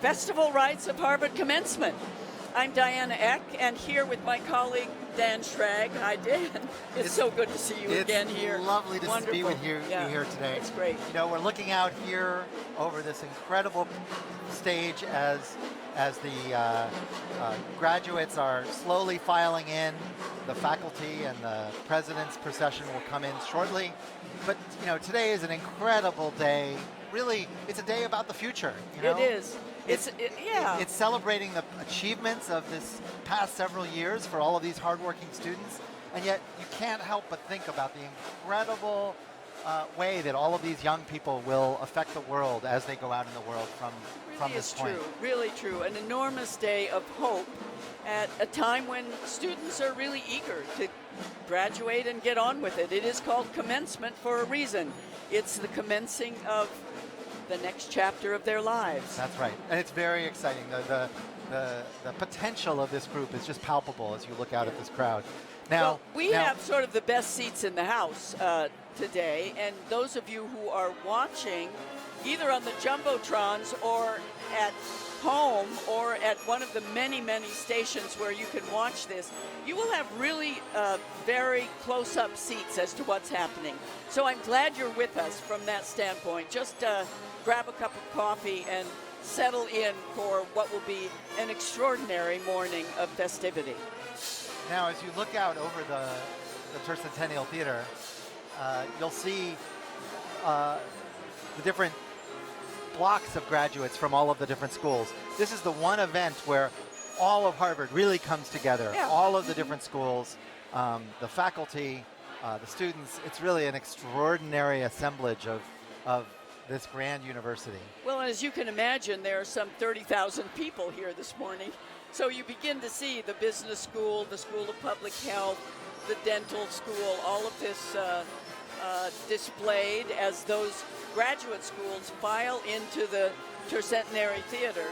Festival Rites of Harvard Commencement. I'm Diana Eck, and here with my colleague Dan Schrag. Hi, Dan. It's so good to see you again here. It's lovely to be with you here today. It's great. You know, we're looking out here over this incredible stage as the graduates are slowly filing in. The faculty and the president's procession will come in shortly. But you know, today is an incredible day. Really, it's a day about the future. You know? It is. It's celebrating the achievements of this past several years for all of these hardworking students, and yet you can't help but think about the incredible way that all of these young people will affect the world as they go out in the world from this point. Really true. An enormous day of hope at a time when students are really eager to graduate and get on with it. It is called commencement for a reason. It's the commencing of the next chapter of their lives. That's right, and it's very exciting. The potential of this group is just palpable as you look out at this crowd. Now, we have sort of the best seats in the house today, and those of you who are watching either on the Jumbotrons or at home or at one of the many, many stations where you can watch this, you will have really very close-up seats as to what's happening. So I'm glad you're with us from that standpoint. Just grab a cup of coffee and settle in for what will be an extraordinary morning of festivity. Now, as you look out over the Tercentennial Theater, you'll see the different blocks of graduates from all of the different schools. This is the one event where all of Harvard really comes together. Yeah. All of the different schools, the faculty, the students. It's really an extraordinary assemblage of this grand university. Well, as you can imagine, there are some 30,000 people here this morning. So you begin to see the business school, the School of Public Health, the dental school, all of this displayed as those graduate schools file into the Tercentenary Theater.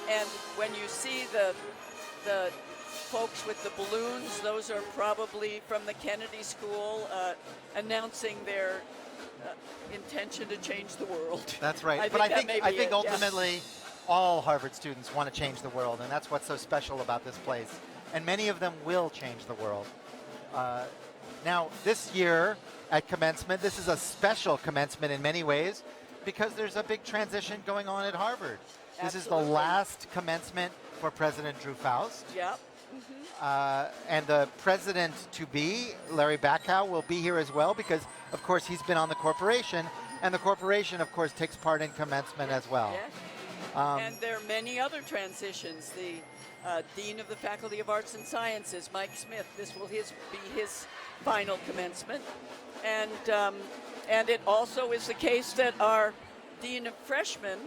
And when you see the folks with the balloons, those are probably from the Kennedy School announcing their intention to change the world. That's right. I think ultimately all Harvard students want to change the world, and that's what's so special about this place. And many of them will change the world. Now, this year at commencement, this is a special commencement in many ways because there's a big transition going on at Harvard. Absolutely. This is the last commencement for President Drew Faust. Yep. And the president-to-be, Larry Bacow, will be here as well because, of course, he's been on the corporation, and the corporation, of course, takes part in commencement as well. Yeah. And there are many other transitions. The Dean of the Faculty of Arts and Sciences, Mike Smith, this will be his final commencement. And it also is the case that our Dean of Freshmen,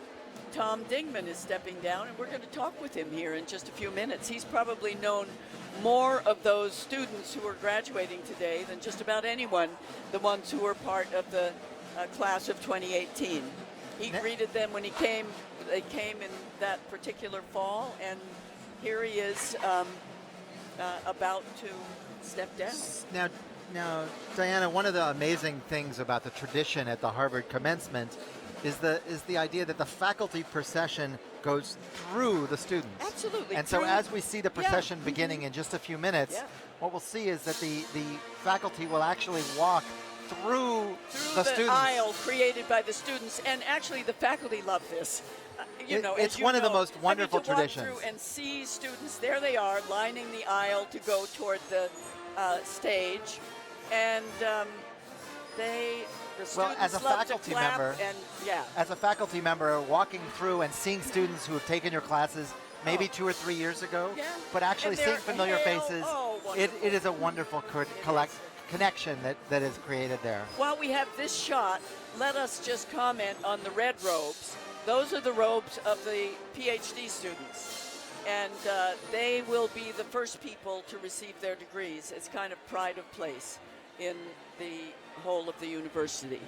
Tom Dingman, is stepping down, and we're going to talk with him here in just a few minutes. He's probably known more of those students who are graduating today than just about anyone, the ones who were part of the class of 2018. He greeted them when he came. They came in that particular fall, and here he is about to step down. Now, Diana, one of the amazing things about the tradition at the Harvard commencement is the idea that the faculty procession goes through the students. Absolutely. And so as we see the procession beginning in just a few minutes, what we'll see is that the faculty will actually walk through the students. Aisle created by the students, and actually the faculty love this. It's one of the most wonderful traditions. Walk through and see students, there they are, lining the aisle to go toward the stage, and as a faculty member, walking through and seeing students who have taken your classes maybe 2 or 3 years ago, but actually seeing familiar faces, it is a wonderful connection that is created there. While we have this shot, let us just comment on the red robes. Those are the robes of the PhD students, and they will be the first people to receive their degrees. It's kind of pride of place in the whole of the university.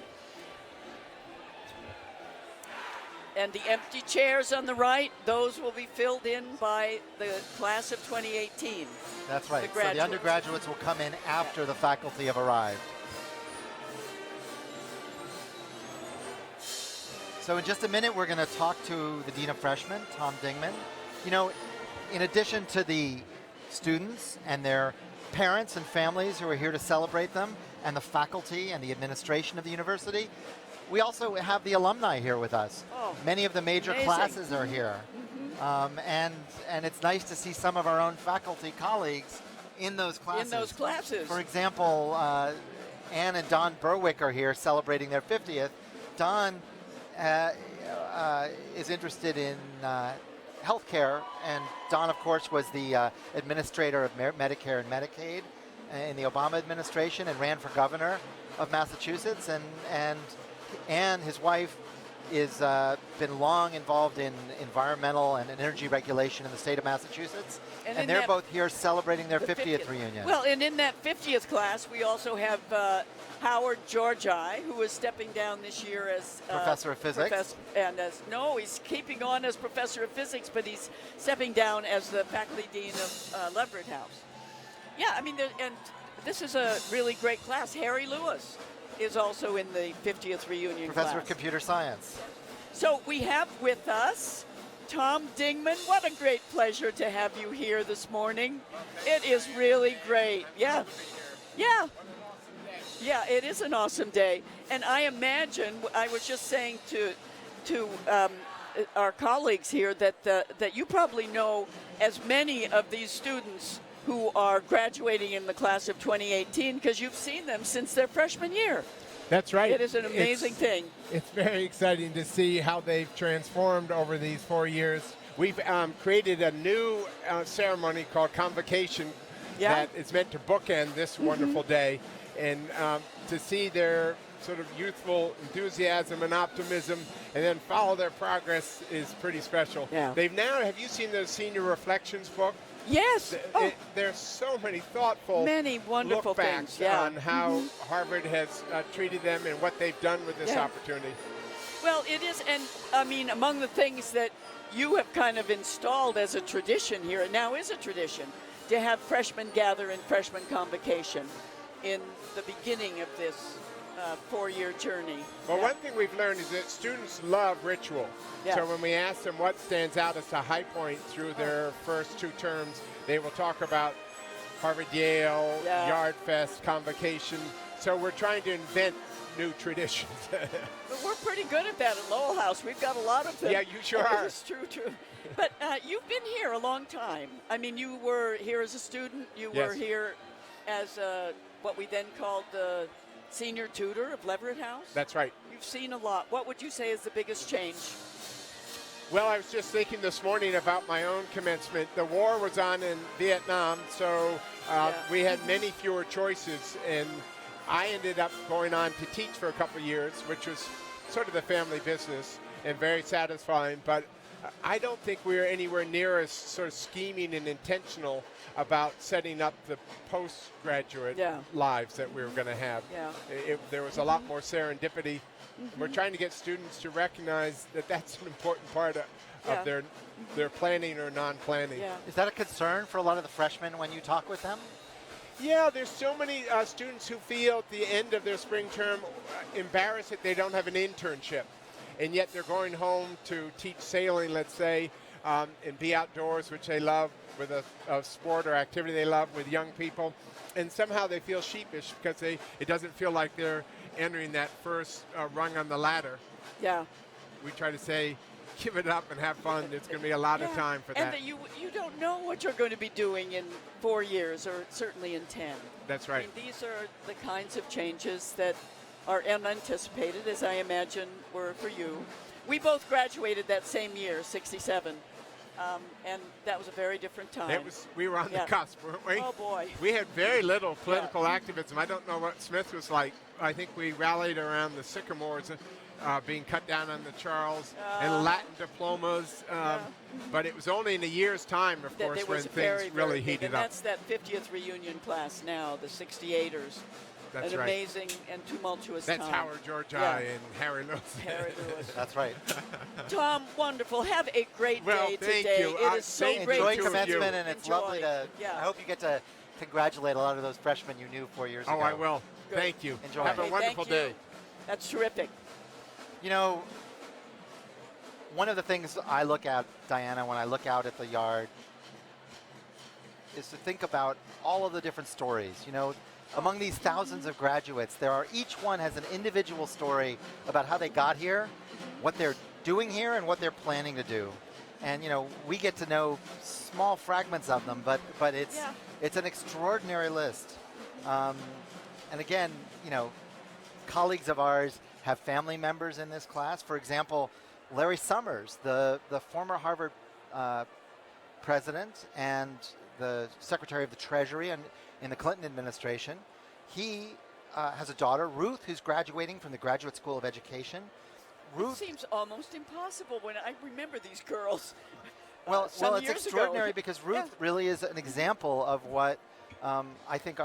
And the empty chairs on the right, those will be filled in by the class of 2018. That's right. So the undergraduates will come in after the faculty have arrived. So in just a minute, we're going to talk to the Dean of Freshmen, Tom Dingman. You know, in addition to the students and their parents and families who are here to celebrate them, and the faculty and the administration of the university, we also have the alumni here with us. Oh, many of the major amazing. classes are here. And it's nice to see some of our own faculty colleagues in those classes. In those classes. For example, Ann and Don Berwick are here celebrating their 50th. Don is interested in healthcare, and Don, of course, was the administrator of Medicare and Medicaid in the Obama administration and ran for governor of Massachusetts. And Ann, his wife, is been long involved in environmental and energy regulation in the state of Massachusetts. And they're both here celebrating their 50th reunion. Well, and in that 50th class, we also have Howard Georgi, who is stepping down this year as Professor of Physics. He's keeping on as Professor of Physics, but he's stepping down as the Faculty Dean of Leverett House. Yeah, I mean, and this is a really great class. Harry Lewis is also in the 50th reunion Professor class. of Computer Science. So we have with us Tom Dingman. What a great pleasure to have you here this morning. It is really great. Yeah. Yeah. Yeah, it is an awesome day. And I imagine, I was just saying to our colleagues here that you probably know as many of these students who are graduating in the class of 2018 because you've seen them since their freshman year. That's right. It is an amazing thing. It's very exciting to see how they've transformed over these 4 years. We've created a new ceremony called Convocation that is meant to bookend this wonderful day, and to see their sort of youthful enthusiasm and optimism and then follow their progress is pretty special. Yeah. They've now, have you seen the Senior Reflections book? Yes. There's so many thoughtful many wonderful look-backs things on how Harvard has treated them and what they've done with this opportunity. Well, it is, and I mean, among the things that you have kind of installed as a tradition here, and now is a tradition, to have freshmen gather in freshman convocation in the beginning of this 4-year journey. Well, one thing we've learned is that students love ritual. Yeah. So when we ask them what stands out as a high point through their first 2 terms, they will talk about Harvard-Yale, Yard Fest, Convocation. So we're trying to invent new traditions. But we're pretty good at that at Lowell House. We've got a lot of them. Yeah, you sure are. It's true. But you've been here a long time. I mean, you were here as a student. You were here as what we then called the senior tutor of Leverett House. That's right. You've seen a lot. What would you say is the biggest change? Well, I was just thinking this morning about my own commencement. The war was on in Vietnam, so we had many fewer choices, and I ended up going on to teach for a couple of years, which was sort of the family business and very satisfying, but I don't think we were anywhere near as sort of scheming and intentional about setting up the postgraduate lives that we were going to have. Yeah. There was a lot more serendipity. We're trying to get students to recognize that that's an important part of their planning or non-planning. Yeah. Is that a concern for a lot of the freshmen when you talk with them? Yeah, there's so many students who feel at the end of their spring term embarrassed that they don't have an internship. And yet they're going home to teach sailing, let's say, and be outdoors, which they love, with a sport or activity they love with young people. And somehow they feel sheepish because it doesn't feel like they're entering that first rung on the ladder. Yeah. We try to say, give it up and have fun. There's going to be a lot of time for that. And that you don't know what you're going to be doing in 4 years or certainly in 10. That's right. I mean, these are the kinds of changes that are unanticipated, as I imagine were for you. We both graduated that same year, 67. And that was a very different time. We were on the cusp, weren't we? Oh, boy. We had very little political activism. I don't know what Smith was like. I think we rallied around the sycamores being cut down on the Charles and Latin diplomas. But it was only in a year's time, of course, when things really heated up. That's that 50th reunion class now, the 68ers. That's an right. amazing and tumultuous That's time. Howard Georgi and Harry Lewis. Harry Lewis. That's right. Tom, wonderful. Have a great day thank today. you. It is so great Enjoy to commencement, and it's lovely to. Yeah. I hope you get to congratulate a lot of those freshmen you knew 4 years ago. Oh, I will. Good. Thank you. Enjoy. Have a wonderful thank you. day. That's terrific. You know, one of the things I look at, Diana, when I look out at the yard, is to think about all of the different stories. You know, among these thousands of graduates, each one has an individual story about how they got here, what they're doing here, and what they're planning to do. And you know, we get to know small fragments of them, but it's an extraordinary list. And again, you know, colleagues of ours have family members in this class. For example, Larry Summers, the former Harvard president and the Secretary of the Treasury in the Clinton administration, he has a daughter, Ruth, who's graduating from the Graduate School of Education. Ruth, it seems almost impossible when I remember these girls. Well, it's extraordinary because Ruth really is an example of what I think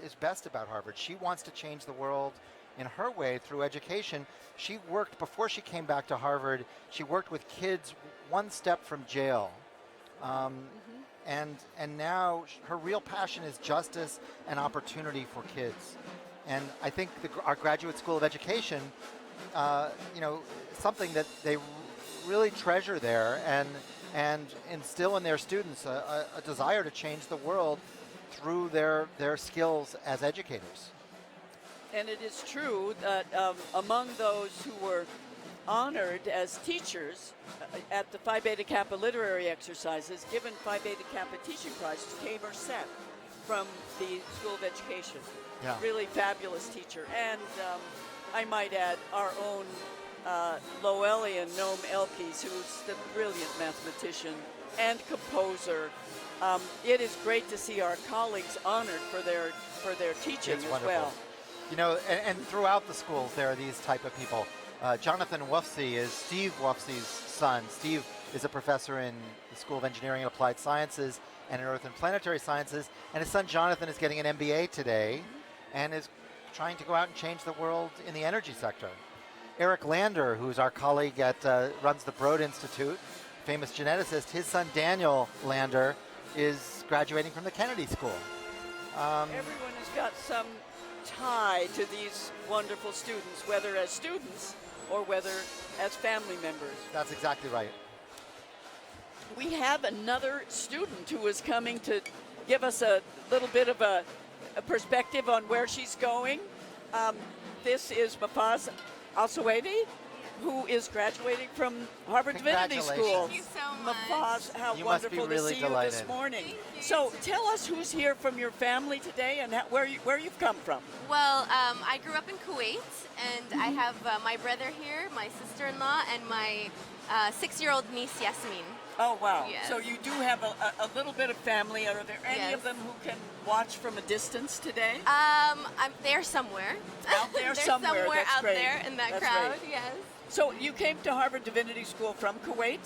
is best about Harvard. She wants to change the world in her way through education. She worked, before she came back to Harvard, she worked with kids one step from jail. And now her real passion is justice and opportunity for kids. And I think our Graduate School of Education, you know, something that they really treasure there and instill in their students a desire to change the world through their skills as educators. And it is true that among those who were honored as teachers at the Phi Beta Kappa literary exercises, given Phi Beta Kappa teaching prizes, came Set from the School of Education. Yeah. Really fabulous teacher. And I might add our own Lowellian Noam Elkes, who's the brilliant mathematician and composer. It is great to see our colleagues honored for their teaching It's as wonderful. well. You know, and throughout the schools there are these type of people. Jonathan Wolfsey is Steve Wolfsey's son. Steve is a professor in the School of Engineering and Applied Sciences and in Earth and Planetary Sciences, and his son Jonathan is getting an MBA today and is trying to go out and change the world in the energy sector. Eric Lander, who's our colleague at runs the Broad Institute, famous geneticist, his son Daniel Lander is graduating from the Kennedy School. Everyone has got some tie to these wonderful students, whether as students or whether as family members. That's exactly right. We have another student who is coming to give us a little bit of a perspective on where she's going. This is Mafaz Al-Suwaiden, who is graduating from Harvard Divinity School. Thank you so much. Mafaz, how You must be wonderful really to see delighted. you this morning. Thank you. So tell us who's here from your family today and where you've come from. Well, I grew up in Kuwait, and I have my brother here, my sister-in-law, and my 6-year-old niece, Yasmin. Oh, wow. Yes. So you do have a little bit of family. Are there any of Yes. them who can watch from a distance today? I'm there somewhere. Out there They're somewhere. That's out great. there in that That's crowd. great. Yes. So you came to Harvard Divinity School from Kuwait?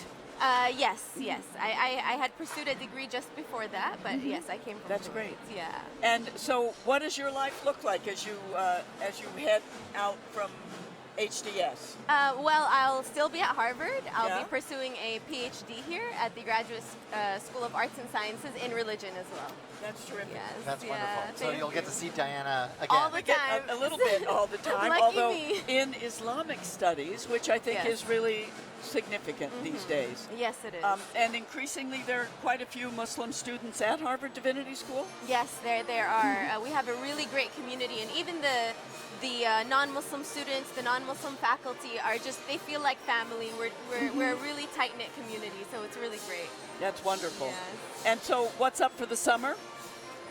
Yes. I had pursued a degree just before that, but yes, I came from That's Kuwait. great. Yeah. And so what does your life look like as you head out from HDS? Well, I'll still be at Harvard. I'll Yeah. be pursuing a PhD here at the Graduate School of Arts and Sciences in religion as well. That's terrific. Yes. That's yeah, wonderful. So thank you'll get you. to see Diana again. All the We get time. a little bit all the time, Lucky although me. in Islamic studies, which I think Yes. is really significant these days. Yes, it is. And increasingly, there are quite a few Muslim students at Harvard Divinity School. Yes, there are. We have a really great community, and even the non-Muslim students, the non-Muslim faculty they feel like family. We're a really tight-knit community, so it's really great. That's wonderful. Yes. And so, what's up for the summer?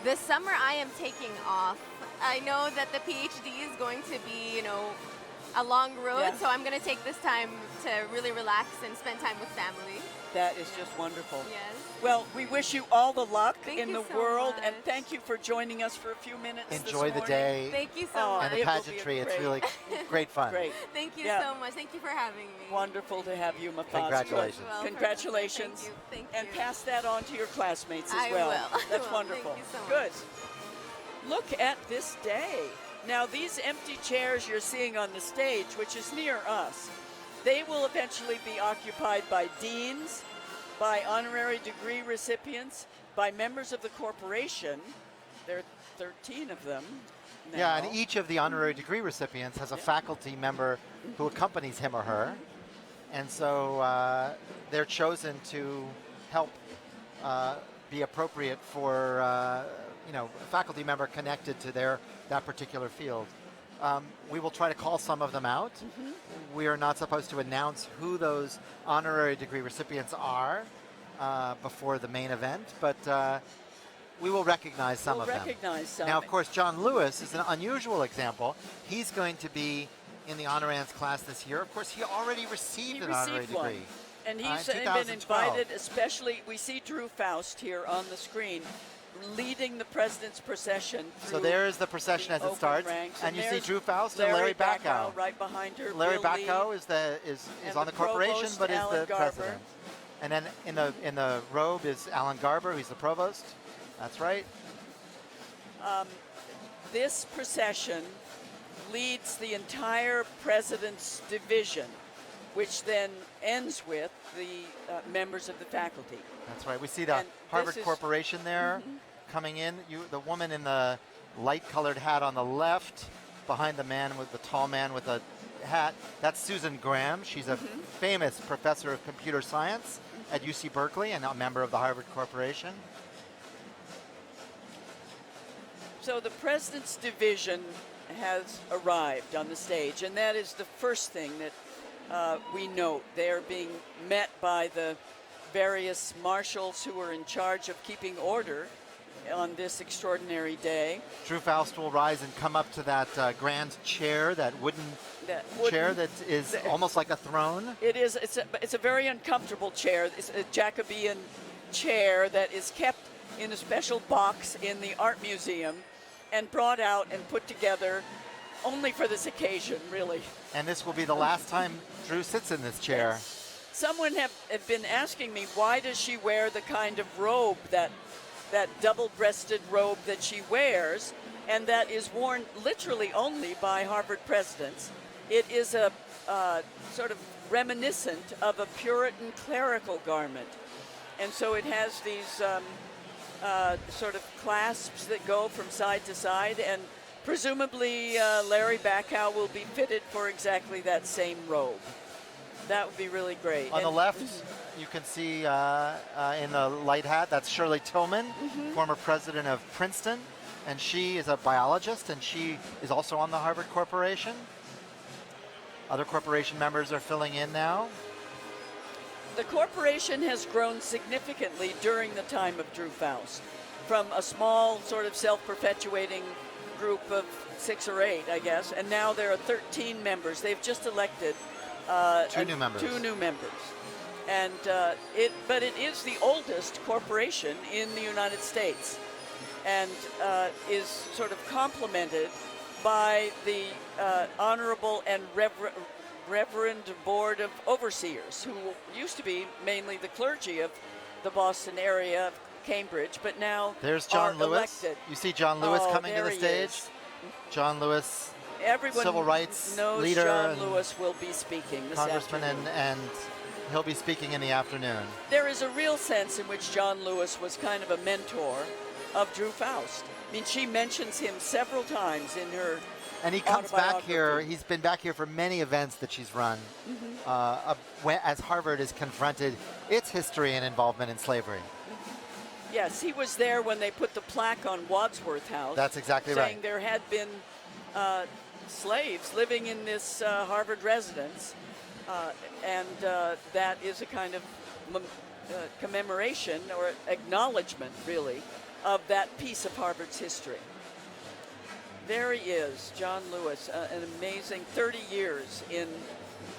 This summer I am taking off. I know that the PhD is going to be, a long road, Yeah. so I'm going to take this time to really relax and spend time with family. That is just wonderful. Yes. Well, we wish you all the luck Thank in you the so world, and much. thank you for joining us for a few minutes. this Enjoy the morning. day Thank you so Oh, much. and the it will be pageantry. It's great. really great fun. Great. Thank you Yeah. so much. Thank you for having me. Wonderful to have you, Mafaz. Congratulations. Good. Well, Congratulations. Thank you. Thank And you. pass that on to your classmates as I well. will. I That's will. wonderful. Thank you so Good. much. Look at this day. Now, these empty chairs you're seeing on the stage, which is near us, they will eventually be occupied by deans, by honorary degree recipients, by members of the corporation. There are 13 of them now. Yeah, and each of the honorary degree recipients has a faculty member who accompanies him or her. And so they're chosen to help be appropriate for a faculty member connected to that particular field. We will try to call some of them out. We are not supposed to announce who those honorary degree recipients are before the main event, but we will recognize some of them. Now, of course, John Lewis is an unusual example. He's going to be in the honorans class this year. Of course, he already received an honorary degree. And he's in been 2012. invited, especially, we see Drew Faust here on the screen, leading the president's procession. So there is the procession as it starts. Ranks. And you see Drew Faust and Larry Backow. Right behind her. Larry Bill Lee, Backow is on the corporation, provost, but is Alan the Garber. president. And then in the robe is Alan Garber, who's the provost. That's right. This procession leads the entire president's division, which then ends with the members of the faculty. That's right. We see the And Harvard this is- Corporation there coming in. The woman in the light-colored hat on the left, behind the tall man with a hat, that's Susan Graham. She's a famous professor of computer science at UC Berkeley and a member of the Harvard Corporation. So the president's division has arrived on the stage, and that is the first thing that we note. They are being met by the various marshals who are in charge of keeping order on this extraordinary day. Drew Faust will rise and come up to that grand chair, that wooden chair that is almost like a throne. It is. It's a very uncomfortable chair. It's a Jacobean chair that is kept in a special box in the art museum and brought out and put together only for this occasion, really. And this will be the last time Drew sits in this chair. Someone have been asking me, why does she wear the kind of robe, that double-breasted robe that she wears, and that is worn literally only by Harvard presidents. It is a sort of reminiscent of a Puritan clerical garment. And so it has these sort of clasps that go from side to side, and presumably Larry Backow will be fitted for exactly that same robe. That would be really great. On the left, you can see in the light hat, that's Shirley Tillman, former president of Princeton, and she is a biologist, and she is also on the Harvard Corporation. Other corporation members are filling in now. The corporation has grown significantly during the time of Drew Faust, from a small sort of self-perpetuating group of 6 or 8, I guess, and now there are 13 members. They've just elected two new members. And but it is the oldest corporation in the United States, and is sort of complemented by the Honorable and Reverend Board of Overseers, who used to be mainly the clergy of the Boston area of Cambridge, but now there's John Lewis. Elected. You see John Lewis coming to the stage. Is. John Lewis, everyone civil rights knows leader, John Lewis will be speaking this congressman, afternoon. and he'll be speaking in the afternoon. There is a real sense in which John Lewis was kind of a mentor of Drew Faust. I mean, she mentions him several times in her. And he comes back here. He's been back here for many events that she's run, as Harvard has confronted its history and involvement in slavery. Yes, he was there when they put the plaque on Wadsworth House. That's exactly saying right. there had been slaves living in this Harvard residence, and that is a kind of commemoration or acknowledgement, really, of that piece of Harvard's history. There he is, John Lewis, an amazing 30 years in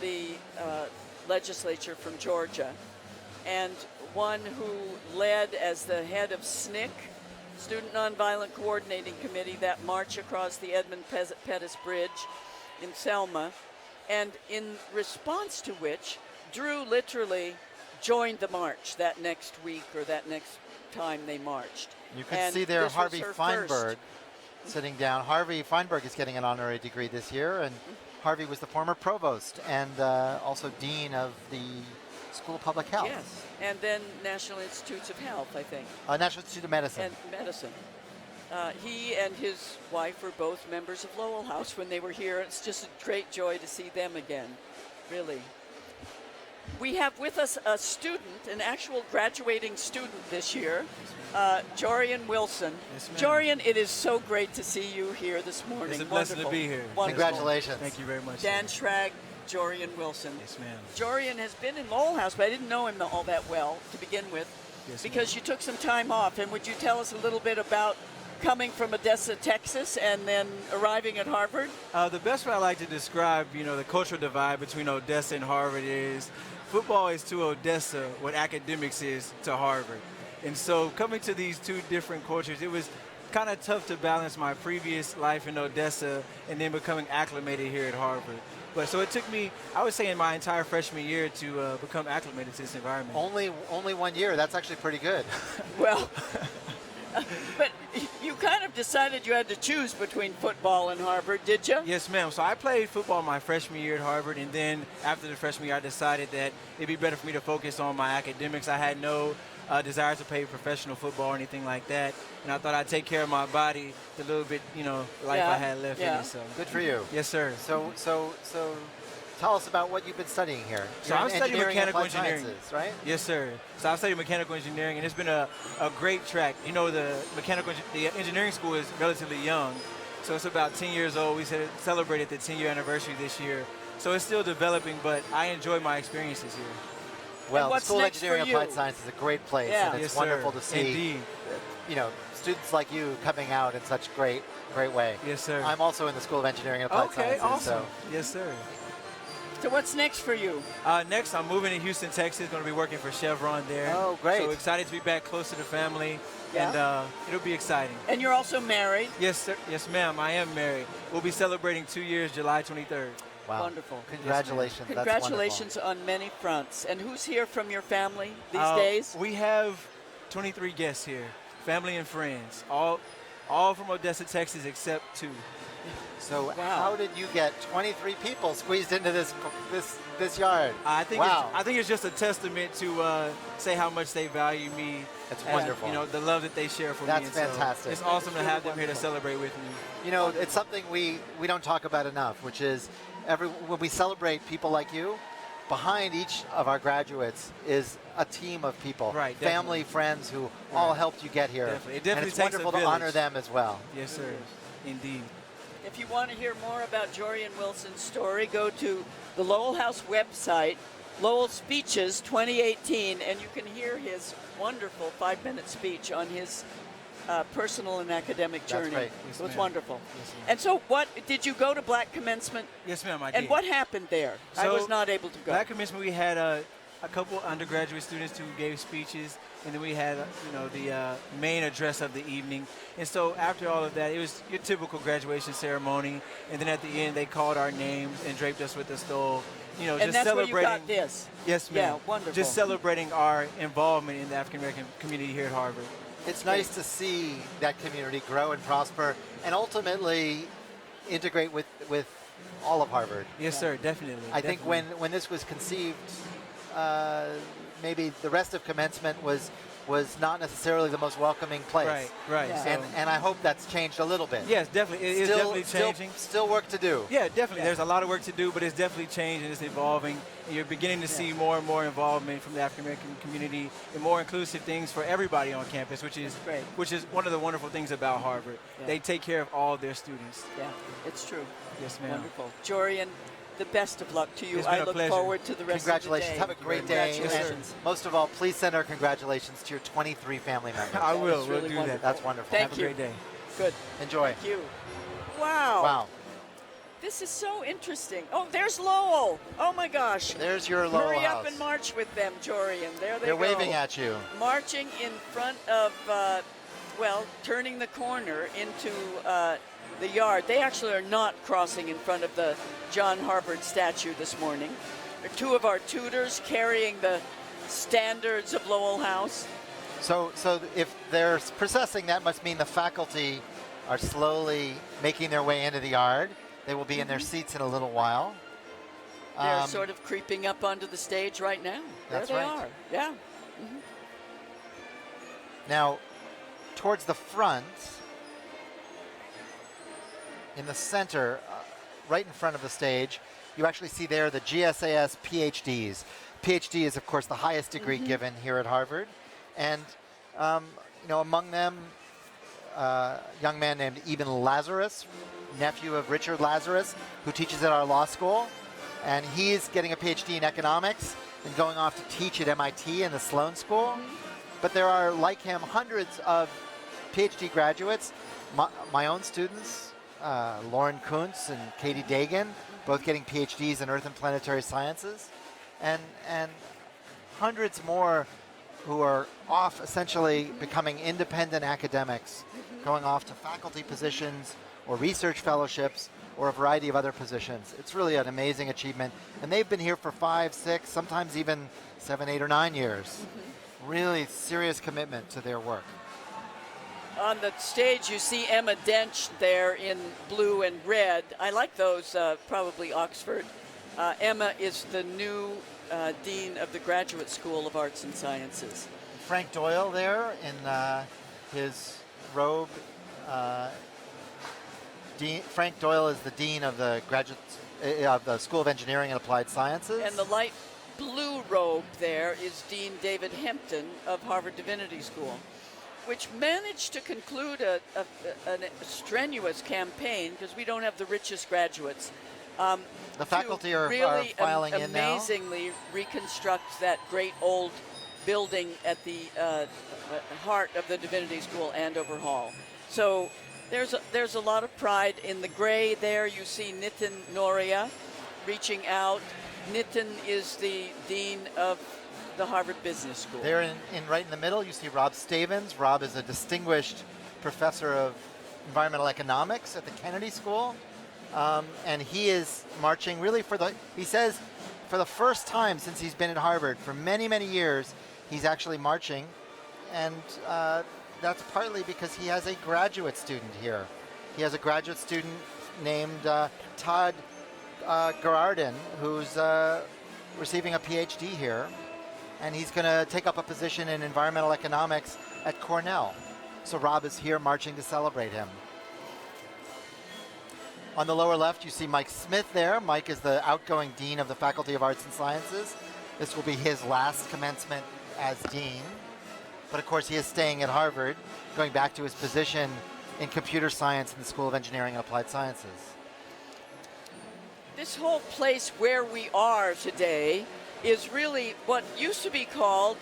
the legislature from Georgia, and one who led as the head of SNCC, Student Nonviolent Coordinating Committee, that march across the Edmund Pettus Bridge in Selma, and in response to which Drew literally joined the march that next week or that next time they marched. You can And see there this was Harvey her Feinberg first. sitting down. Harvey Feinberg is getting an honorary degree this year, and Harvey was the former provost and also dean of the School of Public Health. Yes, and then National Institutes of Health, I think. National Institute of Medicine. And medicine. He and his wife were both members of Lowell House when they were here. It's just a great joy to see them again, really. we have with us a student, an actual graduating student this year, Jorian Wilson. Yes, ma'am. Jorian, it is so great to see you here this morning. It's a blessing to Wonderful. be here. Wonderful. Congratulations. Thank you very much. Dan sir. Schrag, Jorian Wilson. Yes, ma'am. Jorian has been in Lowell House, but I didn't know him all that well to begin with, Yes, because you took some time off. And would you tell us a little bit about coming from Odessa, Texas, and then arriving at Harvard? The best way I like to describe, the cultural divide between Odessa and Harvard is football is to Odessa what academics is to Harvard. And so coming to these two different cultures, it was kind of tough to balance my previous life in Odessa and then becoming acclimated here at Harvard. But so it took me, I would say, in my entire freshman year to become acclimated to this environment. Only 1 year. That's actually pretty good. Well, but you kind of decided you had to choose between football and Harvard, did you? Yes, ma'am. So I played football my freshman year at Harvard, and then after the freshman year, I decided that it'd be better for me to focus on my academics. I had no desire to play professional football or anything like that, and I thought I'd take care of my body the little bit, life I had left in it. So. Good for you. Yes, sir. So tell us about what you've been studying here. So You're I'm in studying engineering and mechanical applied engineering. sciences, right? Yes, sir. So I've studied mechanical engineering, and it's been a great track. The engineering school is relatively young, so it's about 10 years old. We celebrated the 10-year anniversary this year. So it's still developing, but I enjoy my experiences here. Well, the what's School of next for Engineering and Applied you? Science is a great place, Yeah. and it's Yes, wonderful sir. to see Indeed. students like you coming out in such great way. Yes, sir. I'm also in the School of Engineering and Applied Okay, Sciences. awesome. Yes, sir. So what's next for you? Next, I'm moving to Houston, Texas. Going to be working for Chevron there. Oh, great. So excited to be back close to the family, Yeah. and it'll be exciting. And you're also married. Yes, sir. Yes, ma'am. I am married. We'll be celebrating 2 years, July 23rd. Wow. Wonderful. Congratulations. That's Congratulations on many fronts. And who's here from your family these Uh, days? We have 23 guests here, family and friends, all from Odessa, Texas, except 2. wonderful. So Wow. how did you get 23 people squeezed into this yard? I think Wow. I think it's just a testament to say how much they value me. That's and, wonderful. the love that they share for That's me. And so fantastic. it's awesome to It's have really them here to wonderful. celebrate with me. It's something we don't talk about enough, which is when we celebrate people like you, behind each of our graduates is a team of people, Right, family, definitely. friends who all helped you get here. Definitely. It definitely and it's takes a wonderful to honor village. them as well. Yes, sir. Indeed. If you want to hear more about Jorian Wilson's story, go to the Lowell House website, Lowell Speeches 2018, and you can hear his wonderful 5-minute speech on his personal and academic journey. great. Yes, It was ma'am. wonderful. Yes, ma'am. And so what, did you go to Black Commencement? Yes, ma'am, I And did. what happened there? I So, was not able to go. Black Commencement, we had a couple undergraduate students who gave speeches, and then we had, the main address of the evening. And so after all of that, it was your typical graduation ceremony. And then at the end, they called our names and draped us with a stole. And just that's where you celebrating. got this. Yes, Yeah, ma'am. wonderful. Just celebrating our involvement in the African American community here at Harvard. It's nice to see that community grow and prosper and ultimately integrate with all of Harvard. Yes, sir, definitely. I think definitely. when this was conceived, maybe the rest of commencement was not necessarily the most welcoming place. Right. Yeah. So, And I hope that's changed a little bit. yes, definitely. It is definitely changing. Still work to do. Yeah, definitely. Yeah. There's a lot of work to do, but it's definitely changed and it's evolving. And you're beginning to see more and more involvement from the African American community and more inclusive things for everybody on campus, which is That's great. which is one of the wonderful things about Harvard. Yeah. They take care of all their students. Yeah, it's true. Yes, ma'am. Wonderful. Jorian, the best of luck to you. It's been I a look pleasure. forward to the rest Congratulations. of the day. Have a great day. Congratulations. And most of all, please send our congratulations to your 23 family members. I That will. was We'll really do wonderful. that. That's wonderful. Thank Have you. a great day. Good. Enjoy. Thank you. Wow. Wow. This is so interesting. Oh, there's Lowell. Oh my gosh. There's your Lowell Hurry house. up and march with them, Jorian. There they They're go. waving at you. Marching in front of, turning the corner into the yard. They actually are not crossing in front of the John Harvard statue this morning. There are 2 of our tutors carrying the standards of Lowell House. So if they're processing, that must mean the faculty are slowly making their way into the yard. They will be in their seats in a little while. They're sort of creeping up onto the stage right now. That's there they right. are. Yeah. Now, towards the front, in the center, right in front of the stage, you actually see there the GSAS PhDs. PhD is, of course, the highest degree given here at Harvard. And, among them, a young man named Eben Lazarus, nephew of Richard Lazarus, who teaches at our law school. And he's getting a PhD in economics and going off to teach at MIT and the Sloan School. But there are, like him, hundreds of PhD graduates. My own students, Lauren Kuntz and Katie Dagan, both getting PhDs in Earth and Planetary Sciences. And hundreds more who are off essentially becoming independent academics, going off to faculty positions or research fellowships or a variety of other positions. It's really an amazing achievement. And they've been here for 5, 6, sometimes even 7, 8, or 9 years. Really serious commitment to their work. On the stage, you see Emma Dench there in blue and red. I like those, probably Oxford. Emma is the new Dean of the Graduate School of Arts and Sciences. Frank Doyle there in his robe. Frank Doyle is the Dean of the of the School of Engineering and Applied Sciences. And the light blue robe there is Dean David Hempton of Harvard Divinity School, which managed to conclude a strenuous campaign because we don't have the richest graduates. The faculty are really filing in now. Amazingly reconstruct that great old building at the heart of the Divinity School, Andover Hall. So there's a lot of pride. In the gray there, you see Nitin Noria reaching out. Nitin is the dean of the Harvard Business School. There in right in the middle, you see Rob Stavens. Rob is a distinguished professor of environmental economics at the Kennedy School. And he is marching really he says, for the first time since he's been at Harvard, for many, many years, he's actually marching. And that's partly because he has a graduate student here. He has a graduate student named Todd Garardin, who's receiving a PhD here. And he's going to take up a position in environmental economics at Cornell. So Rob is here marching to celebrate him. On the lower left, you see Mike Smith there. Mike is the outgoing Dean of the Faculty of Arts and Sciences. This will be his last commencement as Dean. But of course, he is staying at Harvard, going back to his position in computer science in the School of Engineering and Applied Sciences. This whole place where we are today is really what used to be called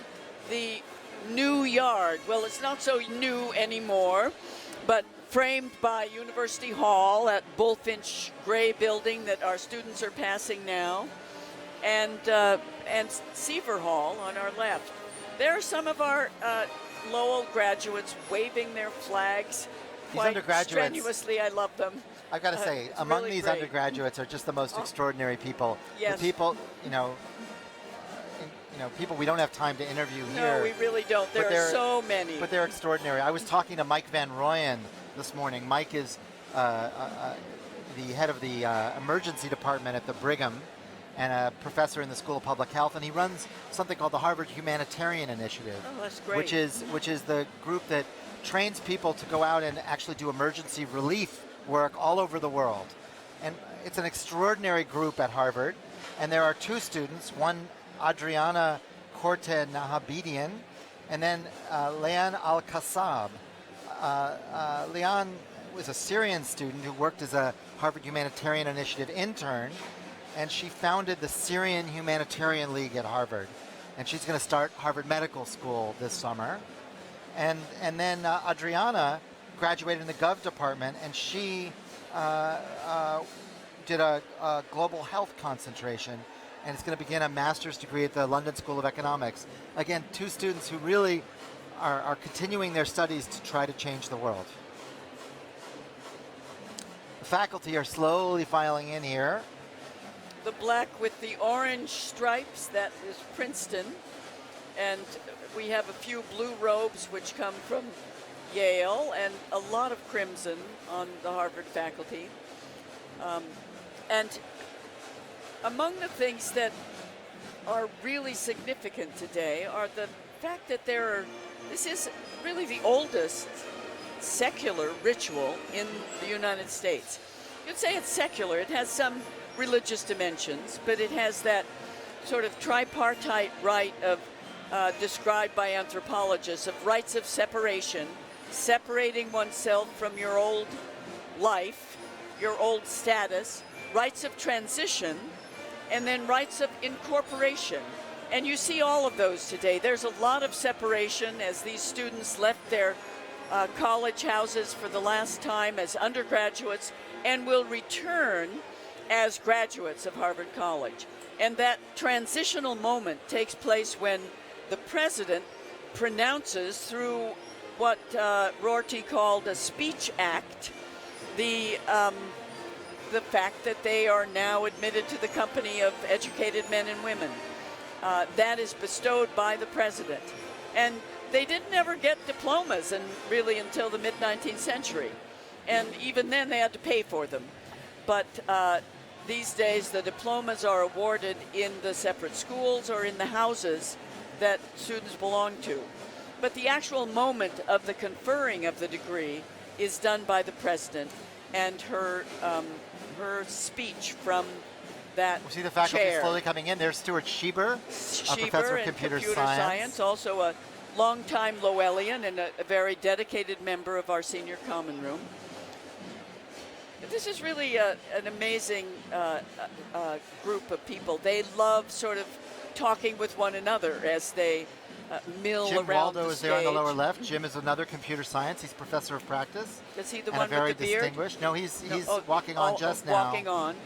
the New Yard. Well, it's not so new anymore, but framed by University Hall, that Bullfinch gray building that our students are passing now, and Seaver Hall on our left. There are some of our Lowell graduates waving their flags quite strenuously. I love them. I've got to say, among really these great. undergraduates are just the most extraordinary people. Yes. The people, people we don't have time to interview here. No, we really don't. There are so many. But they're extraordinary. I was talking to Mike Van Royen this morning. Mike is the head of the emergency department at the Brigham and a professor in the School of Public Health, and he runs something called the Harvard Humanitarian Initiative. Oh, that's great. Which is the group that trains people to go out and actually do emergency relief work all over the world. And it's an extraordinary group at Harvard, and there are two students, one Adriana Corte Nahabedian, and then Leanne Al-Kassab. Leanne was a Syrian student who worked as a Harvard Humanitarian Initiative intern, and she founded the Syrian Humanitarian League at Harvard. And she's going to start Harvard Medical School this summer. And then Adriana graduated in the Gov department, and she did a global health concentration, and is going to begin a master's degree at the London School of Economics. Again, two students who really are continuing their studies to try to change the world. The faculty are slowly filing in here. The black with the orange stripes, that is Princeton. And we have a few blue robes which come from Yale, and a lot of crimson on the Harvard faculty. And among the things that are really significant today are the fact that this is really the oldest secular ritual in the United States. You'd say it's secular. It has some religious dimensions, but it has that sort of tripartite right of described by anthropologists of rights of separation, separating oneself from your old life, your old status, rights of transition, and then rights of incorporation. And you see all of those today. There's a lot of separation as these students left their college houses for the last time as undergraduates and will return as graduates of Harvard College. And that transitional moment takes place when the president pronounces through what Rorty called a speech act the fact that they are now admitted to the company of educated men and women. That is bestowed by the president. And they didn't ever get diplomas really until the mid-19th century. And even then they had to pay for them. But these days the diplomas are awarded in the separate schools or in the houses that students belong to. But the actual moment of the conferring of the degree is done by the president, and her speech from that We see the faculty chair. slowly coming in. There's Stuart Schieber, a professor of computer science. Also a longtime Lowellian and a very dedicated member of our senior common room. This is really an amazing group of people. They love sort of talking with one another as they mill Jim around Waldo the is there on the lower stage. left. Jim is another computer science. He's professor of practice. Is he the and one a very with the beard? distinguished. No, he's Oh, walking on just now. Walking on.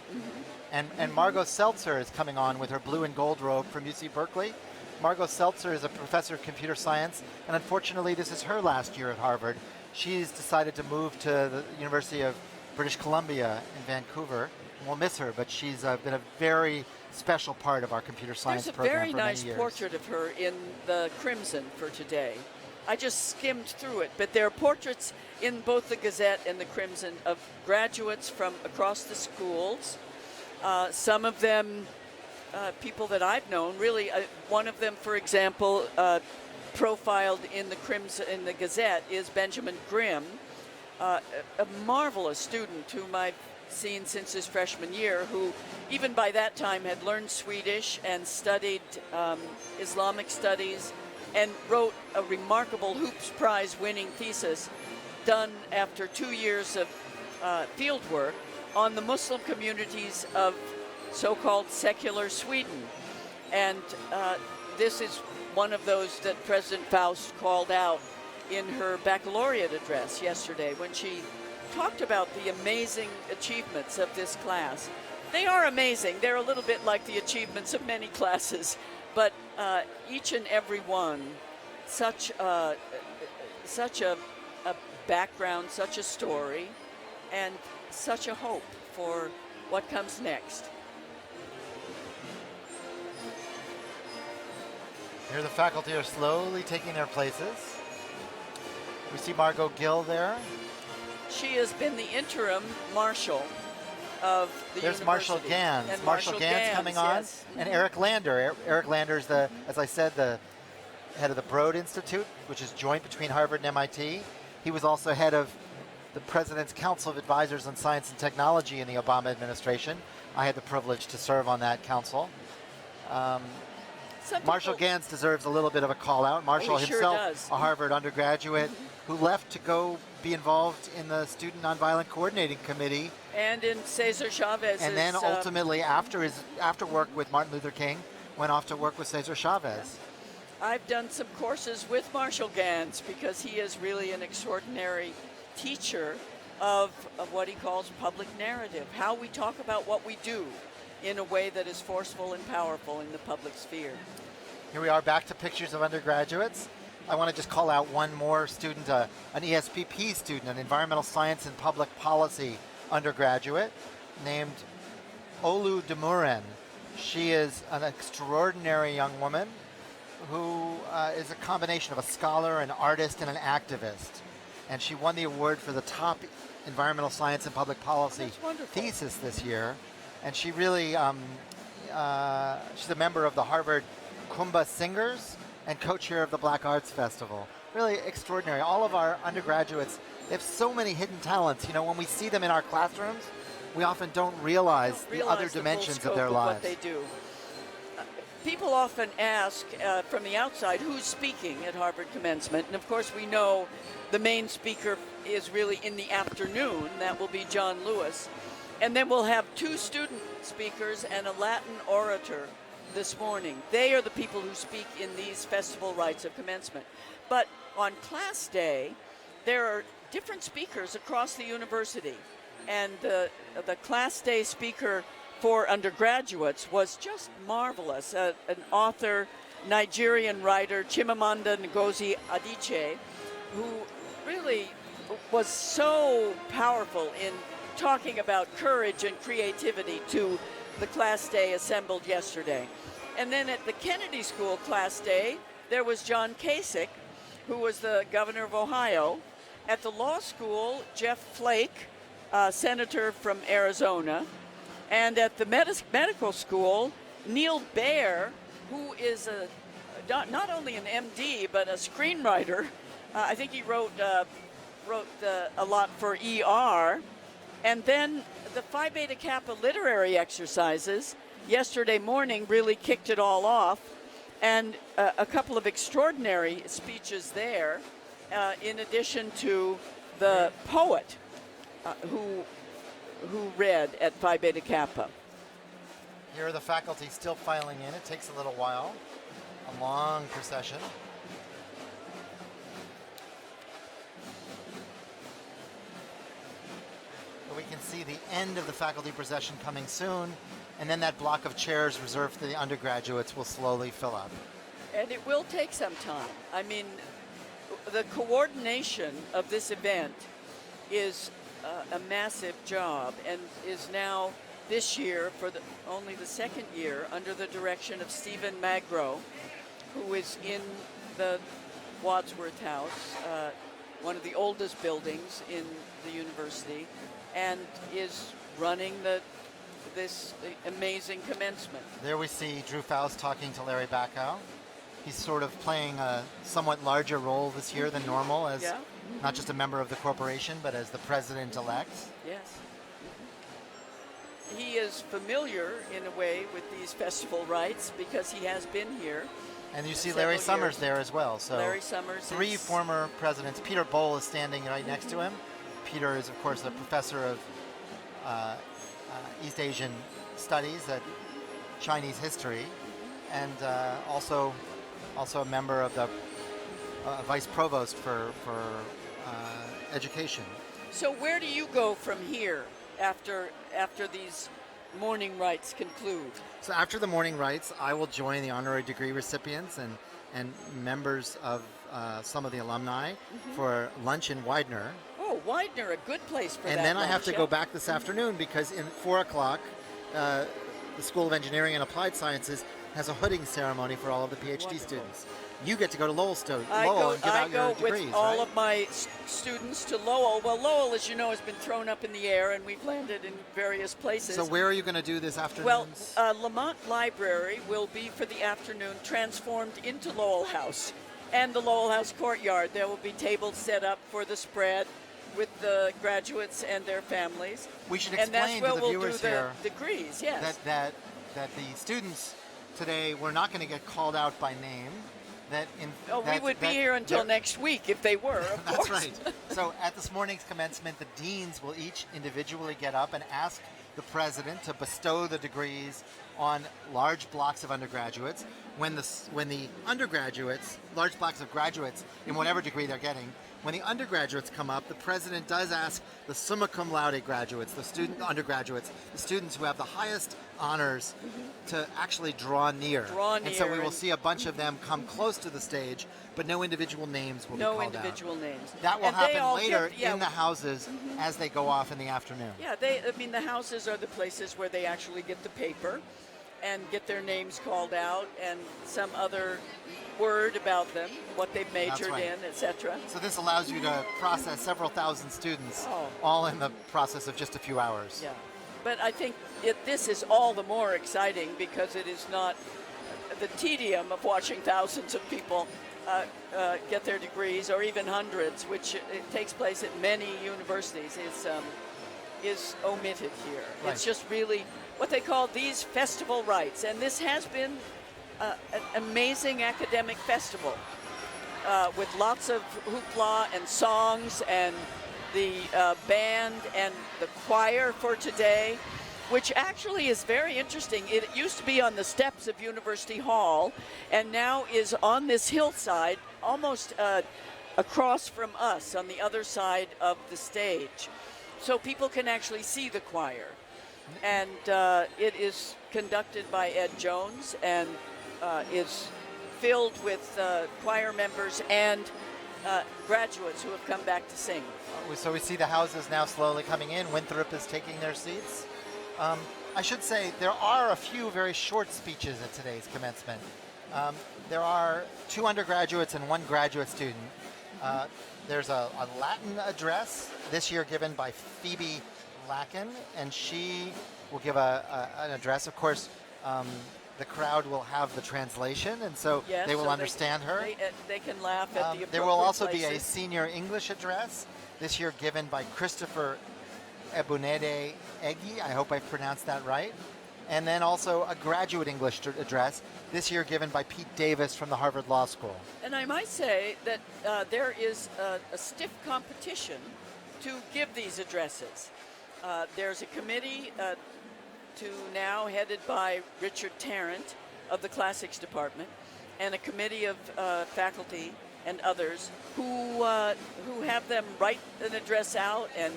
And Margot Seltzer is coming on with her blue and gold robe from UC Berkeley. Margot Seltzer is a professor of computer science, and unfortunately this is her last year at Harvard. She's decided to move to the University of British Columbia in Vancouver. We'll miss her, but she's been a very special part of our computer science There's a program very for nice many years. portrait of her in the Crimson for today. I just skimmed through it, but there are portraits in both the Gazette and the Crimson of graduates from across the schools. Some of them people that I've known. Really, one of them, for example, profiled in the Crimson in the Gazette is Benjamin Grimm, a marvelous student whom I've seen since his freshman year, who even by that time had learned Swedish and studied Islamic studies and wrote a remarkable Hoops Prize winning thesis done after 2 years of field work on the Muslim communities of so-called secular Sweden. And this is one of those that President Faust called out in her baccalaureate address yesterday when she talked about the amazing achievements of this class. They are amazing. They're a little bit like the achievements of many classes, but each and every one, such a background, such a story, and such a hope for what comes next. Here the faculty are slowly taking their places. We see Margot Gill there. She has been the interim marshal of the There's university. Marshall Gans. And Marshall Gans coming on. yes. And Eric Lander. Eric Lander is the, as I said, the head of the Broad Institute, which is joint between Harvard and MIT. He was also head of the President's Council of Advisors on Science and Technology in the Obama administration. I had the privilege to serve on that council. Some Marshall people- Gans deserves a little bit of a call out. Marshall he sure himself, does. a Harvard undergraduate, who left to go be involved in the Student Nonviolent Coordinating Committee, and in Cesar Chavez. and then ultimately after work with Martin Luther King, went off to work with Cesar Chavez. I've done some courses with Marshall Gans because he is really an extraordinary teacher of what he calls public narrative, how we talk about what we do in a way that is forceful and powerful in the public sphere. Here we are back to pictures of undergraduates. I want to just call out one more student, an ESPP student, an environmental science and public policy undergraduate named Olu Demuren. She is an extraordinary young woman who is a combination of a scholar, an artist, and an activist. And she won the award for the top environmental science and public policy That's wonderful. thesis this year. And she really, she's a member of the Harvard Kumba Singers and co-chair of the Black Arts Festival. Really extraordinary. All of our undergraduates, they have so many hidden talents. You know, when we see them in our classrooms, we often don't realize the other full dimensions scope of their lives. What they do. people often ask from the outside who's speaking at Harvard Commencement, and of course we know the main speaker is really in the afternoon. That will be John Lewis. And then we'll have 2 student speakers and a Latin orator this morning. They are the people who speak in these festival rites of commencement. But on class day, there are different speakers across the university. And the class day speaker for undergraduates was just marvelous. An author, Nigerian writer, Chimamanda Ngozi Adichie, who really was so powerful in talking about courage and creativity to the class day assembled yesterday. And then at the Kennedy School class day, there was John Kasich, who was the governor of Ohio. At the law school, Jeff Flake, senator from Arizona. And at the medical school, Neil Baer, who is not only an MD, but a screenwriter. I think he wrote a lot for ER. And then the Phi Beta Kappa literary exercises yesterday morning really kicked it all off. And a couple of extraordinary speeches there, in addition to the poet who read at Phi Beta Kappa. Here are the faculty still filing in. It takes a little while. A long procession. But we can see the end of the faculty procession coming soon, and then that block of chairs reserved for the undergraduates will slowly fill up. And it will take some time. I mean, the coordination of this event is a massive job, and is now this year, for only the second year, under the direction of Stephen Magro, who is in the Wadsworth House, one of the oldest buildings in the university, and is running this amazing commencement. There we see Drew Faust talking to Larry Bacow. He's sort of playing a somewhat larger role this year than normal, as not just a member of the corporation, but as the president-elect. Yes. He is familiar, in a way, with these festival rites because he has been here. And you see Larry Summers there as well. So Larry Summers. 3 former presidents. Peter Bowl is standing right next to him. Peter is, of course, a professor of East Asian Studies at Chinese history, and also a member of the vice provost for education. So where do you go from here after these morning rites conclude? So after the morning rites, I will join the honorary degree recipients and members of some of the alumni for lunch in Widener. Oh, Widener, a good place for that. And then I have to lunch, go back this afternoon because in 4 o'clock, the School of Engineering and Applied Sciences has a hooding ceremony for all of the PhD students. You get to go to Lowell and give out your degrees, with all of my students to Lowell. Well, Lowell, as you know, has been thrown up in the air, and we've landed in various places. So where are you going to do this afternoon? Well, Lamont Library will be, for the afternoon, transformed into Lowell House. And the Lowell House courtyard. There will be tables set up for the spread with the graduates and their families. We should and that's explain where to the we'll viewers do here the degrees, yes. that the students today were not going to get called out by name. We would be here until next week if they were, of That's course. right. So at this morning's commencement, the deans will each individually get up and ask the president to bestow the degrees on large blocks of undergraduates. When the undergraduates, large blocks of graduates in whatever degree they're getting, when the undergraduates come up, the president does ask the summa cum laude graduates, the undergraduates, the students who have the highest honors to actually draw near. And so we will see a bunch of them come close to the stage, but no individual names will be called out. No individual names. That will And they happen all later get- in the houses as they go off in the afternoon. Yeah, the houses are the places where they actually get the paper and get their names called out and some other word about them, what they've majored right. in, etc. So this allows you to process several thousand students, all in the process of just a few hours. Yeah, but I think this is all the more exciting because it is not the tedium of watching thousands of people get their degrees, or even hundreds, which it takes place at many universities, is omitted here. Right. It's just really what they call these festival rites, and this has been an amazing academic festival with lots of hoopla and songs, and the band and the choir for today, which actually is very interesting. It used to be on the steps of University Hall and now is on this hillside almost across from us on the other side of the stage. So people can actually see the choir. And it is conducted by Ed Jones and is filled with choir members and graduates who have come back to sing. So we see the houses now slowly coming in. Winthrop is taking their seats. I should say there are a few very short speeches at today's commencement. There are 2 undergraduates and 1 graduate student. There's a Latin address this year given by Phoebe Lacken, and she will give an address. Of course, the crowd will have the translation, and so yes, they will so understand her. They can laugh at the appropriate There will also places. be a senior English address this year given by Christopher Ebunede Egi. I hope I pronounced that right. And then also a graduate English address this year given by Pete Davis from the Harvard Law School. And I might say that there is a stiff competition to give these addresses. There's a committee now headed by Richard Tarrant of the Classics Department, and a committee of faculty and others who have them write an address out and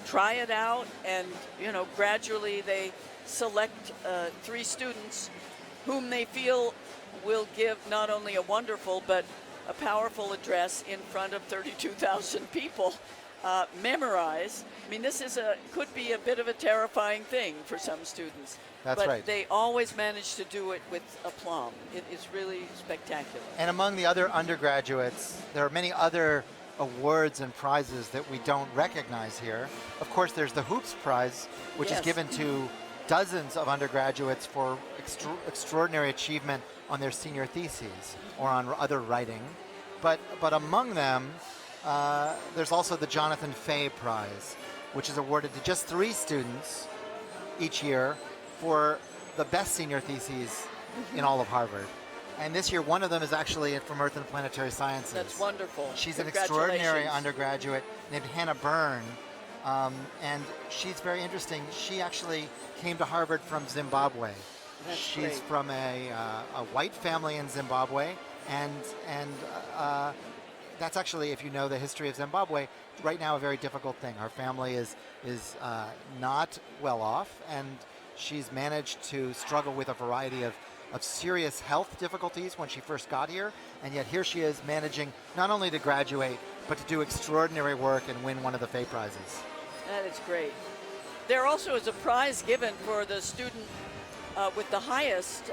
try it out, and gradually they select 3 students whom they feel will give not only a wonderful but a powerful address in front of 32,000 people. Memorize. I mean, this could be a bit of a terrifying thing for some students. That's but right. They always manage to do it with aplomb. It is really spectacular. And among the other undergraduates, there are many other awards and prizes that we don't recognize here. Of course, there's the Hoops Prize, which is Yes. given to dozens of undergraduates for extraordinary achievement on their senior theses or on other writing. But among them, there's also the Jonathan Fay Prize, which is awarded to just 3 students each year for the best senior theses in all of Harvard. And this year, one of them is actually from Earth and Planetary Sciences. That's wonderful. She's an extraordinary Congratulations. undergraduate named Hannah Byrne, and she's very interesting. She actually came to Harvard from Zimbabwe. That's She's great. from a white family in Zimbabwe, and that's actually, if you know the history of Zimbabwe, right now a very difficult thing. Her family is not well off, and she's managed to struggle with a variety of serious health difficulties when she first got here, and yet here she is managing not only to graduate, but to do extraordinary work and win one of the Fay Prizes. That is great. There also is a prize given for the student with the highest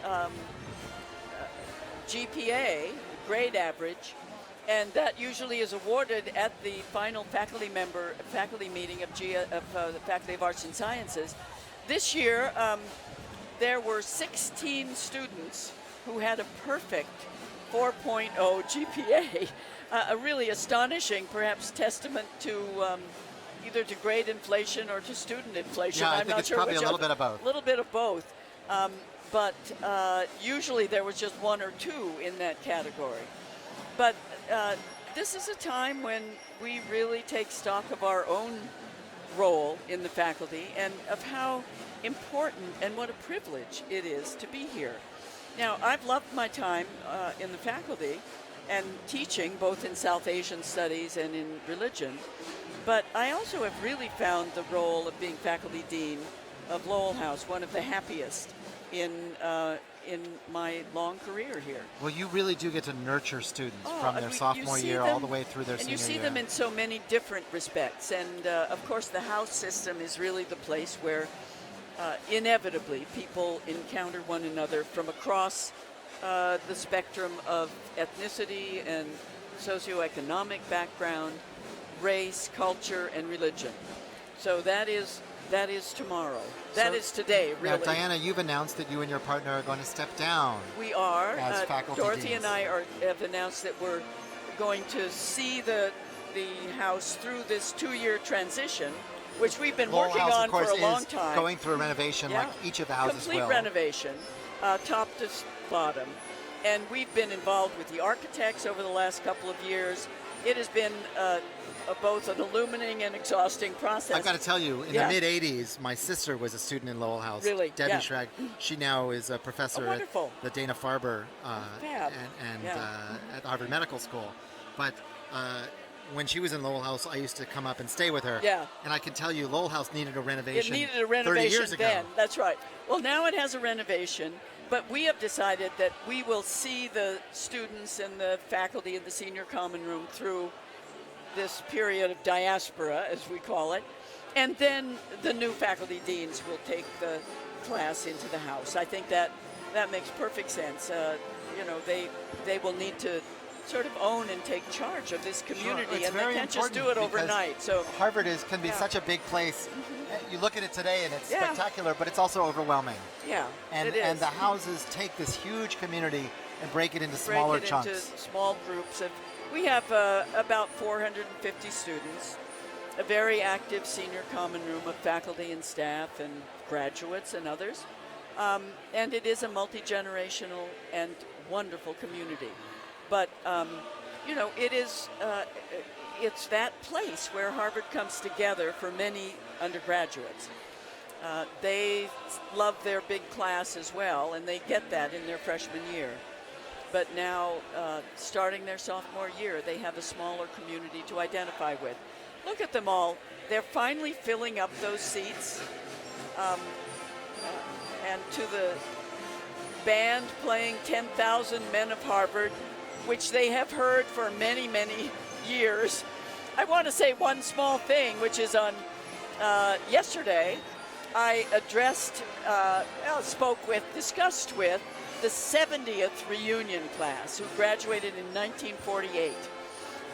GPA, grade average, and that usually is awarded at the final faculty meeting of the Faculty of Arts and Sciences. This year, there were 16 students who had a perfect 4.0 GPA. A really astonishing, perhaps, testament to either to grade inflation or to student inflation. Yeah, I I'm think not it's sure probably which a little bit of both. A little bit of both. But usually there was just 1 or 2 in that category. But this is a time when we really take stock of our own role in the faculty and of how important and what a privilege it is to be here. Now, I've loved my time in the faculty and teaching both in South Asian studies and in religion, but I also have really found the role of being faculty dean of Lowell House one of the happiest in my long career here. Well, you really do get to nurture students from their You sophomore see year them- all the way through their and senior year. you see them in so many different respects. And of course, the house system is really the place where inevitably people encounter one another from across the spectrum of ethnicity and socioeconomic background, race, culture, and religion. So that is tomorrow. That is today, really. Now, Diana, you've announced that you and your partner are going to step down. We are. As faculty Dorothy deans. and I have announced that we're going to see the house through this 2-year transition, which we've been Lowell working House, on of course, for a long is time. going through a renovation like each of the houses Complete will. renovation, top to bottom. and we've been involved with the architects over the last couple of years. It has been both an illuminating and exhausting process. I've got to tell you, in Yeah. the mid-'80s, my sister was a student in Lowell House. Really? Debbie Yeah. Schrag. She now is a professor at wonderful. the Dana-Farber Fab. and Yeah. at Harvard Medical School. But when she was in Lowell House, I used to come up and stay with her. Yeah. And I can tell you, Lowell House needed a It renovation. needed a 30 renovation years ago. then. That's right. Well, now it has a renovation, but we have decided that we will see the students and the faculty in the senior common room through this period of diaspora, as we call it, and then the new faculty deans will take the class into the house. I think that makes perfect sense. You know, they will need to sort of own and take charge of this community, It's and very they can't just do it important because overnight. So Harvard can be Yeah. such a big place. You look at it today, and it's Yeah. spectacular, but it's also overwhelming. yeah, And it is. and the houses take this huge community and break it into break smaller it chunks. into small groups. We have about 450 students, a very active senior common room of faculty and staff and graduates and others. And it is a multi-generational and wonderful community. But, you know, it is, it's that place where Harvard comes together for many undergraduates. They love their big class as well, and they get that in their freshman year. But now, starting their sophomore year, they have a smaller community to identify with. Look at them all. They're finally filling up those seats. And to the band playing 10,000 Men of Harvard, which they have heard for many, many years. I want to say one small thing, which is on yesterday, I discussed with the 70th reunion class who graduated in 1948.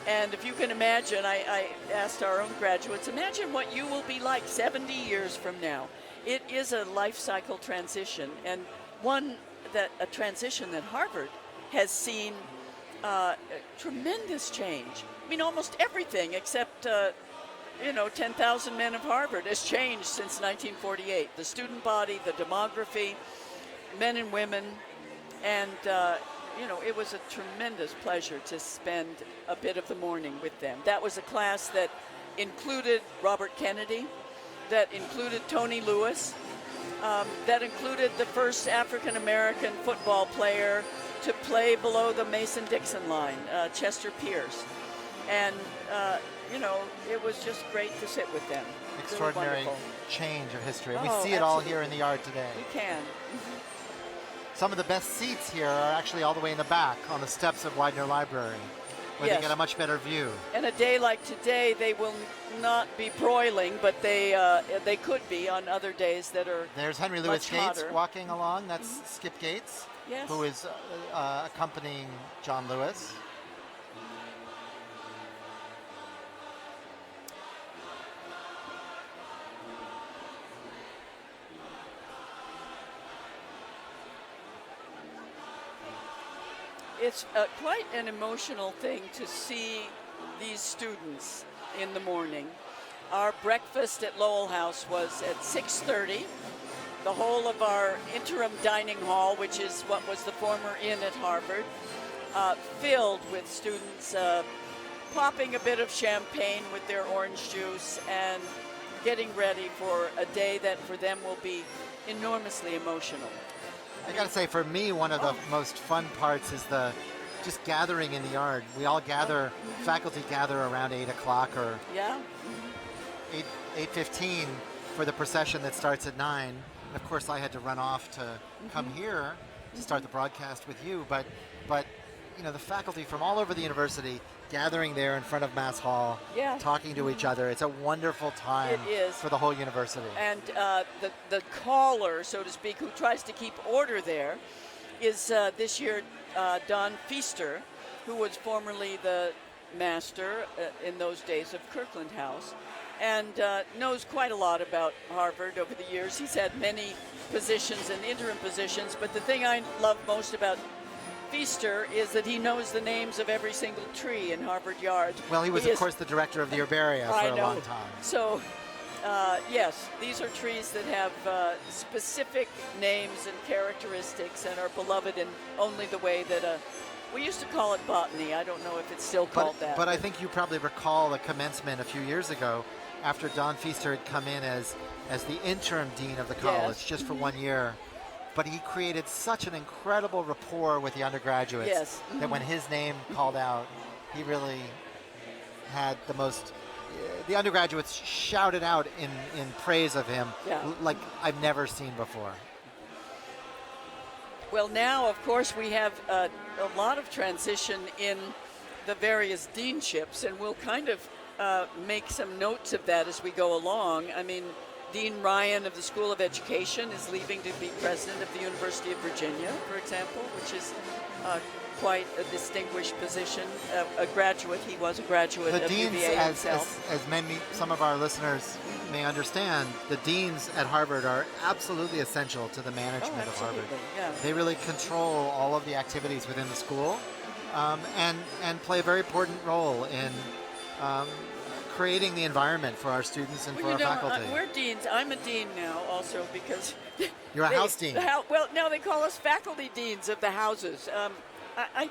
And if you can imagine, I asked our own graduates, imagine what you will be like 70 years from now. It is a life cycle transition, and a transition that Harvard has seen tremendous change. I mean, almost everything except 10,000 Men of Harvard has changed since 1948. The student body, the demography, men and women, and it was a tremendous pleasure to spend a bit of the morning with them. That was a class that included Robert Kennedy, that included Tony Lewis, that included the first African-American football player to play below the Mason-Dixon line, Chester Pierce. And, it was just great to sit with them. Extraordinary Really wonderful. change of history. And Oh, we see it all absolutely. here in the yard today. You can. Some of the best seats here are actually all the way in the back on the steps of Widener Library, where Yes. they get a much better view. And a day like today, they will not be broiling, but they could be on other days that are There's Henry Louis much Gates hotter. walking along. That's Skip Gates, Yes. who is accompanying John Lewis. It's quite an emotional thing to see these students in the morning. Our breakfast at Lowell House was at 6:30. The whole of our interim dining hall, which is what was the former inn at Harvard, filled with students popping a bit of champagne with their orange juice and getting ready for a day that for them will be enormously emotional. I gotta say, for me, one of the most fun parts is the just gathering in the yard. We all gather, faculty gather around 8 o'clock or Yeah? 8:15 for the procession that starts at 9. And of course, I had to run off to come here to start the broadcast with you. But the faculty from all over the university gathering there in front of Mass Hall, Yeah. talking to each other. It's a wonderful time It is. for the whole university. And the caller, so to speak, who tries to keep order there is this year Don Feaster, who was formerly the master in those days of Kirkland House, and knows quite a lot about Harvard over the years. He's had many positions and interim positions, but the thing I love most about Feaster is that he knows the names of every single tree in Harvard Yard. Well, he was, He of is- course, the director of the herbaria I for a know. long time. So Yes, these are trees that have specific names and characteristics and are beloved in only the way that we used to call it botany. I don't know if it's still called that. But I think you probably recall the commencement a few years ago after Don Feaster had come in as the interim dean of the college just for 1 year. But he created such an incredible rapport with the undergraduates that when his name called out, he really had the undergraduates shouted out in praise of him like I've never seen before. Well, now, of course, we have a lot of transition in the various deanships, and we'll kind of make some notes of that as we go along. I mean, Dean Ryan of the School of Education is leaving to be president of the University of Virginia, for example, which is quite a distinguished position. A graduate, he was a graduate the of deans, UVA himself. as some of our listeners may understand, the deans at Harvard are absolutely essential to the management of Harvard. Yeah. They really control all of the activities within the school and play a very important role in creating the environment for our students and for our faculty. We're deans. I'm a dean now also because... You're a house dean. Well, now they call us faculty deans of the houses. I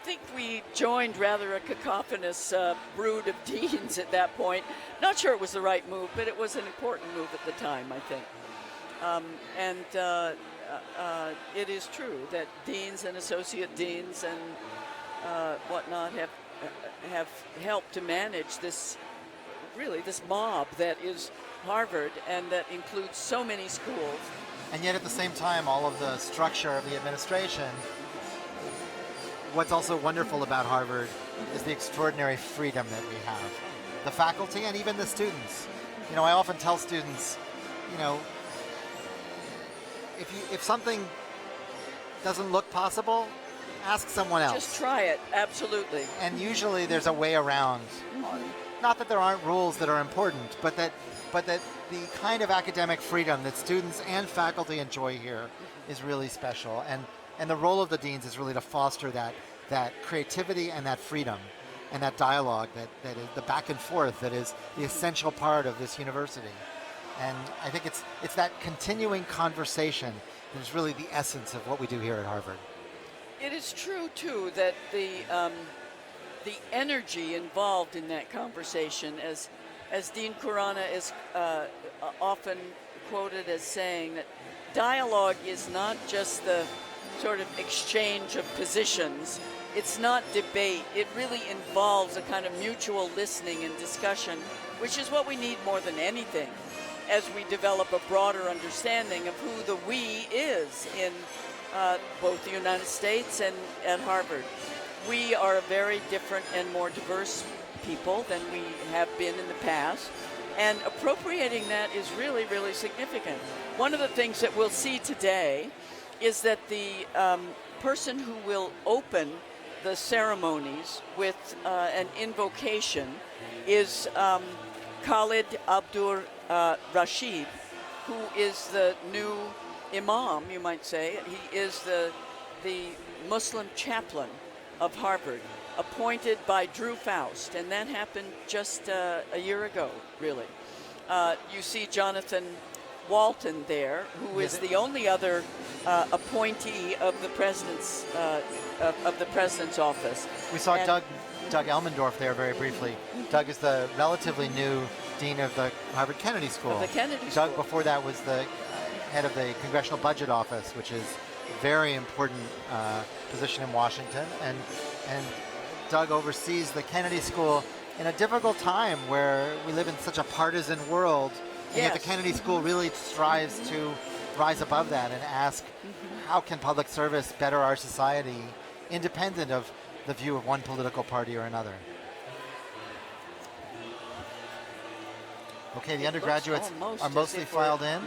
think we joined rather a cacophonous brood of deans at that point. Not sure it was the right move, but it was an important move at the time, I think. It is true that deans and associate deans and whatnot have helped to manage this mob that is Harvard and that includes so many schools. And yet at the same time, all of the structure of the administration, what's also wonderful about Harvard is the extraordinary freedom that we have. The faculty and even the students. You know, I often tell students, you know, if something doesn't look possible, ask someone else. Just try it, absolutely. And usually there's a way around. Not that there aren't rules that are important, but that the kind of academic freedom that students and faculty enjoy here is really special. And the role of the deans is really to foster that creativity and that freedom and that dialogue that is the back and forth that is the essential part of this university. And I think it's that continuing conversation that is really the essence of what we do here at Harvard. It is true, too, that the energy involved in that conversation, as Dean Khurana is often quoted as saying, that dialogue is not just the sort of exchange of positions. It's not debate. It really involves a kind of mutual listening and discussion, which is what we need more than anything as we develop a broader understanding of who the we is in both the United States and at Harvard. We are a very different and more diverse people than we have been in the past, and appropriating that is really, really significant. One of the things that we'll see today is that the person who will open the ceremonies with an invocation is Khalid Abdur Rashid, who is the new imam, you might say. He is the Muslim chaplain of Harvard, appointed by Drew Faust, and that happened just a year ago, really. You see Jonathan Walton there, who is the only other appointee of the president's office. We saw Doug Elmendorf there very briefly. Doug is the relatively new dean of the Harvard Kennedy School. Doug, before that, was the head of the Congressional Budget Office, which is a very important position in Washington. And Doug oversees the Kennedy School in a difficult time where we live in such a partisan world. And yet the Kennedy School really strives to rise above that and ask, how can public service better our society, independent of the view of one political party or another? Okay, the undergraduates are mostly filed in,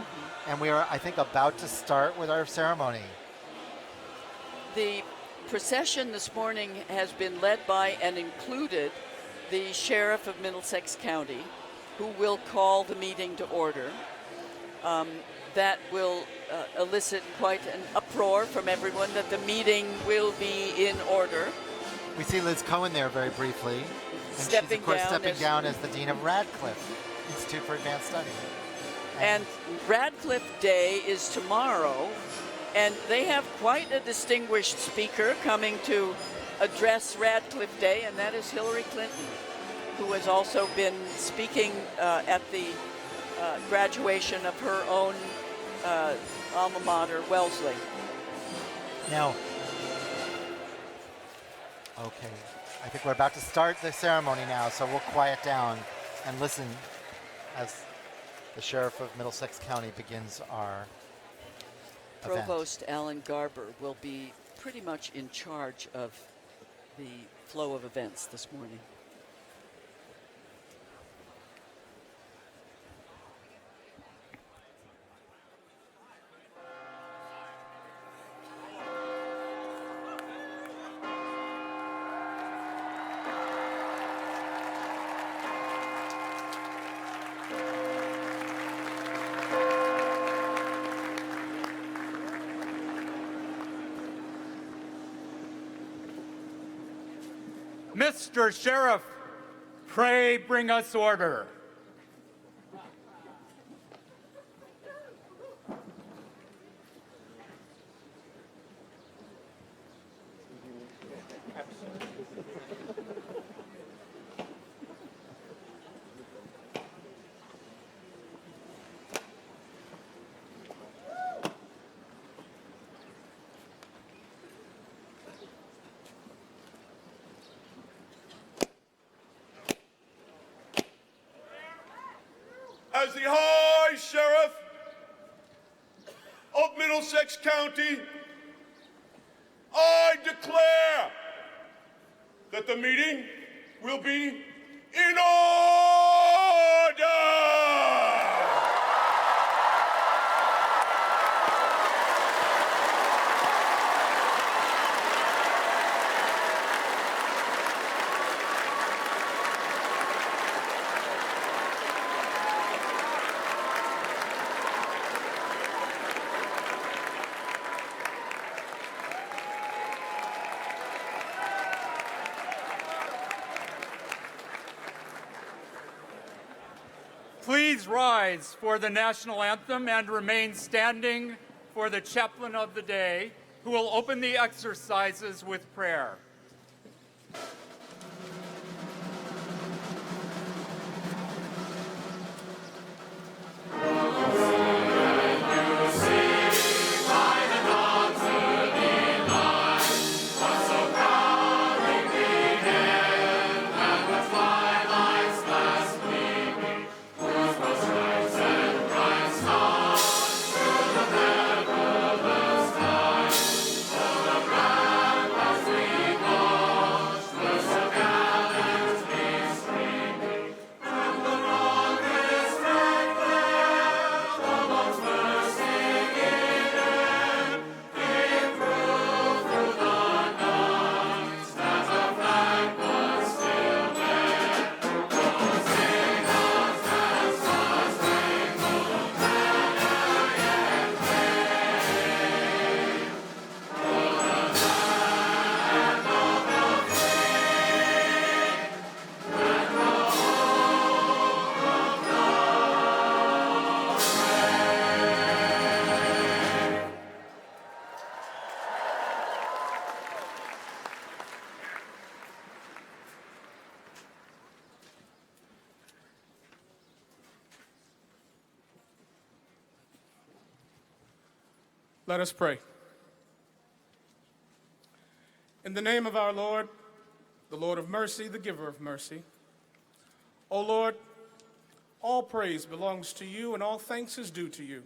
and we are, I think, about to start with our ceremony. The procession this morning has been led by and included the Sheriff of Middlesex County, who will call the meeting to order. That will elicit quite an uproar from everyone that the meeting will be in order. We see Liz Cohen there very briefly. And she's, of course, stepping down as the Dean of Radcliffe. Institute for Advanced Study. And Radcliffe Day is tomorrow, and they have quite a distinguished speaker coming to address Radcliffe Day, and that is Hillary Clinton, who has also been speaking at the graduation of her own alma mater, Wellesley. Now, okay, I think we're about to start the ceremony now, so we'll quiet down and listen as the Sheriff of Middlesex County begins our event. Provost Alan Garber will be pretty much in charge of the flow of events this morning. Mr. Sheriff, pray bring us order. As the High Sheriff of Middlesex County, I declare that the meeting will be in order. Please rise for the national anthem and remain standing for the chaplain of the day, who will open the exercises with prayer. Let us pray. In the name of our Lord, the Lord of mercy, the giver of mercy, O Lord, all praise belongs to you and all thanks is due to you.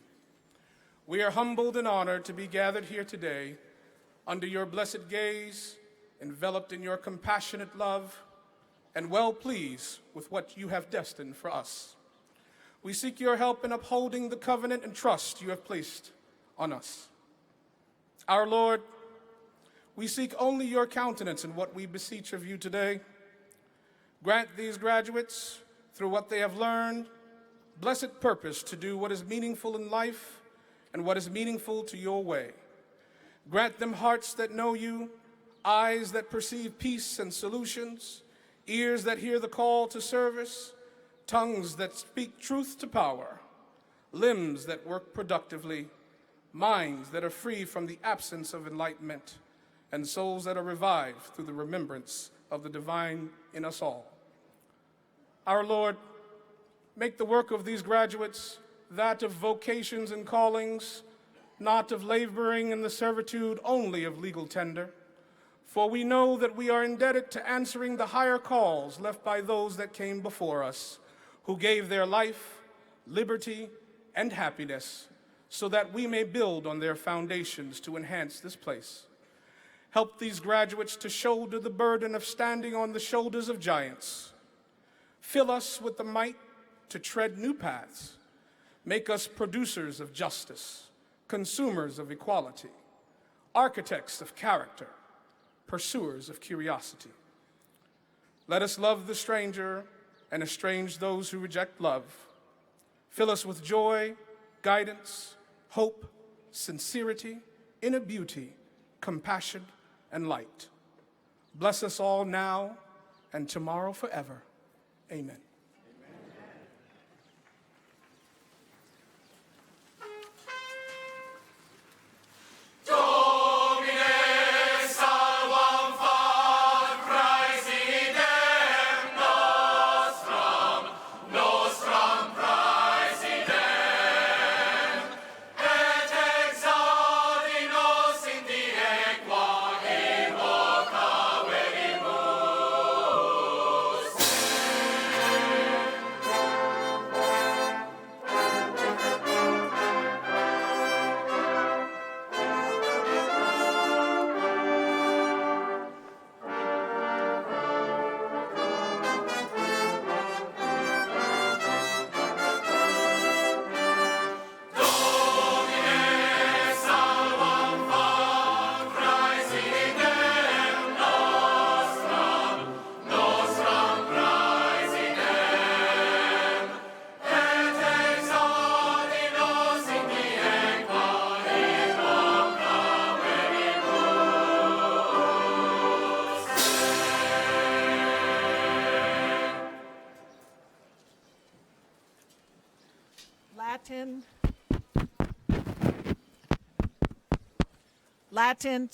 We are humbled and honored to be gathered here today under your blessed gaze, enveloped in your compassionate love, and well pleased with what you have destined for us. We seek your help in upholding the covenant and trust you have placed on us. Our Lord, we seek only your countenance in what we beseech of you today. Grant these graduates, through what they have learned, blessed purpose to do what is meaningful in life and what is meaningful to your way. Grant them hearts that know you, eyes that perceive peace and solutions, ears that hear the call to service, tongues that speak truth to power, limbs that work productively, minds that are free from the absence of enlightenment, and souls that are revived through the remembrance of the divine in us all. Our Lord, make the work of these graduates that of vocations and callings, not of laboring in the servitude only of legal tender, for we know that we are indebted to answering the higher calls left by those that came before us, who gave their life, liberty, and happiness, so that we may build on their foundations to enhance this place. Help these graduates to shoulder the burden of standing on the shoulders of giants. Fill us with the might to tread new paths. Make us producers of justice, consumers of equality, architects of character, pursuers of curiosity. Let us love the stranger and estrange those who reject love. Fill us with joy, guidance, hope, sincerity, inner beauty, compassion, and light. Bless us all now and tomorrow forever. Amen. Latin.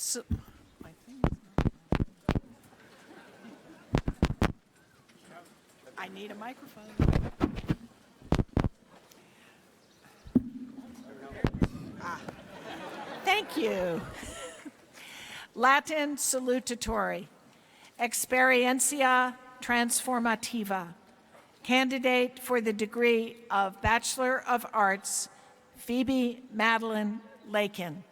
I need a microphone. Thank you. Latin salutatory. Experiencia transformativa. Candidate for the degree of Bachelor of Arts, Phoebe Madeline Lakin.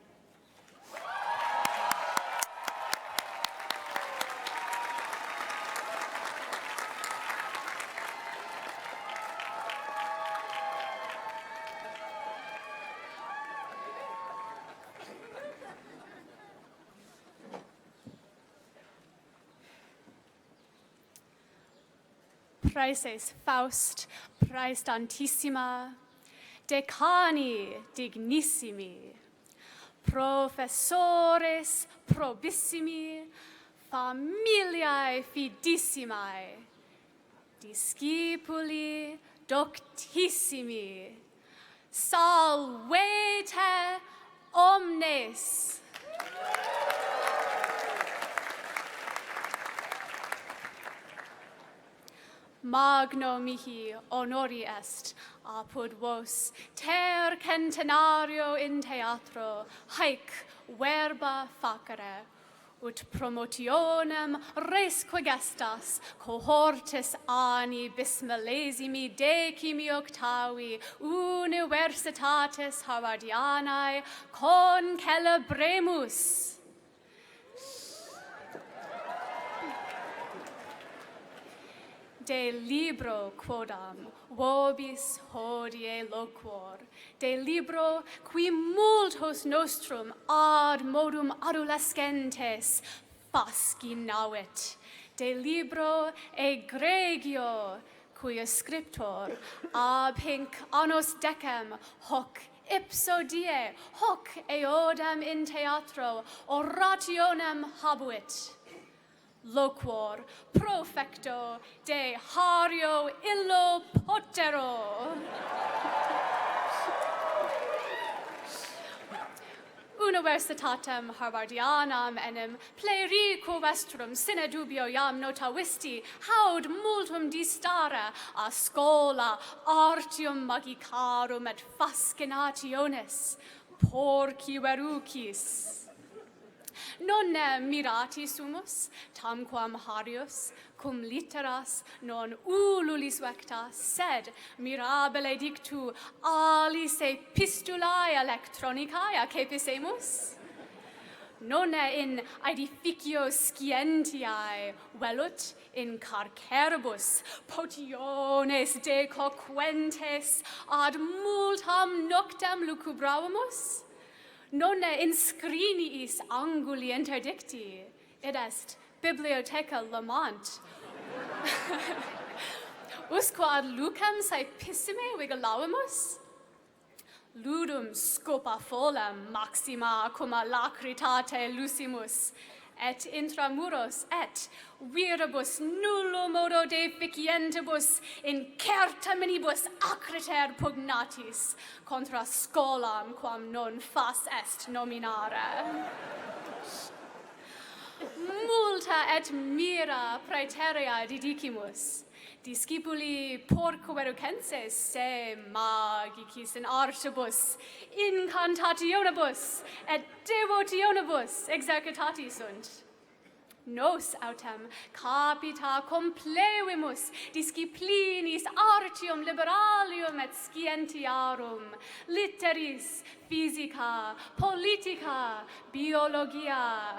Praeses Faust, praestantissima, decani dignissimi, professores probissimi, familiae fidissimae, discipuli doctissimi, salvete omnes. Magno mihi honori est, apud vos, ter centenario in teatro, haec verba facere, ut promotionem resque gestas, cohortis anni bismillesimi decimi octavi, universitatis Harvardianae, concelebramus. De libro quodam vobis hodie loquor, de libro qui multos nostrum ad modum adolescentes fascinavit, de libro egregio cui scriptor ab hinc annos decem hoc ipso die hoc eodem in teatro orationem habuit. loquor profecto de hario illo potero. Universitatem Harvardianam enim plerico vestrum sine dubio iam notavisti haud multum distare a schola artium magicarum et fascinationis porci verucis. Non mirati sumus, tamquam harius, cum litteras non ululis vectas, sed mirabile dictu alis epistulae electronicae cepisemus? Non in aedificio scientiae velut in carceribus potiones decoquentes ad multam noctem lucubravimus? Non in scriniis anguli interdicti, id est bibliotheca lamant. Usque ad lucem saepissime vigalavimus? Ludum scopa folem maxima cum alacritate lucimus, et intramuros et viribus nullo modo deficientibus in certaminibus acriter pugnatis contra scholam quam non fas est nominare. Multa et mira praeterea didicimus, discipuli porcoverucenses se magicis in artibus, incantationibus et devotionibus exercitati sunt. Nos autem capita complevimus disciplinis artium liberalium et scientiarum, litteris, physica, politica, biologia.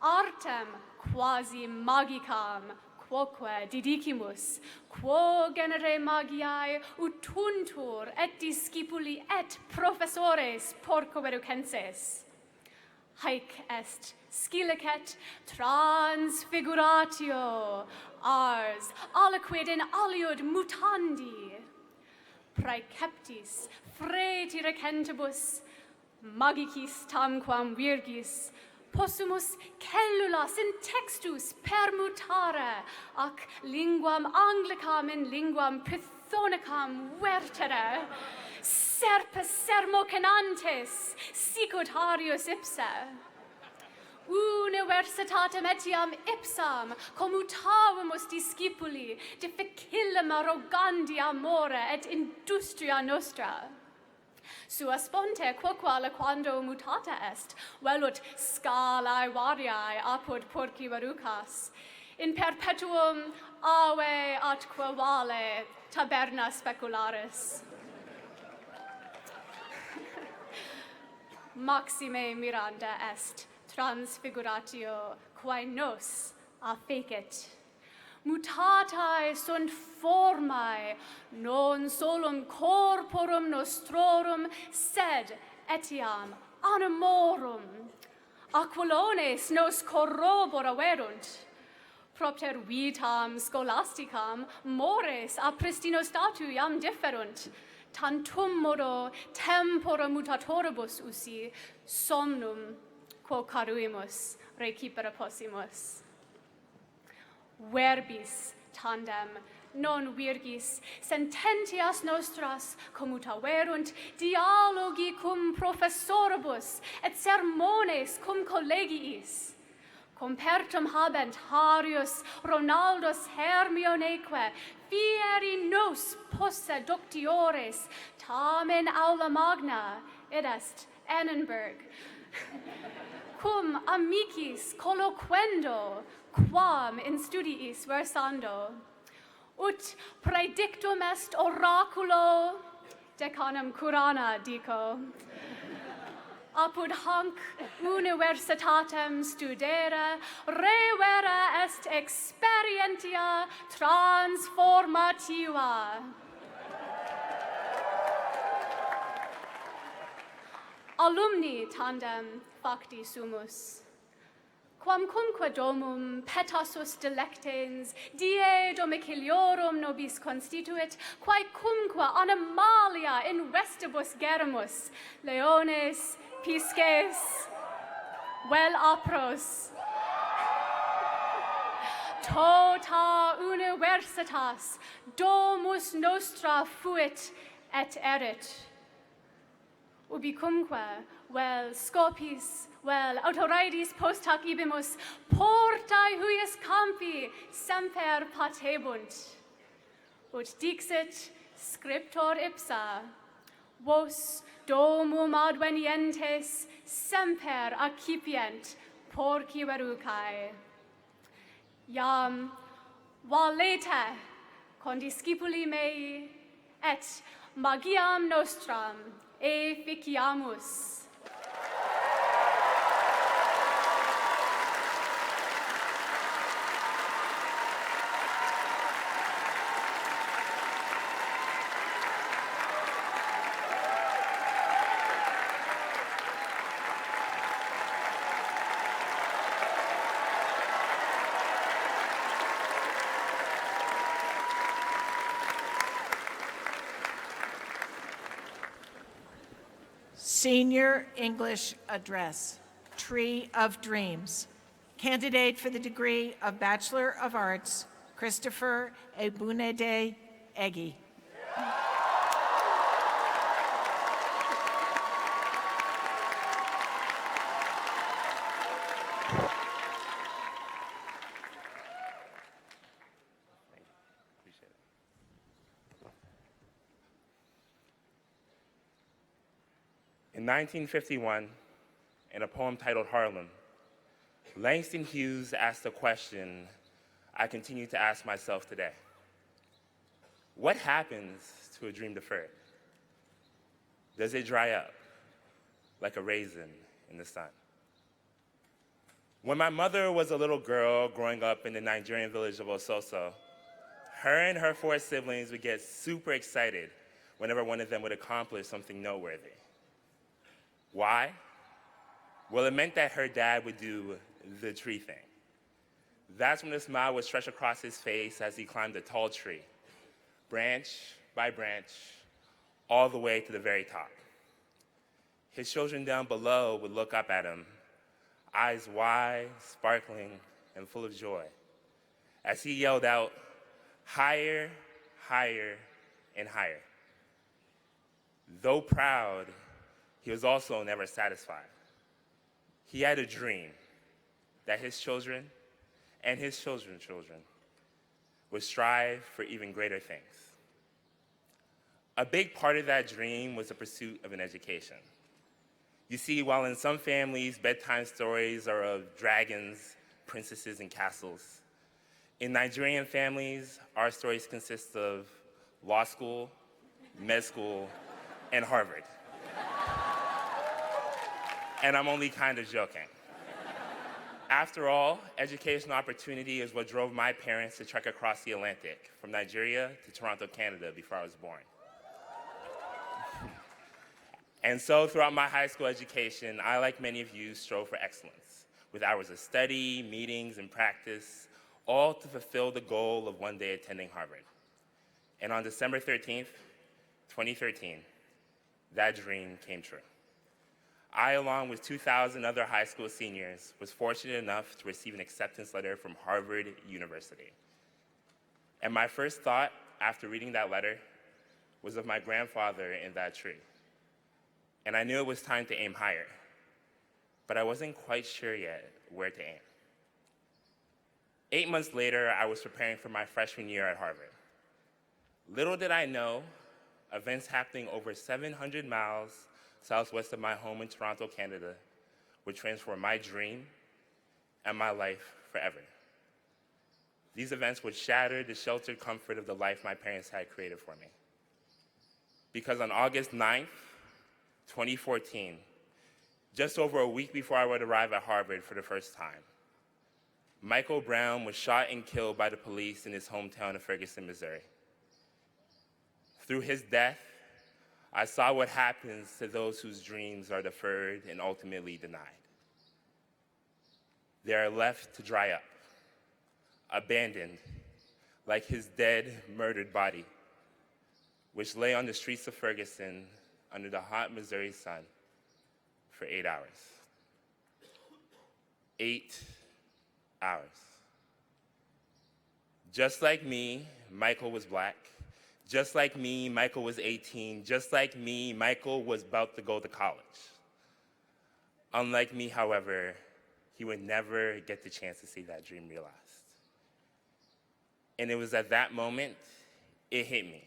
Artem quasi magicam quoque didicimus, quo genere magiae utuntur et discipuli et professores porcoverucenses. Haec est scilicet transfiguratio, ars aliquid in aliud mutandi, praeceptis freti recentibus, magicis tamquam virgis, possumus cellulas in textus permutare, ac linguam anglicam in linguam pythonicam vertere, serpes sermocenantes, sicut harius ipse. Universitatem etiam ipsam commutavimus discipuli difficilem arrogandi amore et industria nostra. Sua sponte quoquale quando mutata est, velut scalae variae apud porci verucas, in perpetuum ave atque vale taberna specularis. Maxime miranda est transfiguratio quae nos affecit. Mutatae sunt formae, non solum corporum nostrorum, sed etiam animorum. Aquilones nos corrobora verunt. Propter vitam scholasticam mores a pristino statu iam differunt. Tantum modo tempora mutatoribus usi somnum quo caruimus recipere possimus. Verbis tandem non virgis sententias nostras commutaverunt dialogi cum professoribus et sermones cum collegiis. Compertum habent Harius Ronaldus Hermioneque fieri nos posse doctiores tamen aula magna, id est Annenberg, cum amicis colloquendo, quam in studiis versando, ut praedictum est oraculo decanum curana dico, apud hanc universitatem studere revera est experientia transformativa. Alumni tandem facti sumus, quamcunque domum petasus delectens die domiciliorum nobis constituit, quaecumque animalia in vestibus gerimus, leones, pisces, vel apros, Tota universitas domus nostra fuit et erit. Ubicumque vel scopis, vel autorides post hac ibimus, portae huius campi semper patebunt. Ut dixit scriptor ipsa, vos domum advenientes semper accipient porci verucae. Iam valete condiscipuli mei et magiam nostram efficiamus. Senior English Address, Tree of Dreams. Candidate for the degree of Bachelor of Arts, Christopher Ebunede Egi. In 1951, in a poem titled Harlem, Langston Hughes asked a question I continue to ask myself today. What happens to a dream deferred? Does it dry up like a raisin in the sun? When my mother was a little girl growing up in the Nigerian village of Ososo, her and her 4 siblings would get super excited whenever one of them would accomplish something noteworthy. Why? Well, it meant that her dad would do the tree thing. That's when a smile would stretch across his face as he climbed a tall tree, branch by branch, all the way to the very top. His children down below would look up at him, eyes wide, sparkling, and full of joy, as he yelled out, "Higher, higher, and higher." Though proud, he was also never satisfied. He had a dream that his children and his children's children would strive for even greater things. A big part of that dream was the pursuit of an education. You see, while in some families, bedtime stories are of dragons, princesses, and castles, in Nigerian families, our stories consist of law school, med school, and Harvard. And I'm only kind of joking. After all, educational opportunity is what drove my parents to trek across the Atlantic from Nigeria to Toronto, Canada before I was born. And so throughout my high school education, I, like many of you, strove for excellence, with hours of study, meetings, and practice, all to fulfill the goal of one day attending Harvard. And on December 13th, 2013, that dream came true. I, along with 2,000 other high school seniors, was fortunate enough to receive an acceptance letter from Harvard University. And my first thought after reading that letter was of my grandfather in that tree. And I knew it was time to aim higher, but I wasn't quite sure yet where to aim. 8 months later, I was preparing for my freshman year at Harvard. Little did I know, events happening over 700 miles southwest of my home in Toronto, Canada, would transform my dream and my life forever. These events would shatter the sheltered comfort of the life my parents had created for me. Because on August 9th, 2014, just over a week before I would arrive at Harvard for the first time, Michael Brown was shot and killed by the police in his hometown of Ferguson, Missouri. Through his death, I saw what happens to those whose dreams are deferred and ultimately denied. They are left to dry up, abandoned, like his dead, murdered body, which lay on the streets of Ferguson under the hot Missouri sun for 8 hours. 8 hours. Just like me, Michael was black. Just like me, Michael was 18. Just like me, Michael was about to go to college. Unlike me, however, he would never get the chance to see that dream realized. And it was at that moment, it hit me.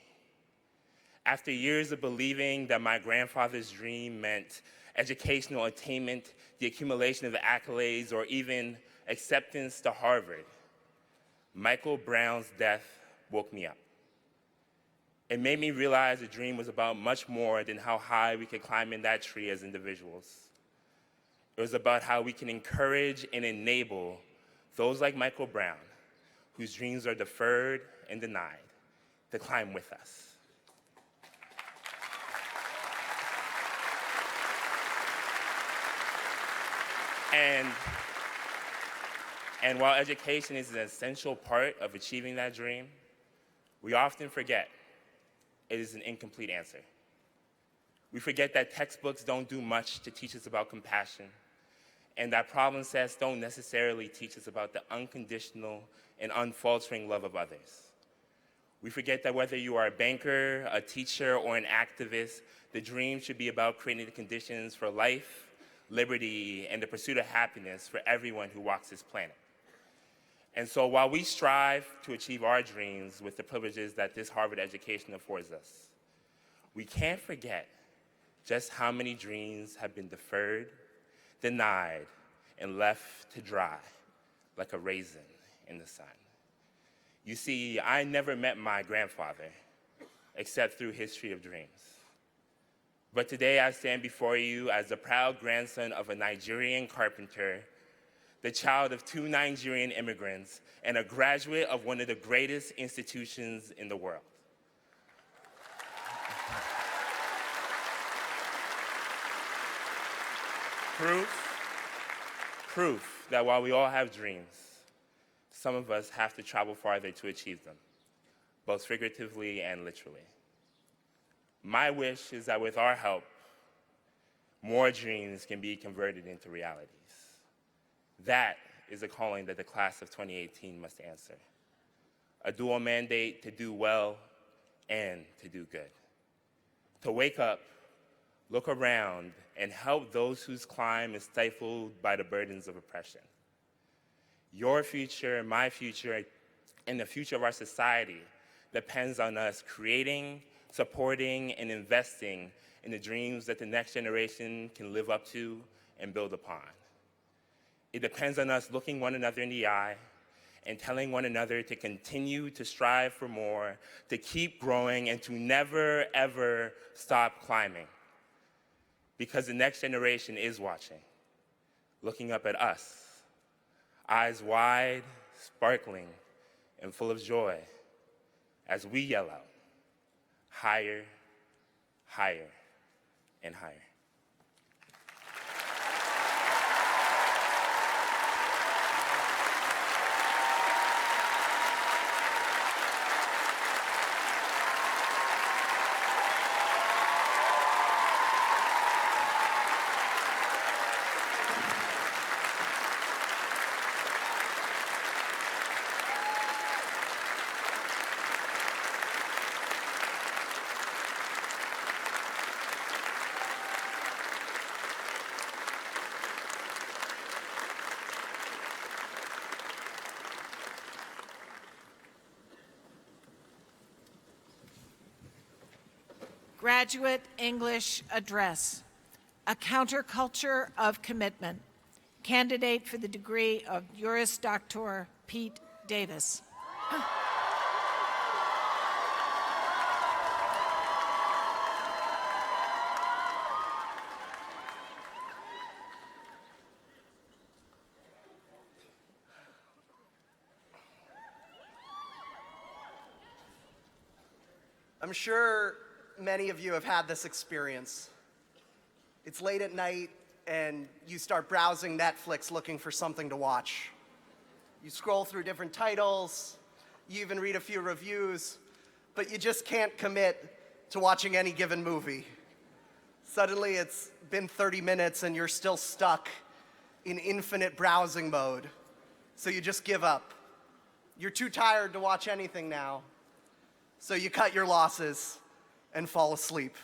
After years of believing that my grandfather's dream meant educational attainment, the accumulation of accolades, or even acceptance to Harvard, Michael Brown's death woke me up. It made me realize the dream was about much more than how high we could climb in that tree as individuals. It was about how we can encourage and enable those like Michael Brown, whose dreams are deferred and denied, to climb with us. And while education is an essential part of achieving that dream, we often forget it is an incomplete answer. We forget that textbooks don't do much to teach us about compassion, and that problem sets don't necessarily teach us about the unconditional and unfaltering love of others. We forget that whether you are a banker, a teacher, or an activist, the dream should be about creating the conditions for life, liberty, and the pursuit of happiness for everyone who walks this planet. And so while we strive to achieve our dreams with the privileges that this Harvard education affords us, we can't forget just how many dreams have been deferred, denied, and left to dry like a raisin in the sun. You see, I never met my grandfather except through History of Dreams. But today I stand before you as the proud grandson of a Nigerian carpenter, the child of 2 Nigerian immigrants, and a graduate of one of the greatest institutions in the world. Proof that while we all have dreams, some of us have to travel farther to achieve them, both figuratively and literally. My wish is that with our help, more dreams can be converted into realities. That is a calling that the class of 2018 must answer. A dual mandate to do well and to do good. To wake up, look around, and help those whose climb is stifled by the burdens of oppression. Your future, my future, and the future of our society depends on us creating, supporting, and investing in the dreams that the next generation can live up to and build upon. It depends on us looking one another in the eye and telling one another to continue to strive for more, to keep growing, and to never, ever stop climbing. Because the next generation is watching, looking up at us, eyes wide, sparkling, and full of joy, as we yell out, higher, higher, and higher. Graduate English Address, A Counterculture of Commitment. Candidate for the degree of Juris Doctor, Pete Davis. I'm sure many of you have had this experience. It's late at night and you start browsing Netflix looking for something to watch. You scroll through different titles, you even read a few reviews, but you just can't commit to watching any given movie. Suddenly it's been 30 minutes and you're still stuck in infinite browsing mode, so you just give up. You're too tired to watch anything now, so you cut your losses and fall asleep.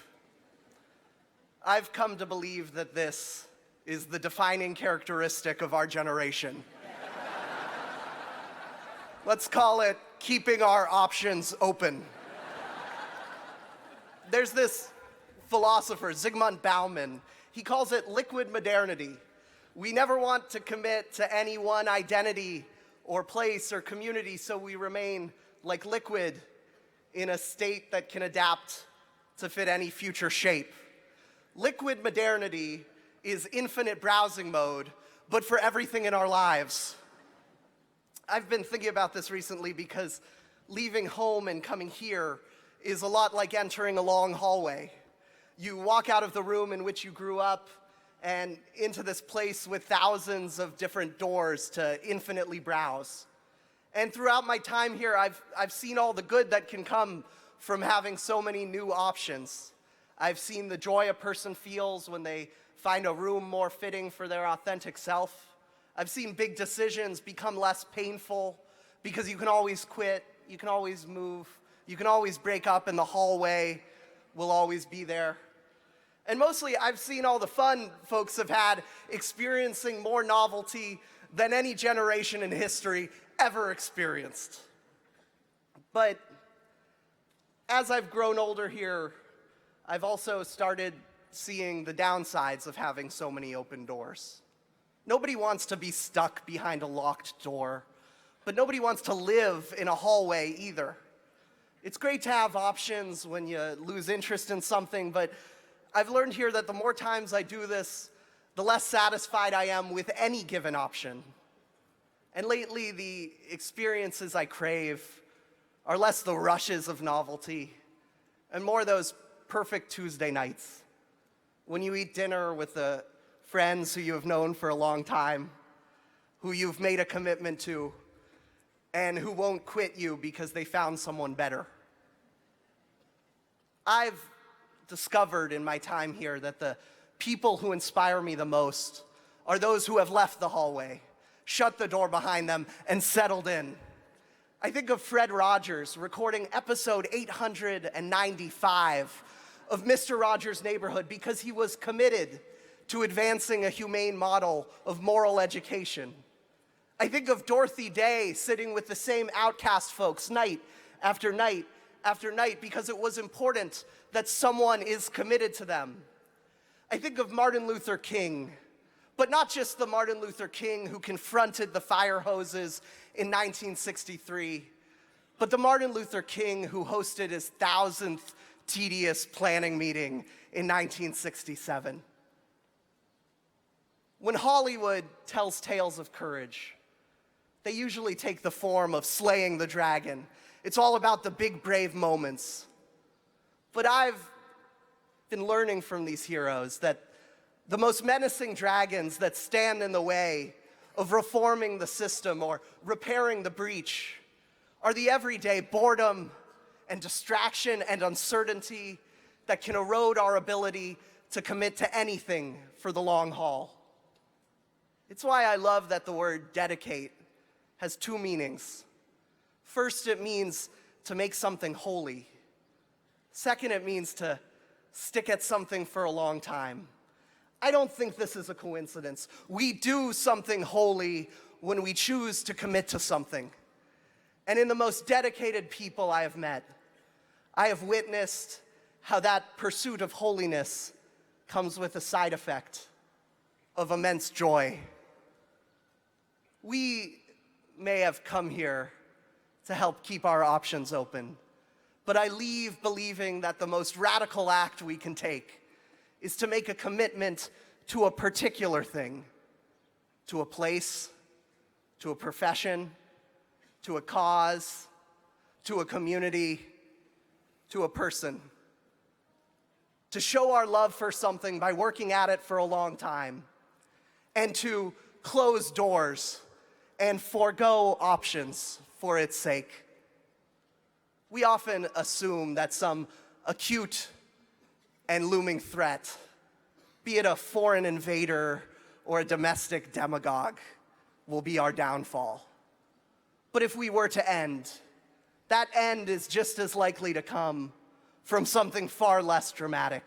I've come to believe that this is the defining characteristic of our generation. Let's call it keeping our options open. There's this philosopher, Zygmunt Bauman. He calls it liquid modernity. We never want to commit to any one identity or place or community, so we remain like liquid in a state that can adapt to fit any future shape. Liquid modernity is infinite browsing mode, but for everything in our lives. I've been thinking about this recently because leaving home and coming here is a lot like entering a long hallway. You walk out of the room in which you grew up and into this place with thousands of different doors to infinitely browse. And throughout my time here, I've seen all the good that can come from having so many new options. I've seen the joy a person feels when they find a room more fitting for their authentic self. I've seen big decisions become less painful because you can always quit, you can always move, you can always break up, and the hallway will always be there. And mostly, I've seen all the fun folks have had experiencing more novelty than any generation in history ever experienced. But as I've grown older here, I've also started seeing the downsides of having so many open doors. Nobody wants to be stuck behind a locked door, but nobody wants to live in a hallway either. It's great to have options when you lose interest in something, but I've learned here that the more times I do this, the less satisfied I am with any given option. And lately, the experiences I crave are less the rushes of novelty and more those perfect Tuesday nights when you eat dinner with the friends who you have known for a long time, who you've made a commitment to, and who won't quit you because they found someone better. I've discovered in my time here that the people who inspire me the most are those who have left the hallway, shut the door behind them, and settled in. I think of Fred Rogers recording episode 895 of Mr. Rogers' Neighborhood because he was committed to advancing a humane model of moral education. I think of Dorothy Day sitting with the same outcast folks night after night after night because it was important that someone is committed to them. I think of Martin Luther King, but not just the Martin Luther King who confronted the fire hoses in 1963, but the Martin Luther King who hosted his 1,000th tedious planning meeting in 1967. When Hollywood tells tales of courage, they usually take the form of slaying the dragon. It's all about the big, brave moments. But I've been learning from these heroes that the most menacing dragons that stand in the way of reforming the system or repairing the breach are the everyday boredom and distraction and uncertainty that can erode our ability to commit to anything for the long haul. It's why I love that the word dedicate has two meanings. First, it means to make something holy. Second, it means to stick at something for a long time. I don't think this is a coincidence. We do something holy when we choose to commit to something. And in the most dedicated people I have met, I have witnessed how that pursuit of holiness comes with a side effect of immense joy. We may have come here to help keep our options open, but I leave believing that the most radical act we can take is to make a commitment to a particular thing, to a place, to a profession, to a cause, to a community, to a person. To show our love for something by working at it for a long time, and to close doors and forego options for its sake. We often assume that some acute and looming threat, be it a foreign invader or a domestic demagogue, will be our downfall. But if we were to end, that end is just as likely to come from something far less dramatic: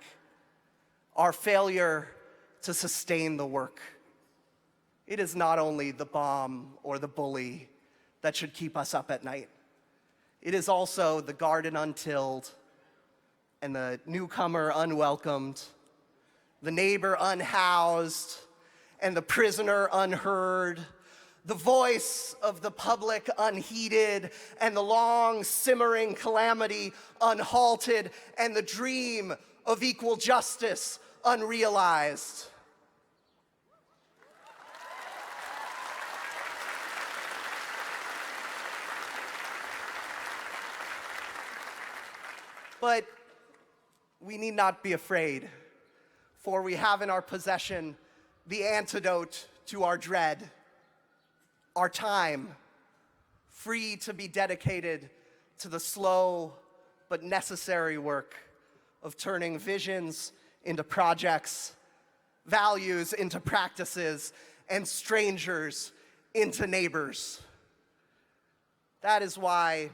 our failure to sustain the work. It is not only the bomb or the bully that should keep us up at night. It is also the garden untilled and the newcomer unwelcomed, the neighbor unhoused and the prisoner unheard, the voice of the public unheeded and the long simmering calamity unhalted, and the dream of equal justice unrealized. But we need not be afraid, for we have in our possession the antidote to our dread: our time, free to be dedicated to the slow but necessary work of turning visions into projects, values into practices, and strangers into neighbors. That is why,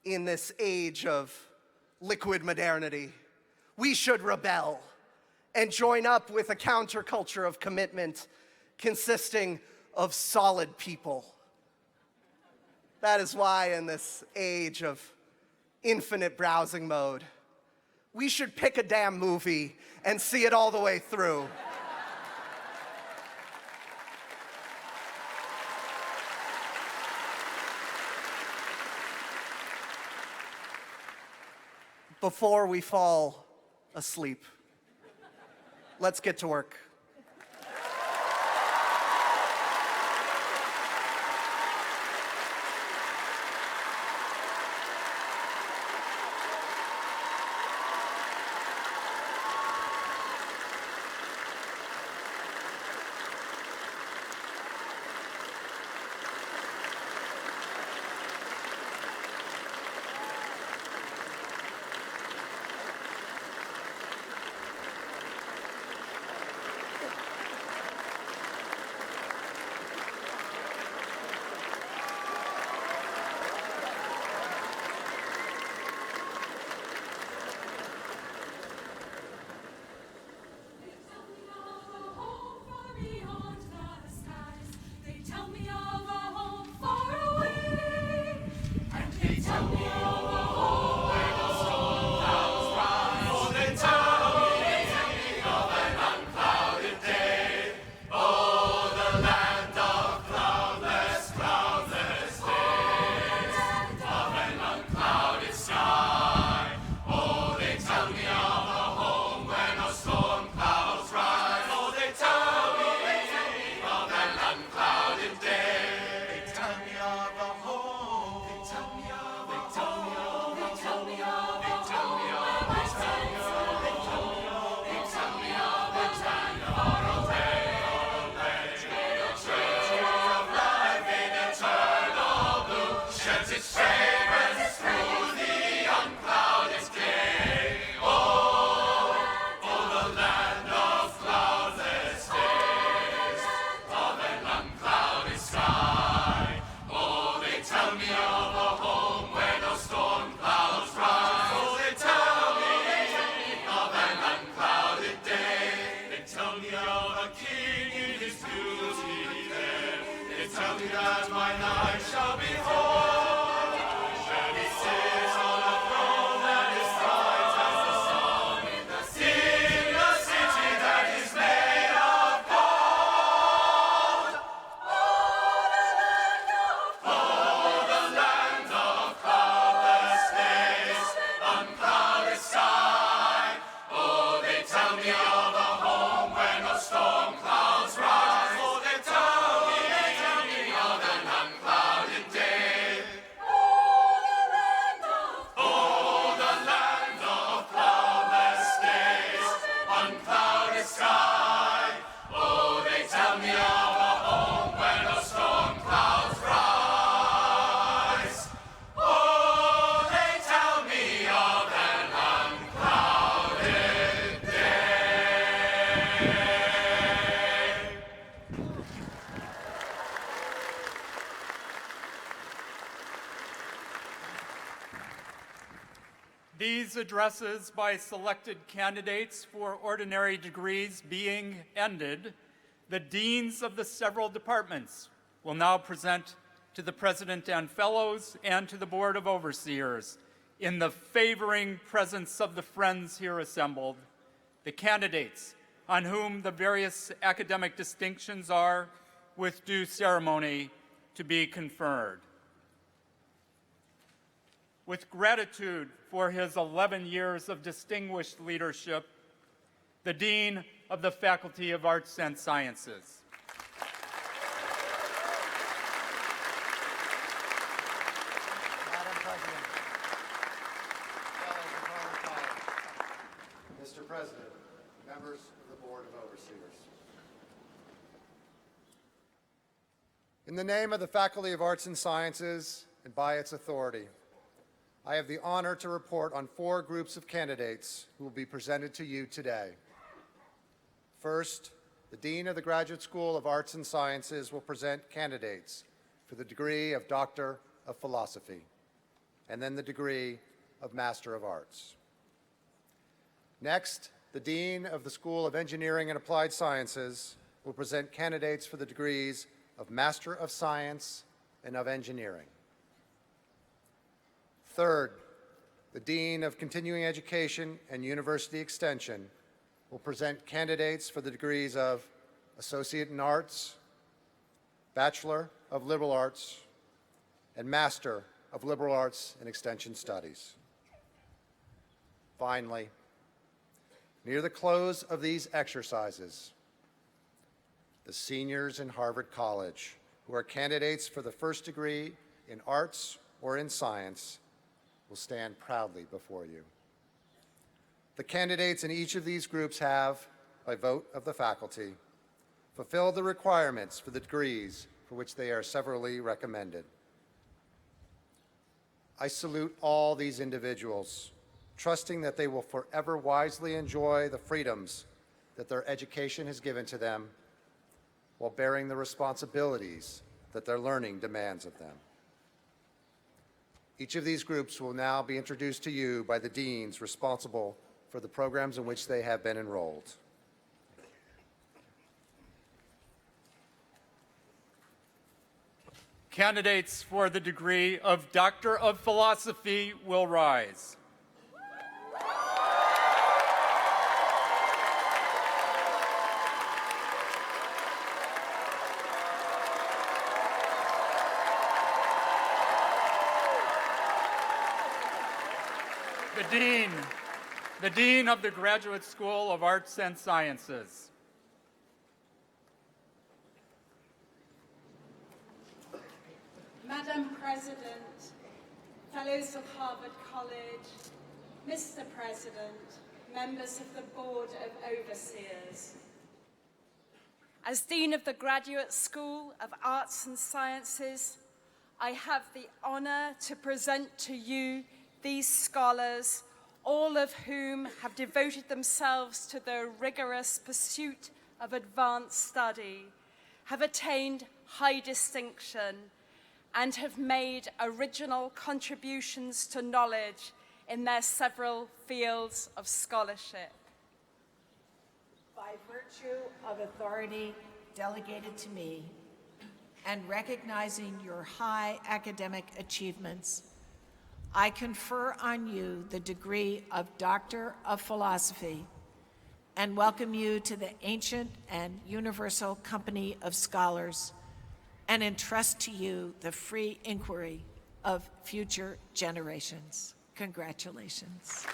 in this age of liquid modernity, we should rebel and join up with a counterculture of commitment consisting of solid people. That is why, in this age of infinite browsing mode, we should pick a damn movie and see it all the way through. Before we fall asleep, let's get to work. Tell me that my night shall be whole. These addresses by selected candidates for ordinary degrees being ended, the deans of the several departments will now present to the President and Fellows and to the Board of Overseers, in the favoring presence of the friends here assembled, the candidates on whom the various academic distinctions are, with due ceremony, to be conferred. With gratitude for his 11 years of distinguished leadership, the Dean of the Faculty of Arts and Sciences. Madam President, fellows of Harvard College, Mr. President, members of the Board of Overseers. In the name of the Faculty of Arts and Sciences and by its authority, I have the honor to report on 4 groups of candidates who will be presented to you today. First, the Dean of the Graduate School of Arts and Sciences will present candidates for the degree of Doctor of Philosophy, and then the degree of Master of Arts. Next, the Dean of the School of Engineering and Applied Sciences will present candidates for the degrees of Master of Science and of Engineering. Third, the Dean of Continuing Education and University Extension will present candidates for the degrees of Associate in Arts, Bachelor of Liberal Arts, and Master of Liberal Arts and Extension Studies. Finally, near the close of these exercises, the seniors in Harvard College who are candidates for the first degree in arts or in science will stand proudly before you. The candidates in each of these groups have, by vote of the faculty, fulfilled the requirements for the degrees for which they are severally recommended. I salute all these individuals, trusting that they will forever wisely enjoy the freedoms that their education has given to them, while bearing the responsibilities that their learning demands of them. Each of these groups will now be introduced to you by the deans responsible for the programs in which they have been enrolled. Candidates for the degree of Doctor of Philosophy will rise. The Dean of the Graduate School of Arts and Sciences. Madam President, Fellows of Harvard College, Mr. President, members of the Board of Overseers. As Dean of the Graduate School of Arts and Sciences, I have the honor to present to you these scholars, all of whom have devoted themselves to the rigorous pursuit of advanced study, have attained high distinction, and have made original contributions to knowledge in their several fields of scholarship. By virtue of authority delegated to me, and recognizing your high academic achievements, I confer on you the degree of Doctor of Philosophy and welcome you to the ancient and universal company of scholars and entrust to you the free inquiry of future generations. Congratulations.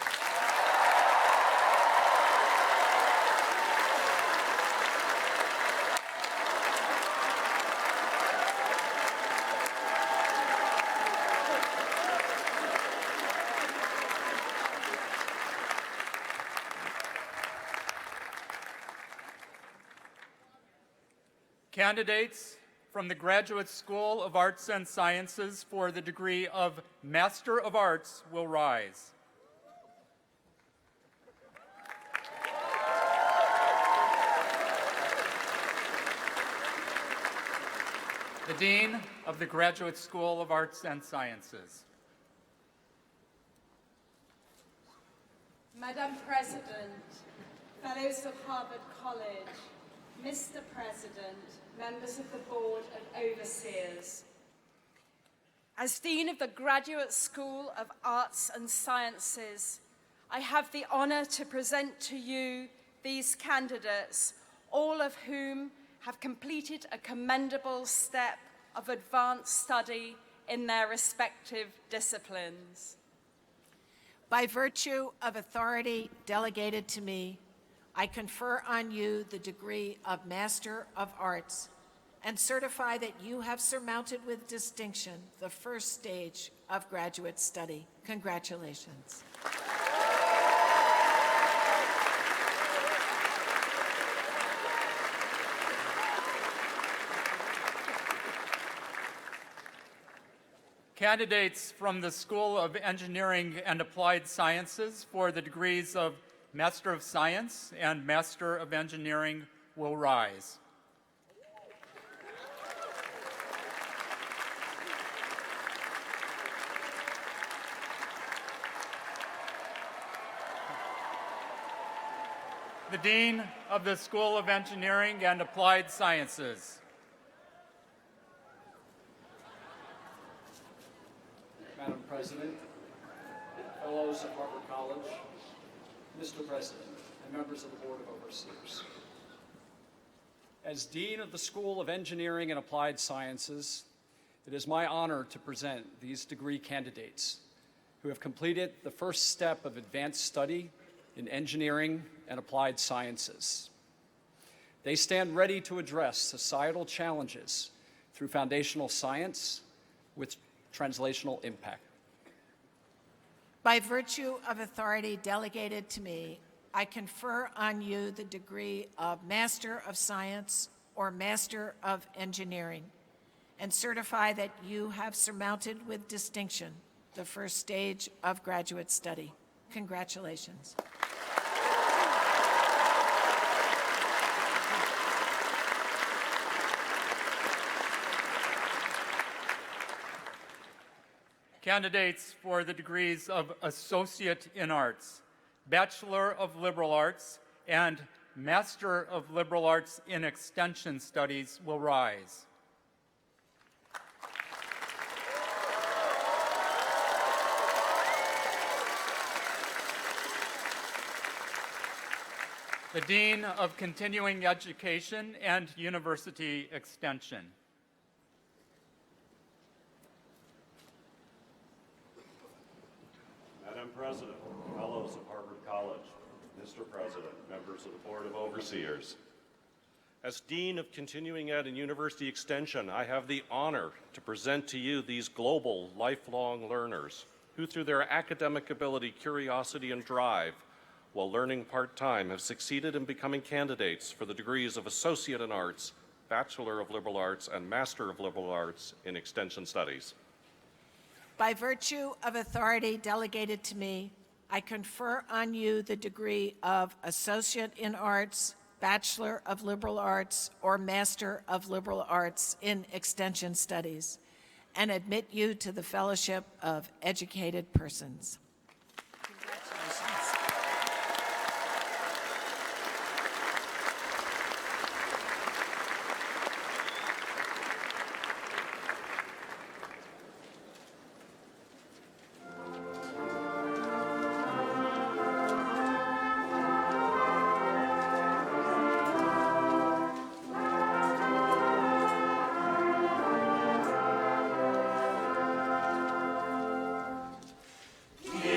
Candidates from the Graduate School of Arts and Sciences for the degree of Master of Arts will rise. The Dean of the Graduate School of Arts and Sciences. Madam President, Fellows of Harvard College, Mr. President, members of the Board of Overseers. As Dean of the Graduate School of Arts and Sciences, I have the honor to present to you these candidates, all of whom have completed a commendable step of advanced study in their respective disciplines. By virtue of authority delegated to me, I confer on you the degree of Master of Arts and certify that you have surmounted with distinction the first stage of graduate study. Congratulations. Candidates from the School of Engineering and Applied Sciences for the degrees of Master of Science and Master of Engineering will rise. The Dean of the School of Engineering and Applied Sciences. Madam President, Fellows of Harvard College, Mr. President, and members of the Board of Overseers. As Dean of the School of Engineering and Applied Sciences, it is my honor to present these degree candidates who have completed the first step of advanced study in engineering and applied sciences. They stand ready to address societal challenges through foundational science with translational impact. By virtue of authority delegated to me, I confer on you the degree of Master of Science or Master of Engineering and certify that you have surmounted with distinction the first stage of graduate study. Congratulations. Candidates for the degrees of Associate in Arts, Bachelor of Liberal Arts, and Master of Liberal Arts in Extension Studies will rise. The Dean of Continuing Education and University Extension. Madam President, Fellows of Harvard College, Mr. President, members of the Board of Overseers. As Dean of Continuing Ed and University Extension, I have the honor to present to you these global lifelong learners who, through their academic ability, curiosity, and drive, while learning part-time, have succeeded in becoming candidates for the degrees of Associate in Arts, Bachelor of Liberal Arts, and Master of Liberal Arts in Extension Studies. By virtue of authority delegated to me, I confer on you the degree of Associate in Arts, Bachelor of Liberal Arts, or Master of Liberal Arts in Extension Studies, and admit you to the Fellowship of Educated Persons. Congratulations. Yeah.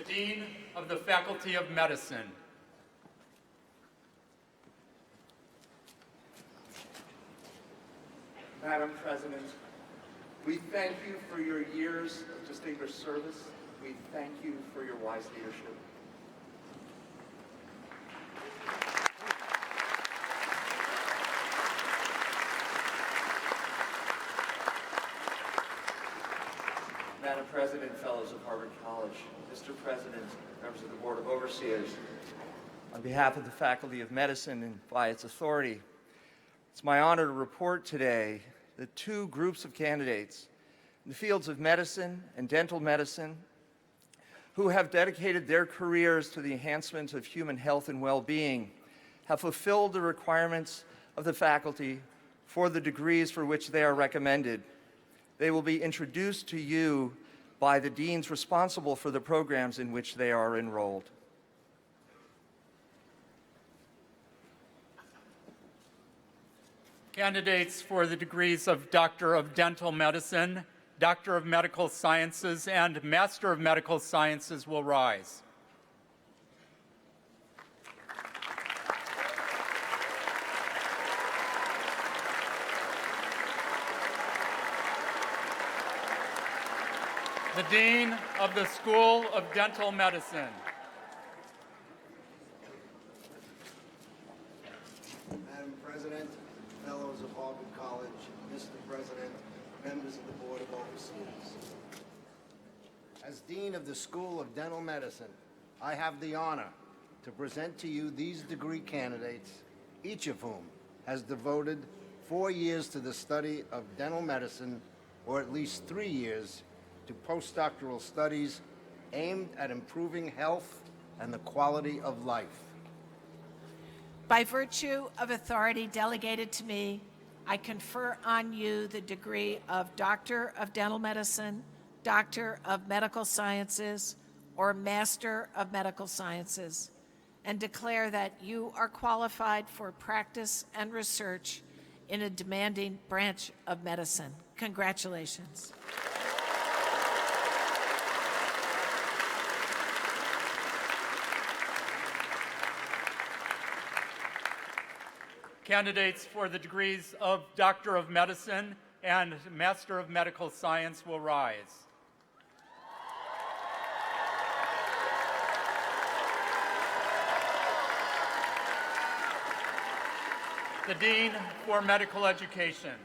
the Dean of the Faculty of Medicine. Madam President, we thank you for your years of distinguished service. We thank you for your wise leadership. Madam President, Fellows of Harvard College, Mr. President, members of the Board of Overseers, on behalf of the Faculty of Medicine and by its authority, it's my honor to report today that two groups of candidates in the fields of medicine and dental medicine who have dedicated their careers to the enhancement of human health and well-being have fulfilled the requirements of the faculty for the degrees for which they are recommended. They will be introduced to you by the deans responsible for the programs in which they are enrolled. Candidates for the degrees of Doctor of Dental Medicine, Doctor of Medical Sciences, and Master of Medical Sciences will rise. The Dean of the School of Dental Medicine. Madam President, Fellows of Harvard College, Mr. President, members of the Board of Overseers. As Dean of the School of Dental Medicine, I have the honor to present to you these degree candidates, each of whom has devoted 4 years to the study of dental medicine, or at least 3 years to postdoctoral studies aimed at improving health and the quality of life. By virtue of authority delegated to me, I confer on you the degree of Doctor of Dental Medicine, Doctor of Medical Sciences, or Master of Medical Sciences, and declare that you are qualified for practice and research in a demanding branch of medicine. Congratulations. Candidates for the degrees of Doctor of Medicine and Master of Medical Science will rise. The Dean for Medical Education.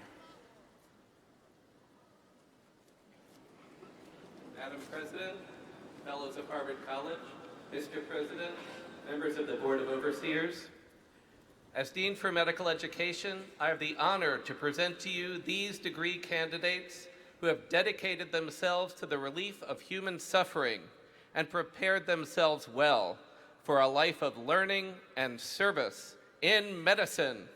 Madam President, Fellows of Harvard College, Mr. President, members of the Board of Overseers, as Dean for Medical Education, I have the honor to present to you these degree candidates who have dedicated themselves to the relief of human suffering and prepared themselves well for a life of learning and service in medicine.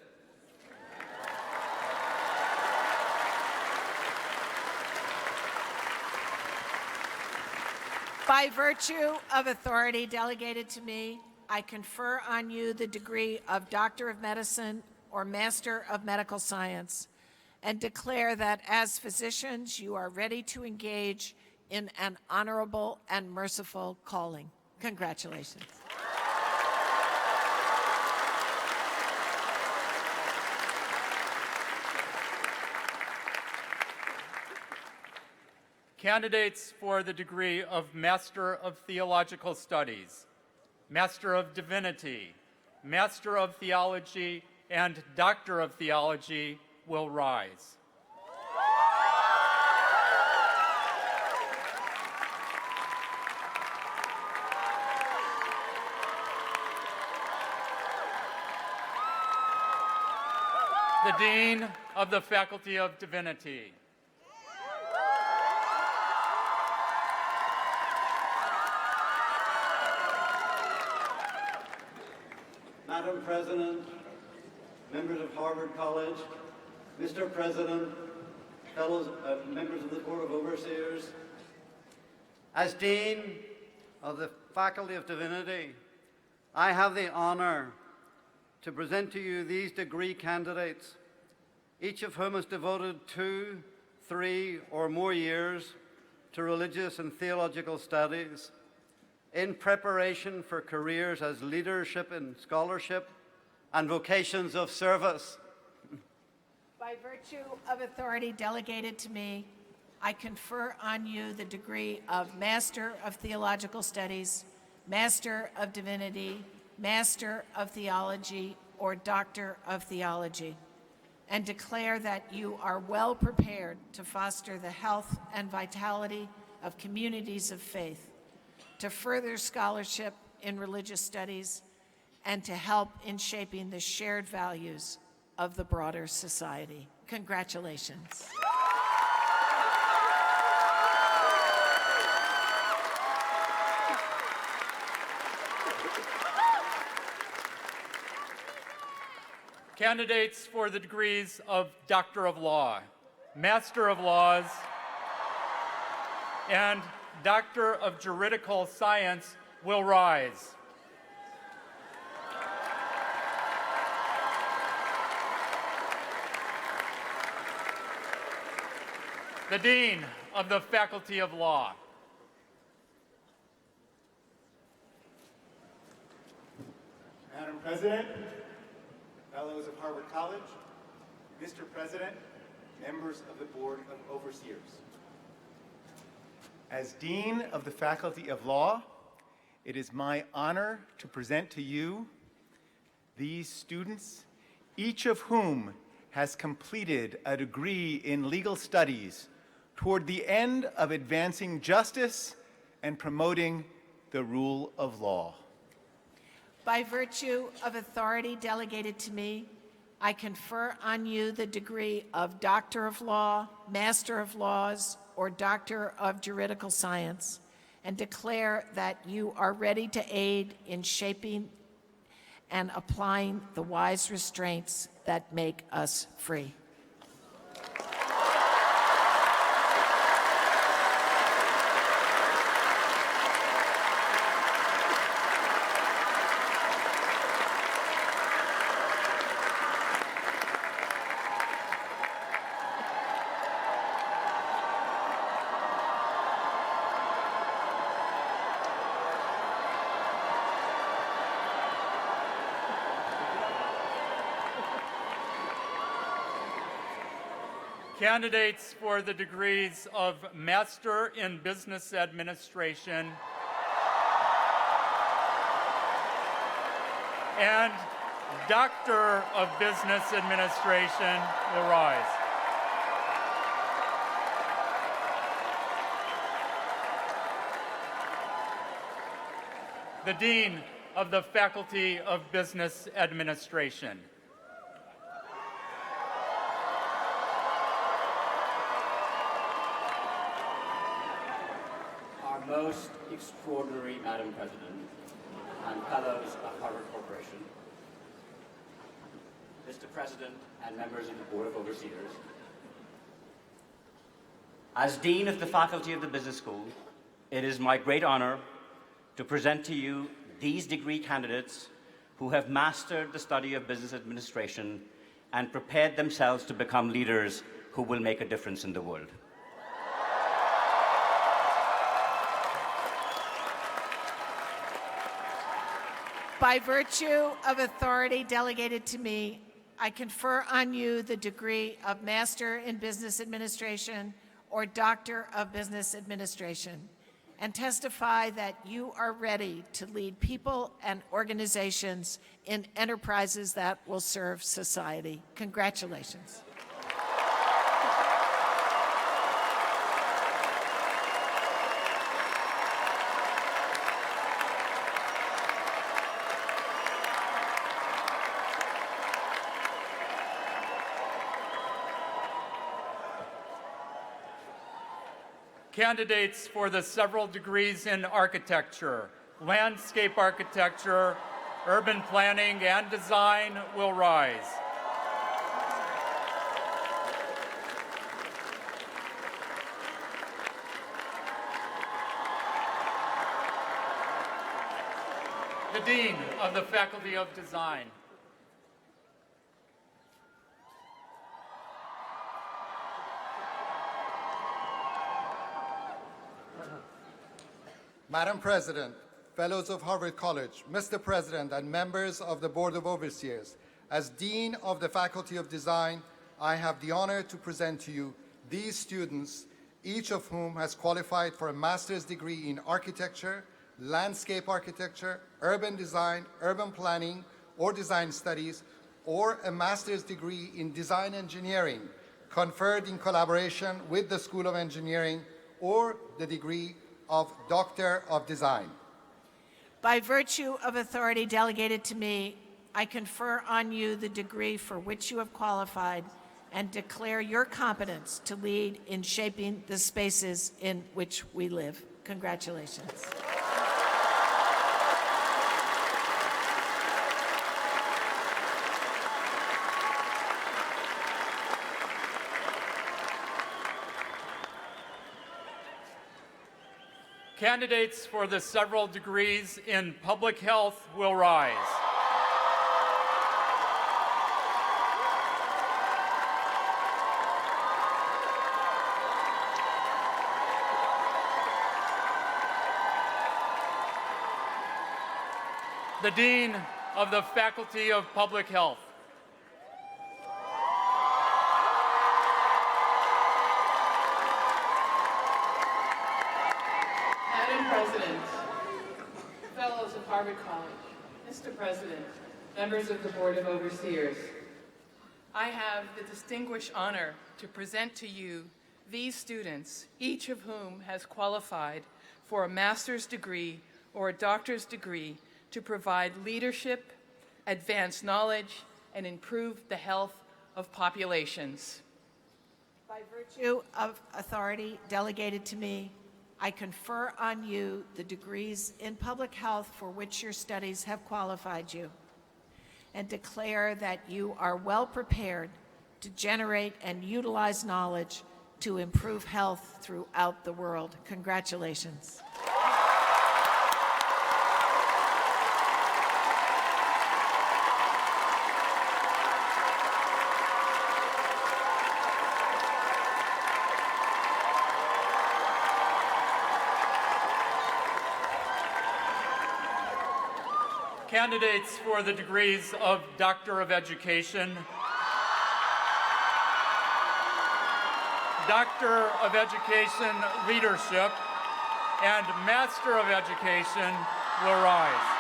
By virtue of authority delegated to me, I confer on you the degree of Doctor of Medicine or Master of Medical Science, and declare that as physicians you are ready to engage in an honorable and merciful calling. Congratulations. Candidates for the degree of Master of Theological Studies, Master of Divinity, Master of Theology, and Doctor of Theology will rise. The Dean of the Faculty of Divinity. Madam President, members of Harvard College, Mr. President, fellows, members of the Board of Overseers, as Dean of the Faculty of Divinity, I have the honor to present to you these degree candidates, each of whom has devoted 2, 3, or more years to religious and theological studies, in preparation for careers as leadership in scholarship and vocations of service. By virtue of authority delegated to me, I confer on you the degree of Master of Theological Studies, Master of Divinity, Master of Theology, or Doctor of Theology, and declare that you are well prepared to foster the health and vitality of communities of faith, to further scholarship in religious studies, and to help in shaping the shared values of the broader society. Congratulations. Candidates for the degrees of Doctor of Law, Master of Laws, and Doctor of Juridical Science will rise. The Dean of the Faculty of Law. Madam President, Fellows of Harvard College, Mr. President, members of the Board of Overseers. As Dean of the Faculty of Law, it is my honor to present to you these students, each of whom has completed a degree in legal studies toward the end of advancing justice and promoting the rule of law. By virtue of authority delegated to me, I confer on you the degree of Doctor of Law, Master of Laws, or Doctor of Juridical Science, and declare that you are ready to aid in shaping and applying the wise restraints that make us free. Candidates for the degrees of Master in Business Administration and Doctor of Business Administration will rise. The Dean of the Faculty of Business Administration. Most extraordinary Madam President and Fellows of Harvard Corporation, Mr. President and members of the Board of Overseers, as Dean of the Faculty of the Business School, it is my great honor to present to you these degree candidates who have mastered the study of business administration and prepared themselves to become leaders who will make a difference in the world. By virtue of authority delegated to me, I confer on you the degree of Master in Business Administration or Doctor of Business Administration, and testify that you are ready to lead people and organizations in enterprises that will serve society. Congratulations. Candidates for the several degrees in architecture, landscape architecture, urban planning, and design will rise. The Dean of the Faculty of Design. Madam President, Fellows of Harvard College, Mr. President, and members of the Board of Overseers, as Dean of the Faculty of Design, I have the honor to present to you these students, each of whom has qualified for a master's degree in architecture, landscape architecture, urban design, urban planning, or design studies, or a master's degree in design engineering, conferred in collaboration with the School of Engineering, or the degree of Doctor of Design. By virtue of authority delegated to me, I confer on you the degree for which you have qualified and declare your competence to lead in shaping the spaces in which we live. Congratulations. Candidates for the several degrees in public health will rise. The Dean of the Faculty of Public Health. Madam President, Fellows of Harvard College, Mr. President, members of the Board of Overseers, I have the distinguished honor to present to you these students, each of whom has qualified for a master's degree or a doctor's degree to provide leadership, advance knowledge, and improve the health of populations. By virtue of authority delegated to me, I confer on you the degrees in public health for which your studies have qualified you, and declare that you are well prepared to generate and utilize knowledge to improve health throughout the world. Congratulations. Candidates for the degrees of Doctor of Education, Doctor of Education Leadership, and Master of Education will rise.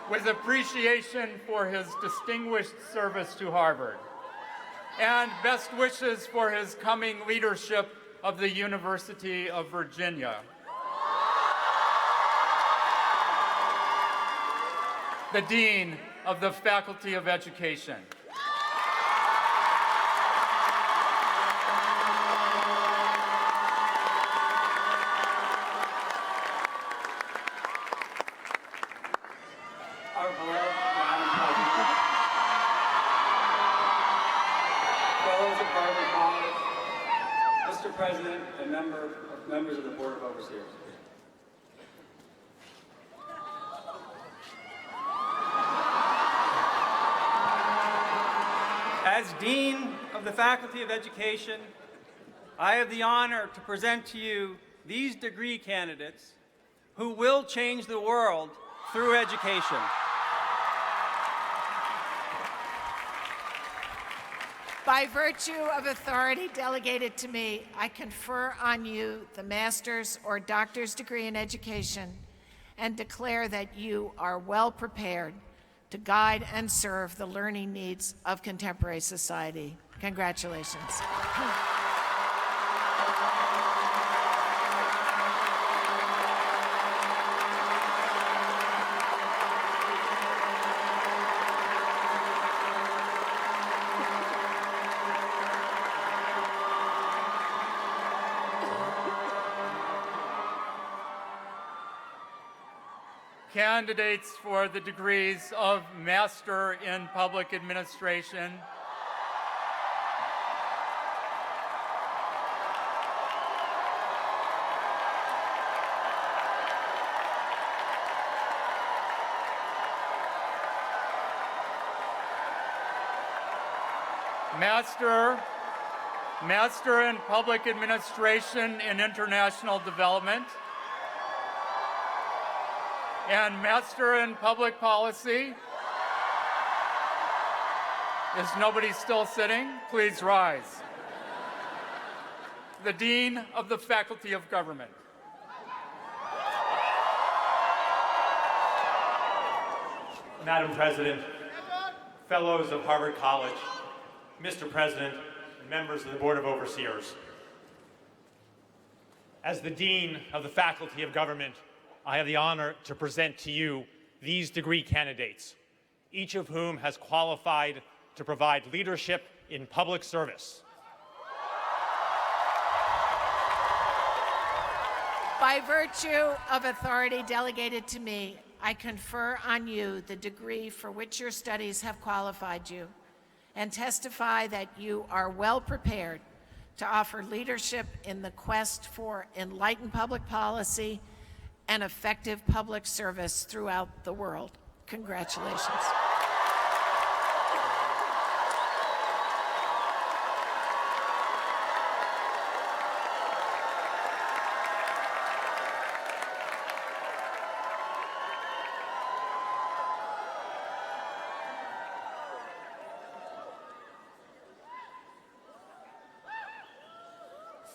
With appreciation for his distinguished service to Harvard, and best wishes for his coming leadership of the University of Virginia. The Dean of the Faculty of Education. President and members of the Board of Overseers. As Dean of the Faculty of Education, I have the honor to present to you these degree candidates who will change the world through education. By virtue of authority delegated to me, I confer on you the master's or doctor's degree in education and declare that you are well prepared to guide and serve the learning needs of contemporary society. Congratulations. Candidates for the degrees of Master in Public Administration, Master in Public Administration and International Development, and Master in Public Policy. Is nobody still sitting? Please rise. The Dean of the Faculty of Government. Madam President, Fellows of Harvard College, Mr. President, and members of the Board of Overseers. As the Dean of the Faculty of Government, I have the honor to present to you these degree candidates, each of whom has qualified to provide leadership in public service. By virtue of authority delegated to me, I confer on you the degree for which your studies have qualified you, and testify that you are well prepared to offer leadership in the quest for enlightened public policy and effective public service throughout the world. Congratulations.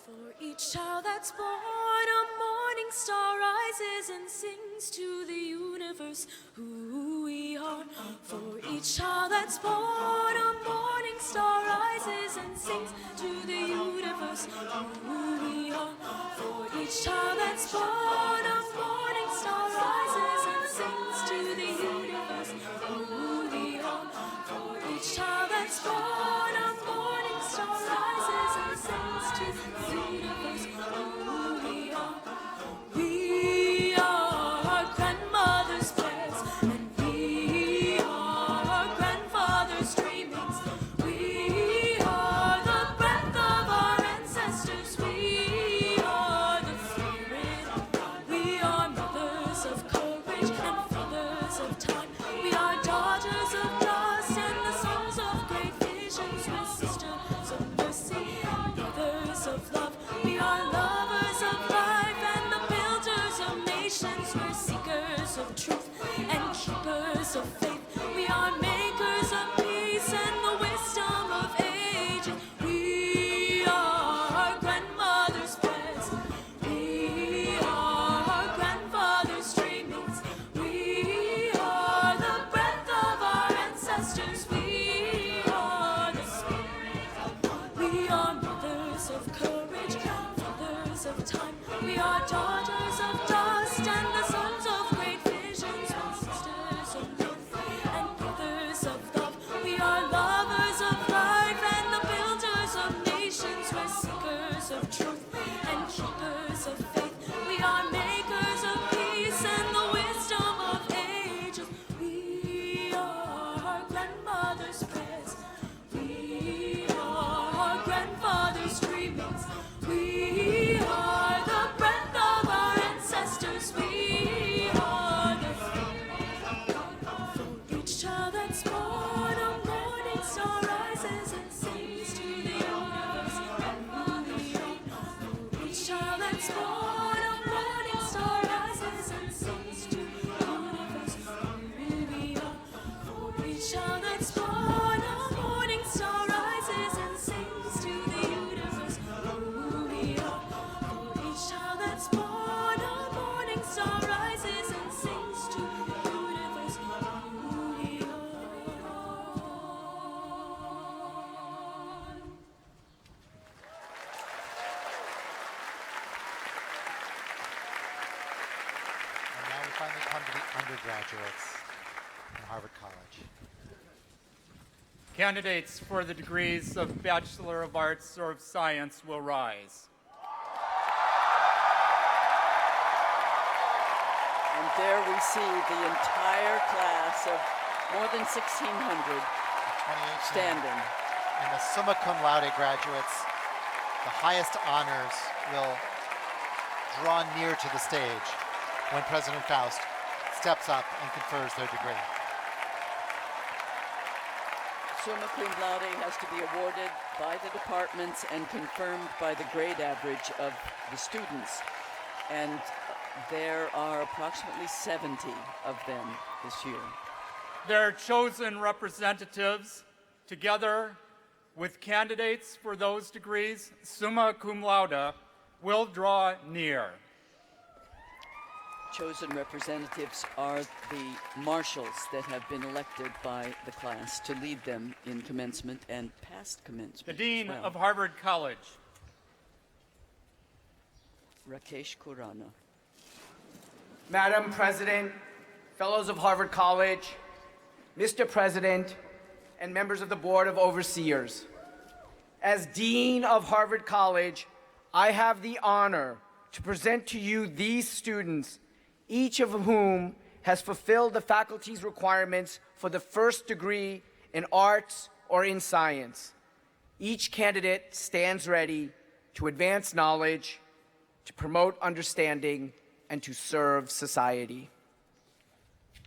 For each child that's born, a morning star rises and sings to the universe who we are. For each child that's born, a morning star rises and sings to the universe who we are. For each child that's born, a morning star rises and sings to the universe who we are. For each child that's born, a morning star rises and sings to the universe who we are. We are grandmother's prayers, and we are grandfather's dreamings. We are the breath of our ancestors. We are the spirit of God. We are mothers of courage and fathers of time. We are daughters of dust and the sons of great visions. We're sisters of mercy and mothers of love. We are lovers of life and the builders of nations. We're seekers of truth and keepers of faith. We are makers of peace and the wisdom of ages. We are grandmother's prayers. We are grandfather's dreamings. We are the breath of our ancestors. We are the spirit of God. We are mothers of courage, fathers of time. We are daughters of dust and the sons of great visions. We're sisters of love and brothers of love. We are lovers of life and the builders of nations. We're seekers of truth and keepers of faith. We are makers of peace and the wisdom of ages. We are grandmother's prayers. We are grandfather's dreamings. We are the breath of our ancestors. We are the spirit of God. For each child that's born, a morning star rises and sings to the universe and who we are. For each child that's born, a morning star rises and sings to the universe who we are. For each child that's born, a morning star rises and sings to the universe who we are. For each child that's born, a morning star rises and sings to the universe who we are. And now we finally come to the undergraduates in Harvard College. Candidates for the degrees of Bachelor of Arts or of Science will rise. And there we see the entire class of more than 1,600 standing. And the summa cum laude graduates, the highest honors, will draw near to the stage when President Faust steps up and confers their degree. Summa cum laude has to be awarded by the departments and confirmed by the grade average of the students. And there are approximately 70 of them this year. Their chosen representatives, together with candidates for those degrees, summa cum laude, will draw near. Chosen representatives are the marshals that have been elected by the class to lead them in commencement and past commencement. The Dean as well. of Harvard College. Rakesh Khurana. Madam President, Fellows of Harvard College, Mr. President, and members of the Board of Overseers. As Dean of Harvard College, I have the honor to present to you these students, each of whom has fulfilled the faculty's requirements for the first degree in arts or in science. Each candidate stands ready to advance knowledge, to promote understanding, and to serve society.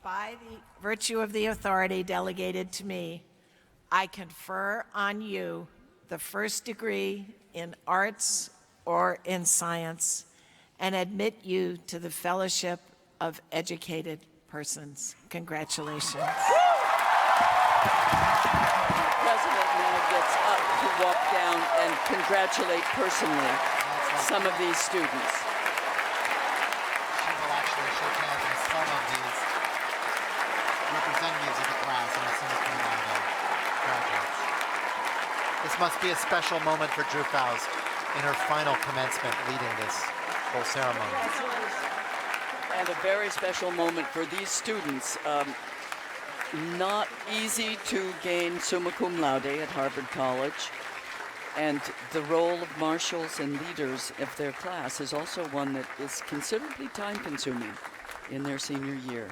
By the virtue of the authority delegated to me, I confer on you the first degree in arts or in science and admit you to the Fellowship of Educated Persons. Congratulations. The President now gets up to walk down and congratulate personally some of these students. She will actually shake hands with some of these representatives of the class and the summa cum laude graduates. This must be a special moment for Drew Faust in her final commencement leading this whole ceremony. And a very special moment for these students. Not easy to gain summa cum laude at Harvard College. And the role of marshals and leaders of their class is also one that is considerably time-consuming in their senior year.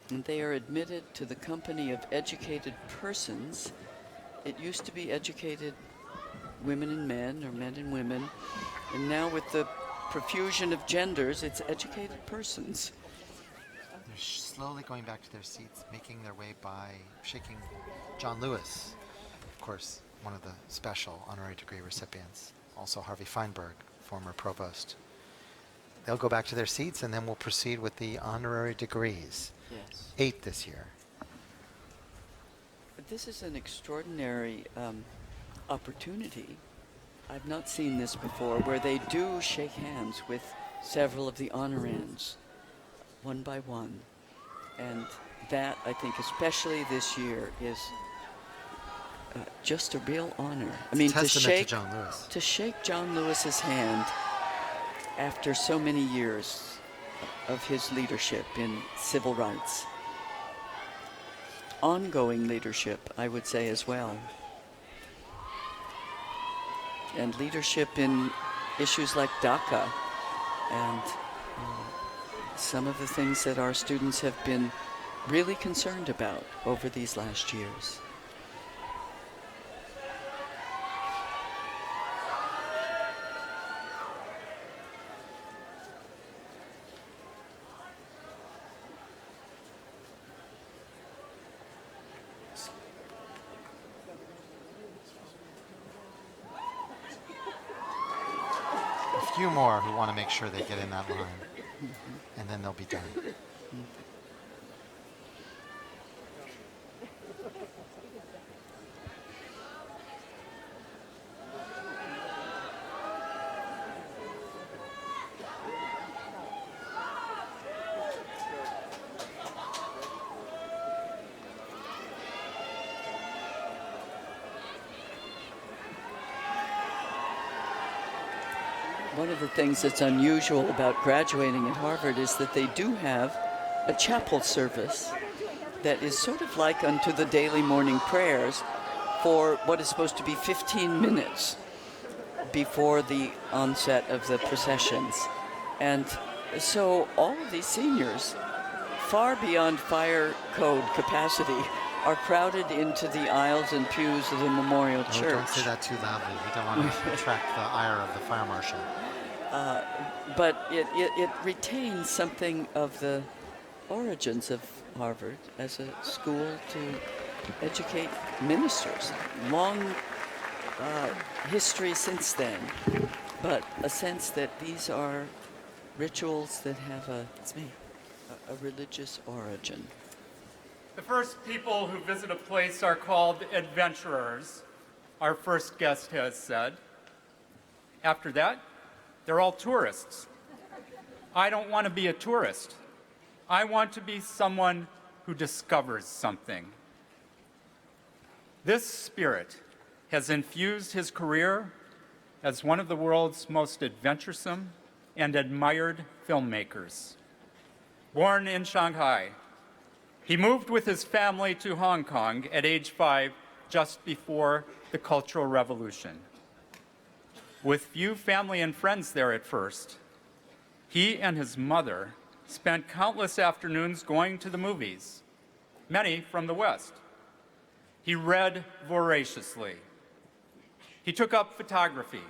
And they are admitted to the company of educated persons. It used to be educated women and men, or men and women, and now with the profusion of genders, it's educated persons. They're slowly going back to their seats, making their way by shaking John Lewis, of course, one of the special honorary degree recipients, also Harvey Feinberg, former provost. They'll go back to their seats, and then we'll proceed with the honorary degrees. Yes. 8 this year. But this is an extraordinary opportunity. I've not seen this before, where they do shake hands with several of the honorands, one by one. And that, I think, especially this year, is just a real honor. I mean, to shake John Lewis. To shake John Lewis's hand after so many years of his leadership in civil rights. Ongoing leadership, I would say, as well. And leadership in issues like DACA and some of the things that our students have been really concerned about over these last years. A few more who want to make sure they get in that line, and then they'll be done. One of the things that's unusual about graduating at Harvard is that they do have a chapel service that is sort of like unto the daily morning prayers for what is supposed to be 15 minutes. before the onset of the processions. And so all of these seniors, far beyond fire code capacity, are crowded into the aisles and pews of the Memorial Oh, Church. don't say that too loudly. We don't want to attract the ire of the fire marshal. But it retains something of the origins of Harvard as a school to educate ministers. Long history since then, but a sense that these are rituals that have a religious origin. The first people who visit a place are called adventurers, our first guest has said. After that, they're all tourists. I don't want to be a tourist. I want to be someone who discovers something. This spirit has infused his career as one of the world's most adventuresome and admired filmmakers. Born in Shanghai, he moved with his family to Hong Kong at age 5, just before the Cultural Revolution. With few family and friends there at first, he and his mother spent countless afternoons going to the movies, many from the West. He read voraciously. He took up photography.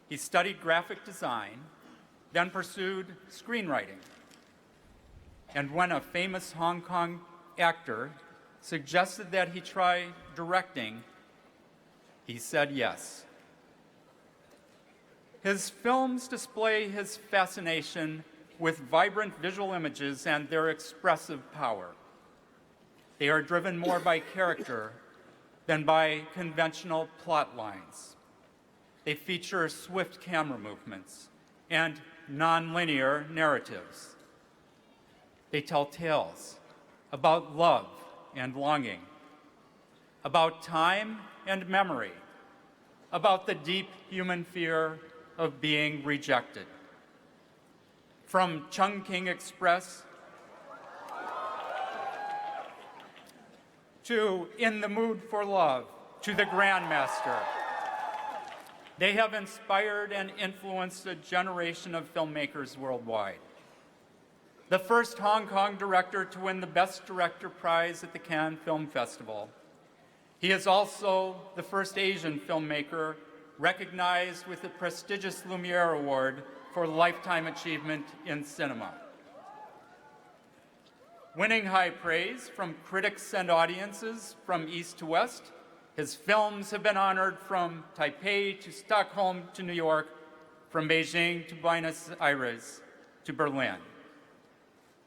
He studied graphic design, then pursued screenwriting. And when a famous Hong Kong actor suggested that he try directing, he said yes. His films display his fascination with vibrant visual images and their expressive power. They are driven more by character than by conventional plot lines. They feature swift camera movements and non-linear narratives. They tell tales about love and longing, about time and memory, about the deep human fear of being rejected. From Chungking Express to In the Mood for Love to The Grandmaster, they have inspired and influenced a generation of filmmakers worldwide. The first Hong Kong director to win the Best Director prize at the Cannes Film Festival. He is also the first Asian filmmaker recognized with the prestigious Lumiere Award for Lifetime Achievement in Cinema. Winning high praise from critics and audiences from east to west, his films have been honored from Taipei to Stockholm to New York, from Beijing to Buenos Aires to Berlin.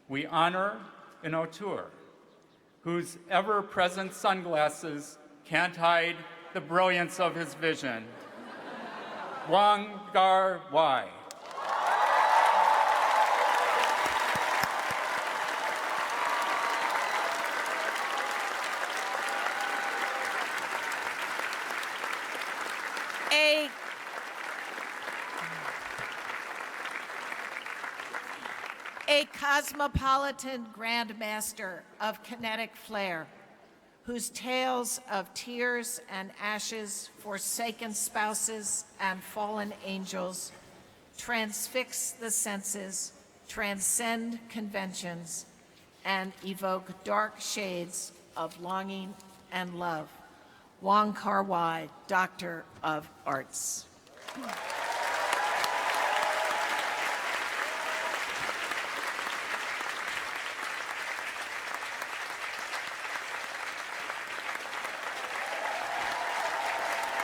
We honor an auteur whose ever-present sunglasses can't hide the brilliance of his vision. Wang Gar-wai. A cosmopolitan grandmaster of kinetic flair, whose tales of tears and ashes, forsaken spouses, and fallen angels transfix the senses, transcend conventions, and evoke dark shades of longing and love. Wong Kar-wai, Doctor of Arts.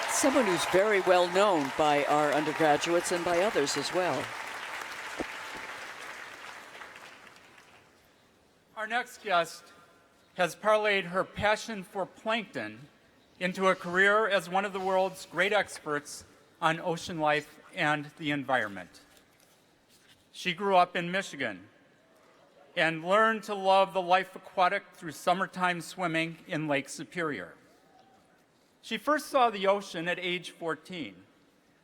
Someone who's very well known by our undergraduates and by others as well. Our next guest has parlayed her passion for plankton into a career as one of the world's great experts on ocean life and the environment. She grew up in Michigan and learned to love the life aquatic through summertime swimming in Lake Superior. She first saw the ocean at age 14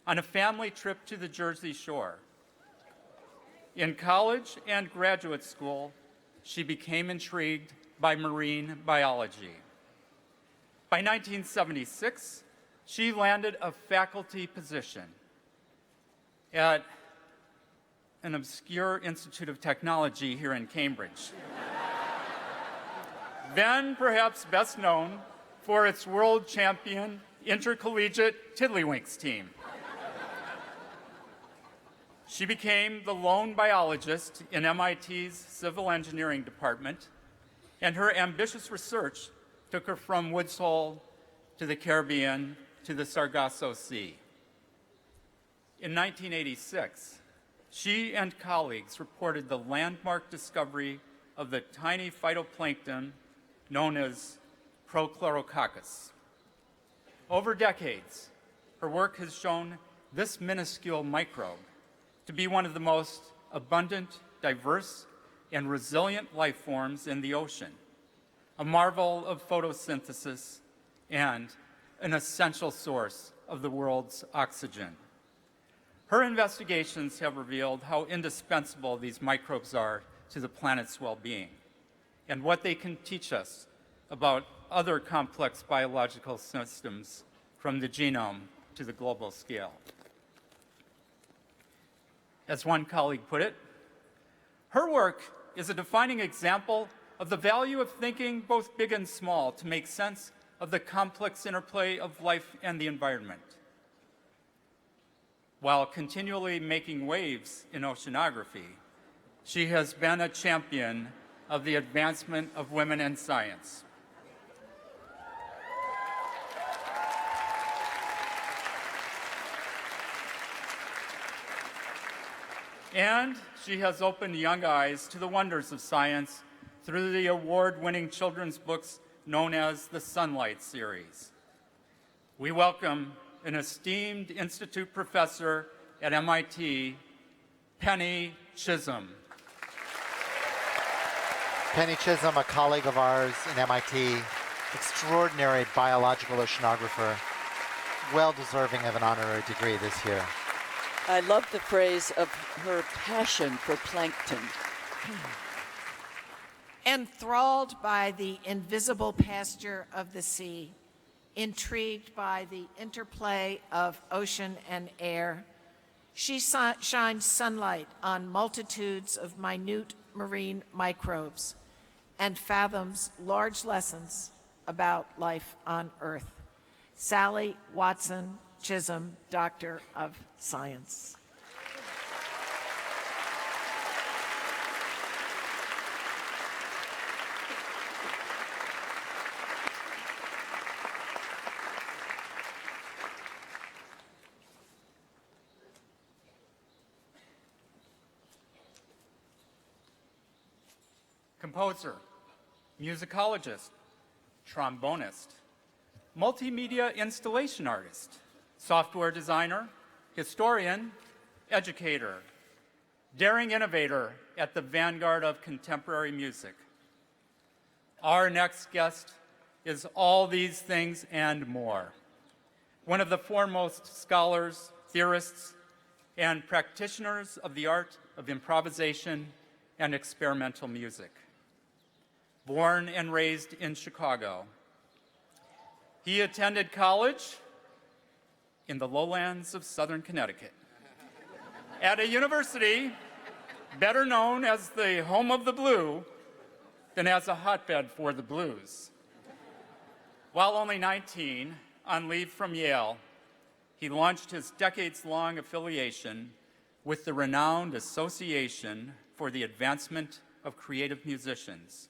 on a family trip to the Jersey Shore. In college and graduate school, she became intrigued by marine biology. By 1976, she landed a faculty position at an obscure institute of technology here in Cambridge. Then perhaps best known for its world champion intercollegiate Tiddlywinks team. She became the lone biologist in MIT's civil engineering department, and her ambitious research took her from Woods Hole to the Caribbean to the Sargasso Sea. In 1986, she and colleagues reported the landmark discovery of the tiny phytoplankton known as Prochlorococcus. Over decades, her work has shown this minuscule microbe to be one of the most abundant, diverse, and resilient life forms in the ocean, a marvel of photosynthesis and an essential source of the world's oxygen. Her investigations have revealed how indispensable these microbes are to the planet's well-being and what they can teach us about other complex biological systems from the genome to the global scale. As one colleague put it, her work is a defining example of the value of thinking both big and small to make sense of the complex interplay of life and the environment. While continually making waves in oceanography, she has been a champion of the advancement of women in science. And she has opened young eyes to the wonders of science through the award-winning children's books known as the Sunlight series. We welcome an esteemed institute professor at MIT, Penny Chisholm. Penny Chisholm, a colleague of ours in MIT, extraordinary biological oceanographer, well deserving of an honorary degree this year. I love the phrase of her passion for plankton. Enthralled by the invisible pasture of the sea, intrigued by the interplay of ocean and air, she shines sunlight on multitudes of minute marine microbes and fathoms large lessons about life on Earth. Sally Watson Chisholm, Doctor of Science. Composer, musicologist, trombonist, multimedia installation artist, software designer, historian, educator, daring innovator at the vanguard of contemporary music. Our next guest is all these things and more. One of the foremost scholars, theorists, and practitioners of the art of improvisation and experimental music. Born and raised in Chicago, he attended college in the lowlands of southern Connecticut, at a university better known as the home of the blue than as a hotbed for the blues. While only 19, on leave from Yale, he launched his decades-long affiliation with the renowned Association for the Advancement of Creative Musicians,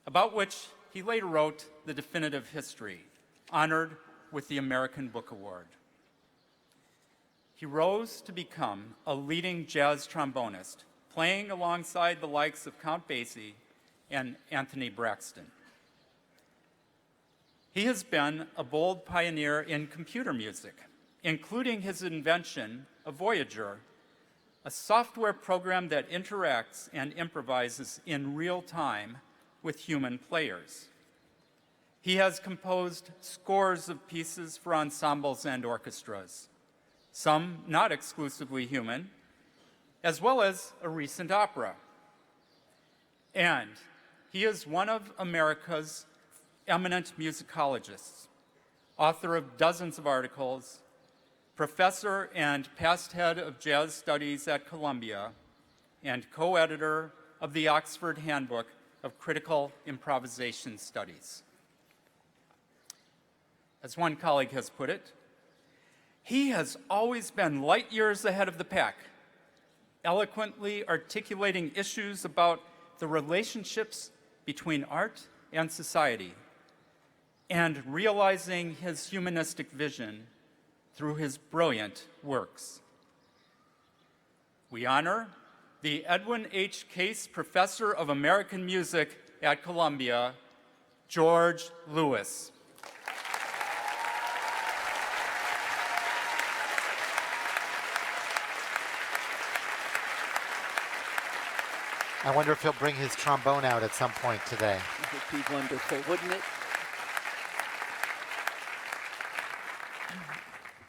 about which he later wrote the definitive history, honored with the American Book Award. He rose to become a leading jazz trombonist, playing alongside the likes of Count Basie and Anthony Braxton. He has been a bold pioneer in computer music, including his invention of Voyager, a software program that interacts and improvises in real time with human players. He has composed scores of pieces for ensembles and orchestras, some not exclusively human, as well as a recent opera. And he is one of America's eminent musicologists, author of dozens of articles, professor and past head of jazz studies at Columbia, and co-editor of the Oxford Handbook of Critical Improvisation Studies. As one colleague has put it, he has always been light years ahead of the pack, eloquently articulating issues about the relationships between art and society, and realizing his humanistic vision through his brilliant works. We honor the Edwin H. Case Professor of American Music at Columbia, George Lewis. I wonder if he'll bring his trombone out at some point today. It would be wonderful, wouldn't it?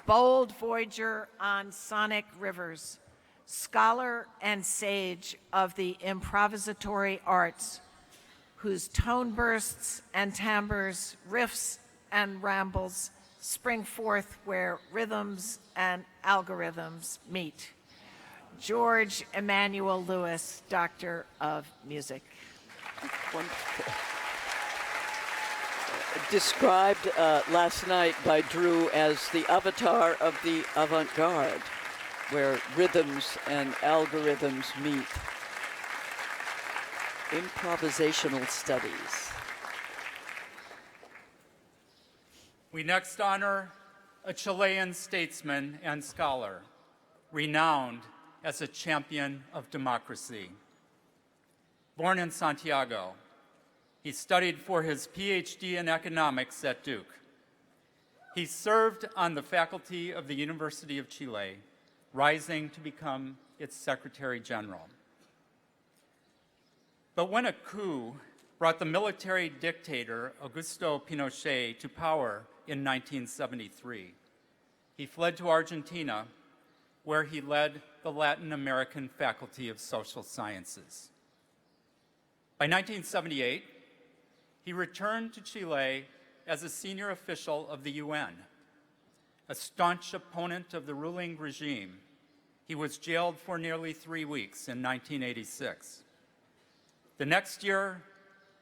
Bold voyager on sonic rivers, scholar and sage of the improvisatory arts, whose tone bursts and timbres, riffs and rambles spring forth where rhythms and algorithms meet. George Emmanuel Lewis, Doctor of Music. Wonderful. Described last night by Drew as the avatar of the avant-garde, where rhythms and algorithms meet. Improvisational studies. We next honor a Chilean statesman and scholar, renowned as a champion of democracy. Born in Santiago, he studied for his PhD in economics at Duke. He served on the faculty of the University of Chile, rising to become its Secretary General. But when a coup brought the military dictator Augusto Pinochet to power in 1973, he fled to Argentina, where he led the Latin American Faculty of Social Sciences. By 1978, he returned to Chile as a senior official of the UN. A staunch opponent of the ruling regime, he was jailed for nearly 3 weeks in 1986. The next year,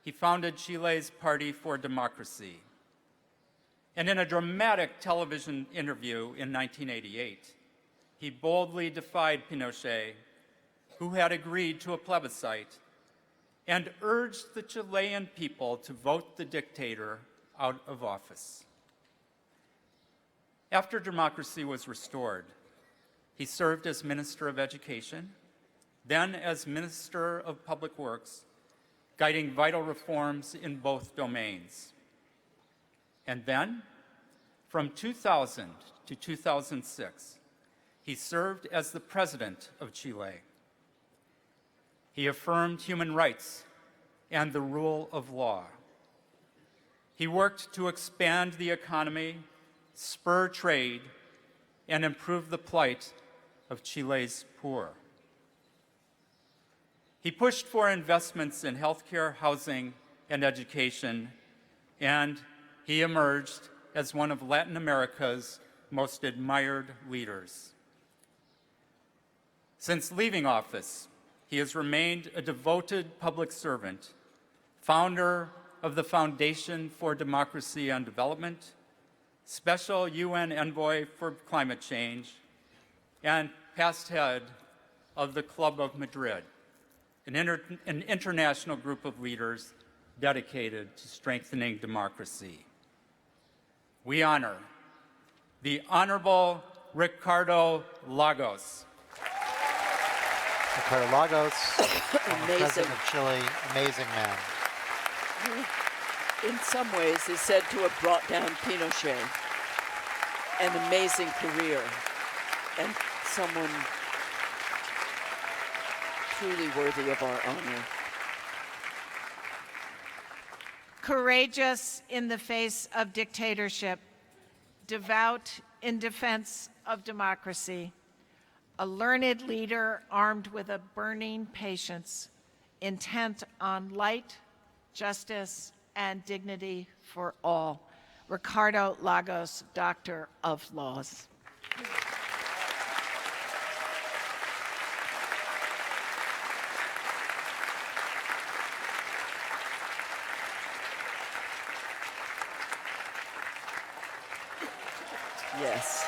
he founded Chile's Party for Democracy. And in a dramatic television interview in 1988, he boldly defied Pinochet, who had agreed to a plebiscite, and urged the Chilean people to vote the dictator out of office. After democracy was restored, he served as Minister of Education, then as Minister of Public Works, guiding vital reforms in both domains. And then, from 2000 to 2006, he served as the President of Chile. He affirmed human rights and the rule of law. He worked to expand the economy, spur trade, and improve the plight of Chile's poor. He pushed for investments in healthcare, housing, and education, and he emerged as one of Latin America's most admired leaders. Since leaving office, he has remained a devoted public servant, founder of the Foundation for Democracy and Development, Special UN Envoy for Climate Change, and past head of the Club of Madrid, an international group of leaders dedicated to strengthening democracy. We honor the Honorable Ricardo Lagos. Ricardo Lagos, Amazing. President of Chile, amazing man. In some ways, is said to have brought down Pinochet. An amazing career, and someone truly worthy of our honor. Courageous in the face of dictatorship, devout in defense of democracy, a learned leader armed with a burning patience, intent on light, justice, and dignity for all. Ricardo Lagos, Doctor of Laws. Yes.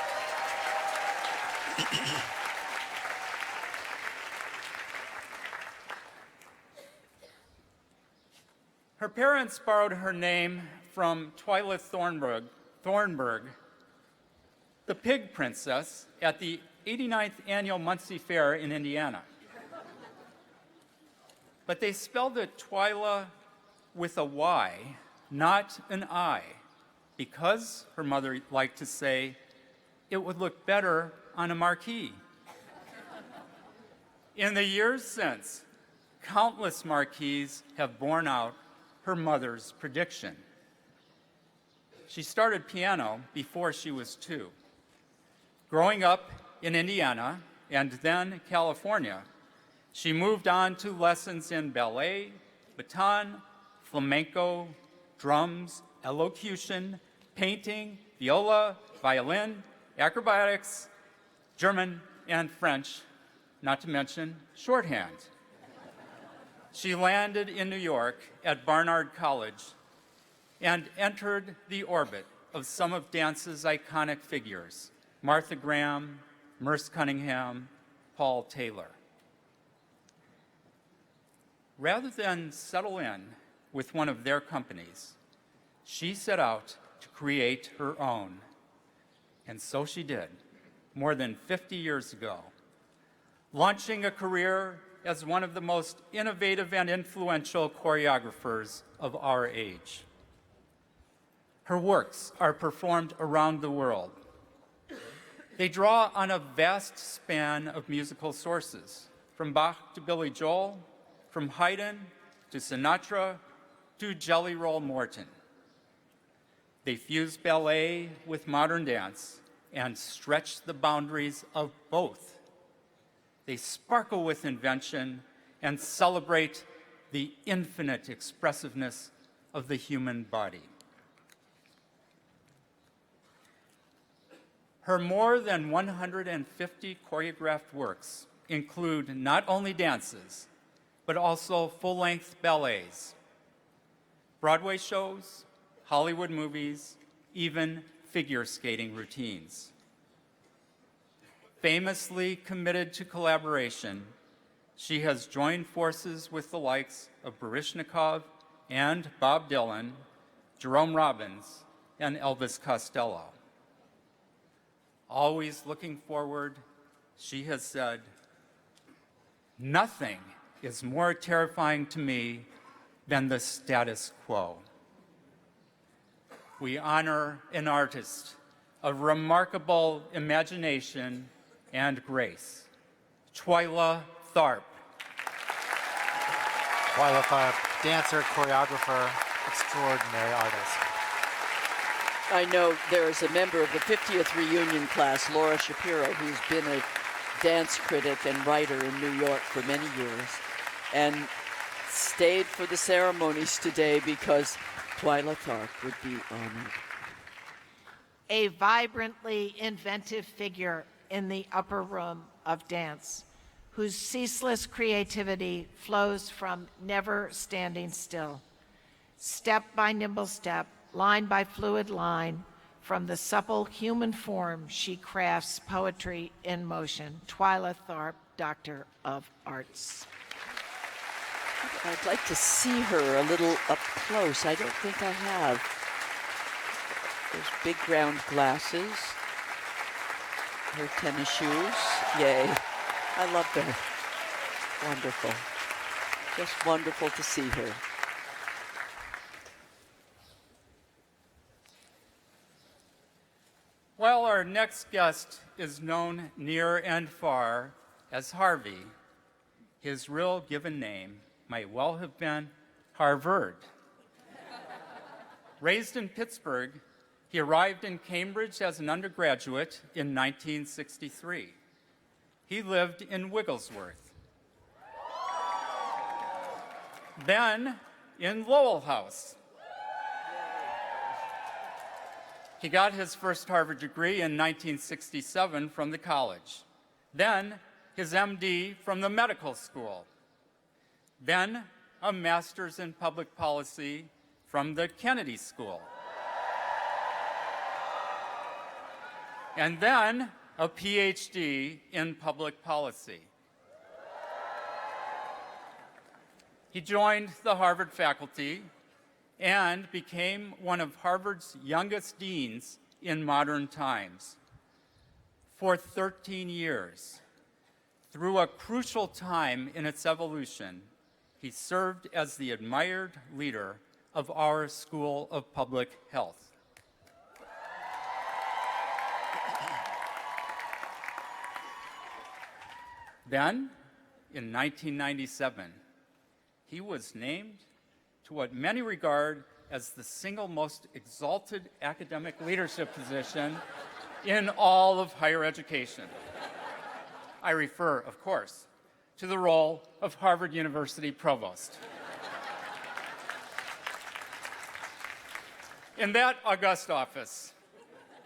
Her parents borrowed her name from Twyla Thornburg, the pig princess at the 89th Annual Muncie Fair in Indiana. But they spelled it Twyla with a Y, not an I, because, her mother liked to say, it would look better on a marquee. In the years since, countless marquees have borne out her mother's prediction. She started piano before she was 2. Growing up in Indiana and then California, she moved on to lessons in ballet, baton, flamenco, drums, elocution, painting, viola, violin, acrobatics, German, and French, not to mention shorthand. She landed in New York at Barnard College and entered the orbit of some of dance's iconic figures, Martha Graham, Merce Cunningham, Paul Taylor. Rather than settle in with one of their companies, she set out to create her own. And so she did, more than 50 years ago, launching a career as one of the most innovative and influential choreographers of our age. Her works are performed around the world. They draw on a vast span of musical sources, from Bach to Billy Joel, from Haydn to Sinatra to Jelly Roll Morton. They fuse ballet with modern dance and stretch the boundaries of both. They sparkle with invention and celebrate the infinite expressiveness of the human body. Her more than 150 choreographed works include not only dances, but also full-length ballets, Broadway shows, Hollywood movies, even figure skating routines. Famously committed to collaboration, she has joined forces with the likes of Baryshnikov and Bob Dylan, Jerome Robbins, and Elvis Costello. Always looking forward, she has said, "Nothing is more terrifying to me than the status quo." We honor an artist of remarkable imagination and grace, Twyla Tharp. Twyla Tharp, dancer, choreographer, extraordinary artist. I know there is a member of the 50th reunion class, Laura Shapiro, who's been a dance critic and writer in New York for many years and stayed for the ceremonies today because Twyla Tharp would be honored. A vibrantly inventive figure in the upper room of dance, whose ceaseless creativity flows from never standing still. Step by nimble step, line by fluid line, from the supple human form she crafts poetry in motion. Twyla Tharp, Doctor of Arts. I'd like to see her a little up close. I don't think I have. Those big round glasses. Her tennis shoes. Yay. I love them. Wonderful. Just wonderful to see her. While our next guest is known near and far as Harvey, his real given name might well have been Harvard. Raised in Pittsburgh, he arrived in Cambridge as an undergraduate in 1963. He lived in Wigglesworth. Then in Lowell House. He got his first Harvard degree in 1967 from the college, then his MD from the medical school, then a master's in public policy from the Kennedy School, and then a PhD in public policy. He joined the Harvard faculty and became one of Harvard's youngest deans in modern times. For 13 years, through a crucial time in its evolution, he served as the admired leader of our School of Public Health. Then, in 1997, he was named to what many regard as the single most exalted academic leadership position in all of higher education. I refer, of course, to the role of Harvard University Provost. In that august office,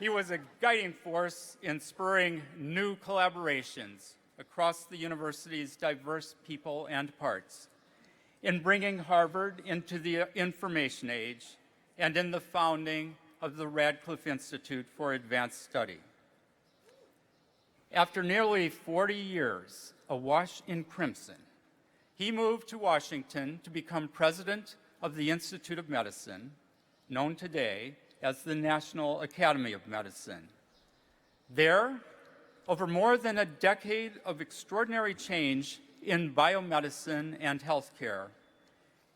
he was a guiding force in spurring new collaborations across the university's diverse people and parts, in bringing Harvard into the information age, and in the founding of the Radcliffe Institute for Advanced Study. After nearly 40 years awash in crimson, he moved to Washington to become president of the Institute of Medicine, known today as the National Academy of Medicine. There, over more than a decade of extraordinary change in biomedicine and healthcare,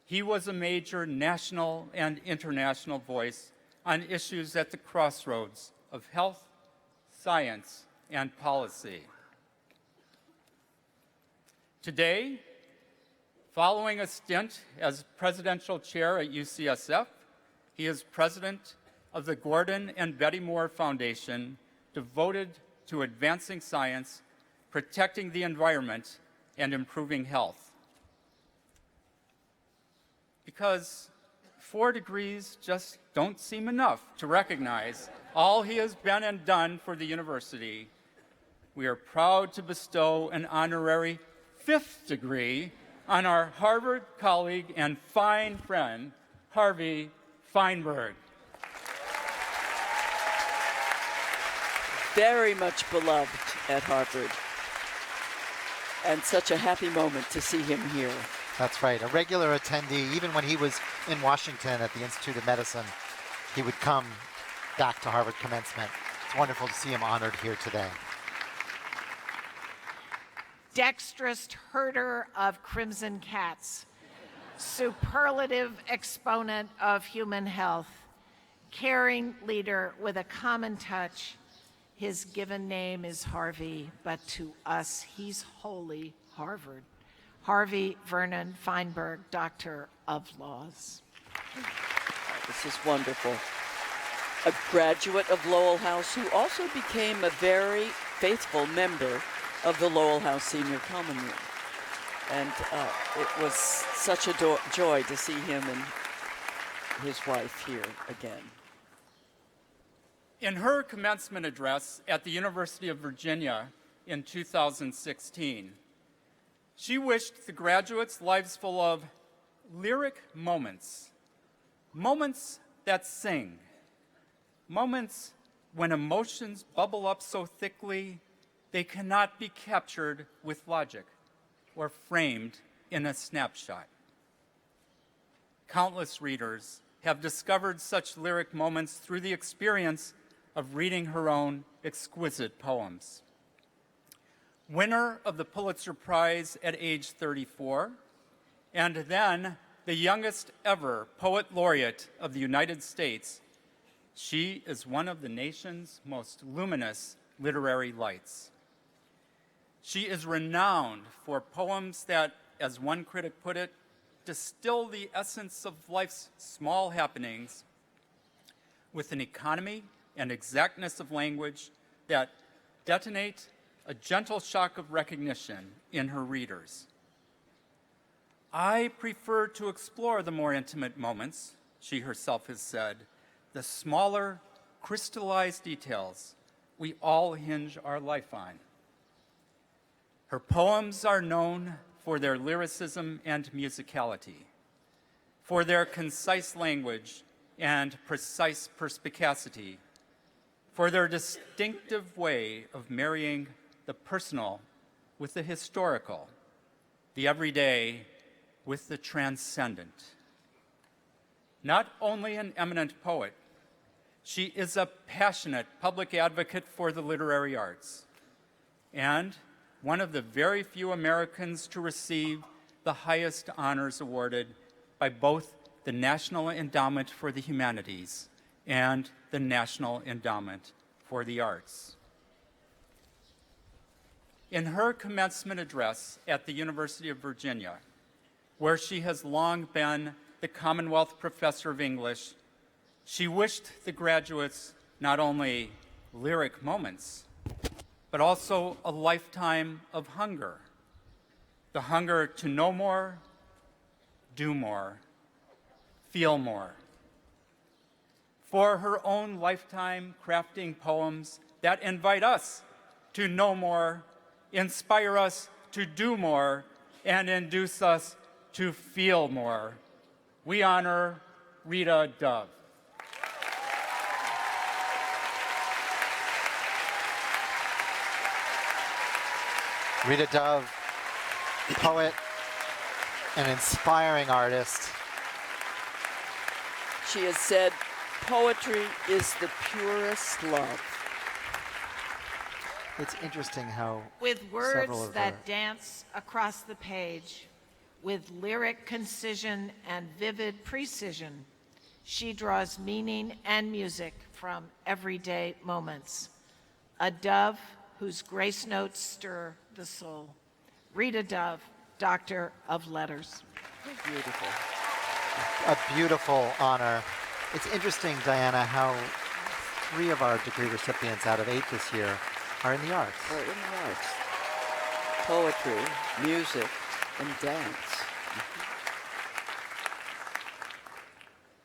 he was a major national and international voice on issues at the crossroads of health, science, and policy. Today, following a stint as presidential chair at UCSF, he is president of the Gordon and Betty Moore Foundation, devoted to advancing science, protecting the environment, and improving health. Because 4 degrees just don't seem enough to recognize all he has been and done for the university, we are proud to bestow an honorary 5th degree on our Harvard colleague and fine friend, Harvey Feinberg. Very much beloved at Harvard, and such a happy moment to see him here. That's right, a regular attendee. Even when he was in Washington at the Institute of Medicine, he would come back to Harvard Commencement. It's wonderful to see him honored here today. Dexterous herder of crimson cats, superlative exponent of human health, caring leader with a common touch. His given name is Harvey, but to us, he's wholly Harvard. Harvey Vernon Feinberg, Doctor of Laws. This is wonderful. A graduate of Lowell House who also became a very faithful member of the Lowell House Senior Common Room. And it was such a joy to see him and his wife here again. In her commencement address at the University of Virginia in 2016, she wished the graduates lives full of lyric moments, moments that sing, moments when emotions bubble up so thickly they cannot be captured with logic or framed in a snapshot. Countless readers have discovered such lyric moments through the experience of reading her own exquisite poems. Winner of the Pulitzer Prize at age 34, and then the youngest ever poet laureate of the United States, she is one of the nation's most luminous literary lights. She is renowned for poems that, as one critic put it, distill the essence of life's small happenings with an economy and exactness of language that detonate a gentle shock of recognition in her readers. I prefer to explore the more intimate moments, she herself has said, the smaller, crystallized details we all hinge our life on. Her poems are known for their lyricism and musicality, for their concise language and precise perspicacity, for their distinctive way of marrying the personal with the historical, the everyday with the transcendent. Not only an eminent poet, she is a passionate public advocate for the literary arts and one of the very few Americans to receive the highest honors awarded by both the National Endowment for the Humanities and the National Endowment for the Arts. In her commencement address at the University of Virginia, where she has long been the Commonwealth Professor of English, she wished the graduates not only lyric moments, but also a lifetime of hunger, the hunger to know more, do more, feel more. For her own lifetime crafting poems that invite us to know more, inspire us to do more, and induce us to feel more, we honor Rita Dove. Rita Dove, poet and inspiring artist. She has said, poetry is the purest love. It's interesting how with several words of that her- dance across the page, with lyric concision and vivid precision, she draws meaning and music from everyday moments. A dove whose grace notes stir the soul. Rita Dove, Doctor of Letters. Beautiful. A beautiful honor. It's interesting, Diana, how 3 of our degree recipients out of 8 this year are in the arts. Or in the arts. Poetry, music, and dance.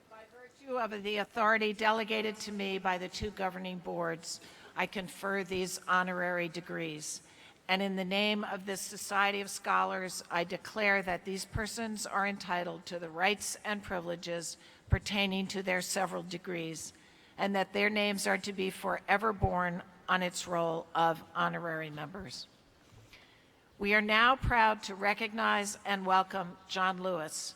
By virtue of the authority delegated to me by the 2 governing boards, I confer these honorary degrees. And in the name of this Society of Scholars, I declare that these persons are entitled to the rights and privileges pertaining to their several degrees, and that their names are to be forever borne on its roll of honorary members. We are now proud to recognize and welcome John Lewis,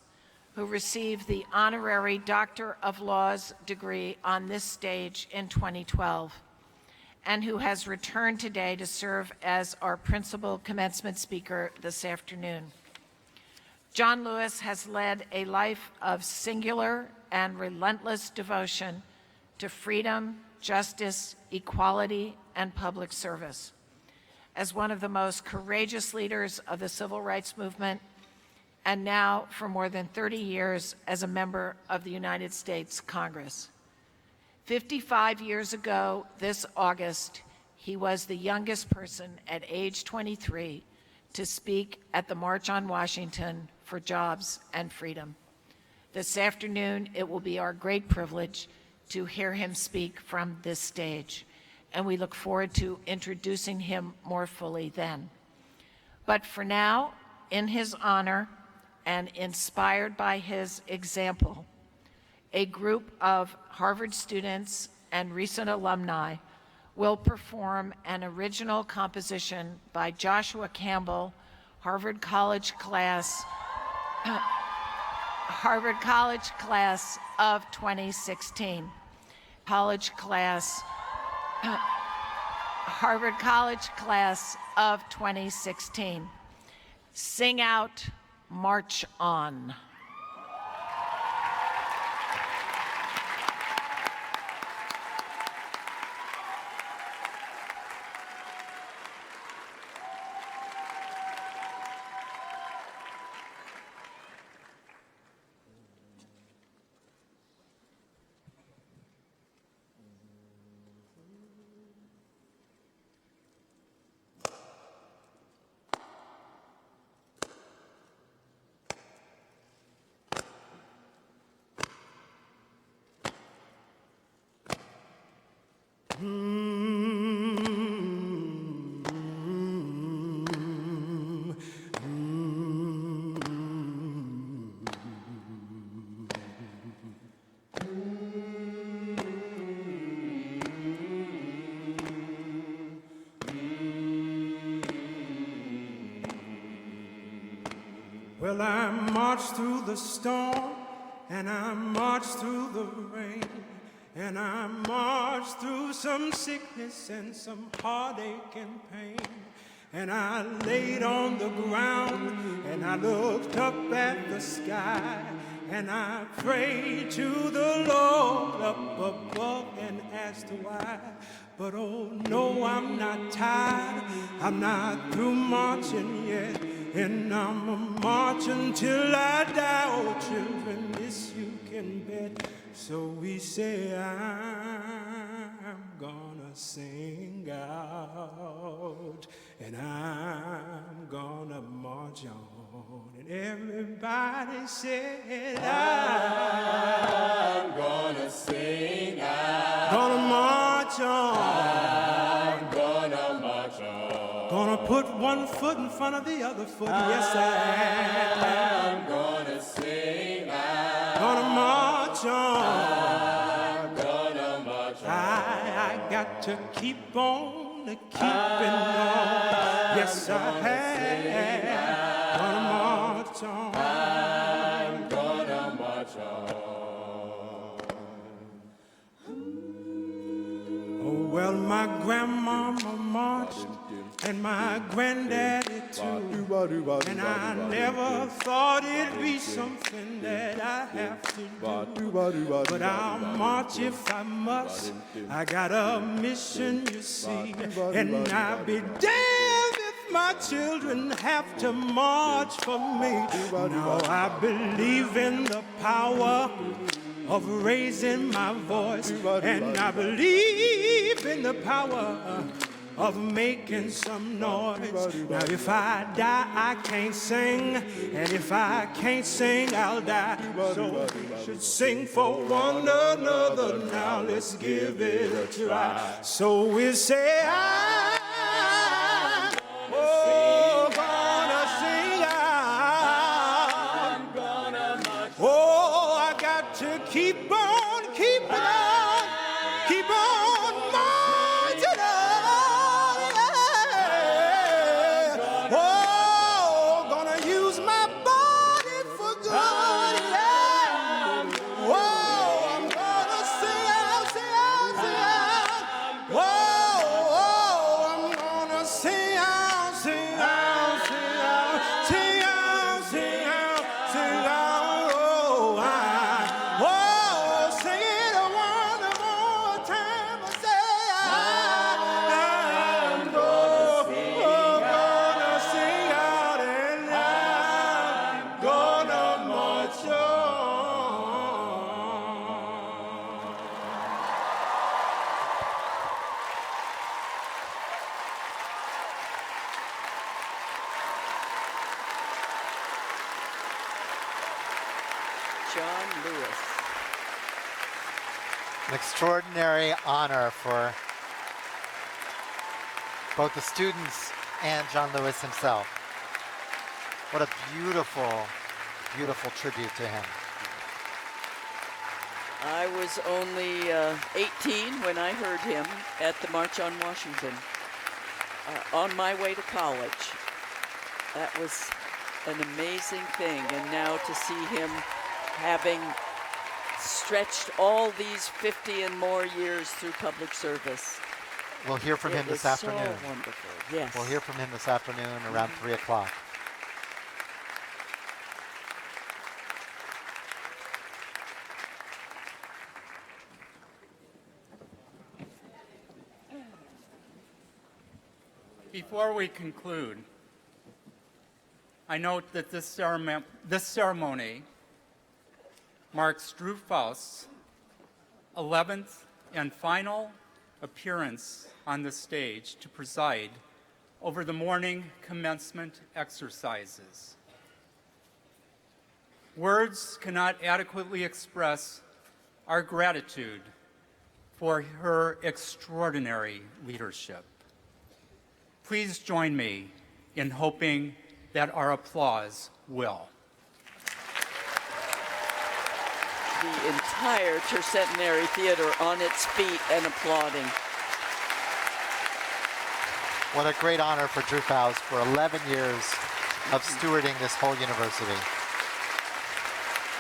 who received the Honorary Doctor of Laws degree on this stage in 2012, and who has returned today to serve as our principal commencement speaker this afternoon. John Lewis has led a life of singular and relentless devotion to freedom, justice, equality, and public service. As one of the most courageous leaders of the civil rights movement, and now for more than 30 years as a member of the United States Congress. 55 years ago this August, he was the youngest person at age 23 to speak at the March on Washington for Jobs and Freedom. This afternoon, it will be our great privilege to hear him speak from this stage, and we look forward to introducing him more fully then. But for now, in his honor and inspired by his example, a group of Harvard students and recent alumni will perform an original composition by Joshua Campbell, Harvard College class of 2016. Harvard College class of 2016. Sing out, March On. Well, I marched through the storm, and I marched through the rain, and I marched through some sickness and some heartache and pain. And I laid on the ground, and I looked up at the sky, and I prayed to the Lord up above and asked why. But oh no, I'm not tired, I'm not through marching yet, and I'm marching till I die. Oh children, this you can bet. So we say, I'm gonna sing out, and I'm gonna march on. And everybody said, I'm gonna sing out, gonna march on, I'm gonna march on, gonna put one foot in front of the other foot, yes I am. I'm gonna sing out, gonna march on, I'm gonna march on. I got to keep on keeping on, yes I have, gonna march on, I'm gonna march on. Oh well, my grandmama marched and my granddaddy too, and I never thought it'd be something that I have to do, but I'll march if I must. I got a mission, you see, and I'll be damned if my children have to march for me. Now I believe in the power of raising my voice, and I believe in the power of making some noise. Now if I die, I can't sing, and if I can't sing, I'll die. So we should sing for one another. Now let's give it a try. So we say, I'm gonna sing out. I'm gonna march. Oh, I got to keep on, keep on, keep on marching on. Oh, gonna use my body for good, yeah. Oh, I'm gonna sing out, sing out, sing out. Oh, I'm gonna sing out, sing out, sing out, sing out, sing out, sing out. Oh, sing it one more time. I say, I'm gonna sing out, and I'm gonna march on. John Lewis. An extraordinary honor for both the students and John Lewis himself. What a beautiful, beautiful tribute to him. I was only 18 when I heard him at the March on Washington on my way to college. That was an amazing thing, and now to see him having stretched all these 50 and more years through public service. We'll hear from him this afternoon. So wonderful, yes. We'll hear from him this afternoon around 3 o'clock. Before we conclude, I note that this ceremony marks Drew Faust's 11th and final appearance on the stage to preside over the morning commencement exercises. Words cannot adequately express our gratitude for her extraordinary leadership. Please join me in hoping that our applause will. The entire Tercentenary Theater on its feet and applauding. What a great honor for Drew Faust for 11 years of stewarding this whole university.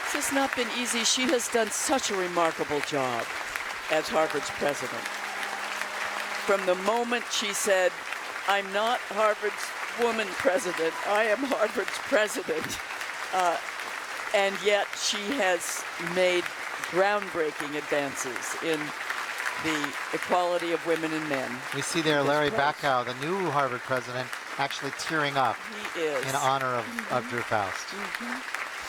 This has not been easy. She has done such a remarkable job as Harvard's president. From the moment she said, "I'm not Harvard's woman president, I am Harvard's president," and yet she has made groundbreaking advances in the equality of women and men. We see there Larry Bacow, the new Harvard president, actually tearing up He is. in honor of Drew Faust.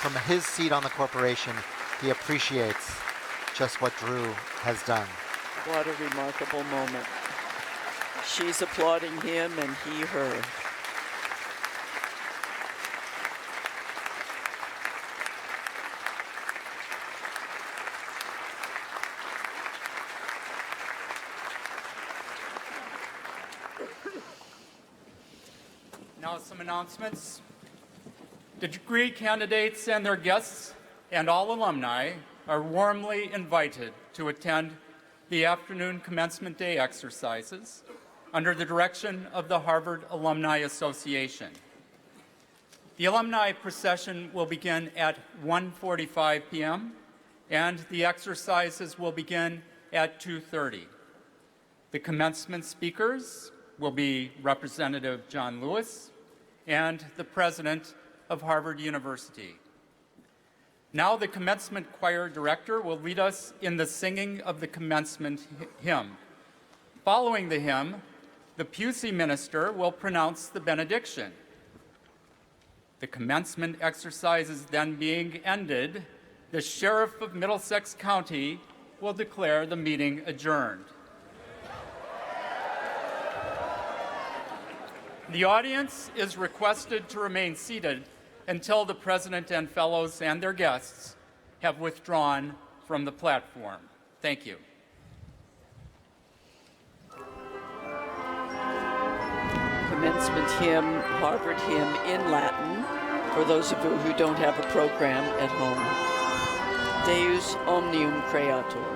From his seat on the corporation, he appreciates just what Drew has done. What a remarkable moment. She's applauding him and he her. Now some announcements. The degree candidates and their guests and all alumni are warmly invited to attend the afternoon commencement day exercises under the direction of the Harvard Alumni Association. The alumni procession will begin at 1:45 p.m. and the exercises will begin at 2:30. The commencement speakers will be Representative John Lewis and the President of Harvard University. Now the commencement choir director will lead us in the singing of the commencement hymn. Following the hymn, the Pusey minister will pronounce the benediction. The commencement exercises then being ended, the Sheriff of Middlesex County will declare the meeting adjourned. The audience is requested to remain seated until the President and Fellows and their guests have withdrawn from the platform. Thank you. Commencement hymn, Harvard hymn in Latin, for those of you who don't have a program at home. Deus omnium creator.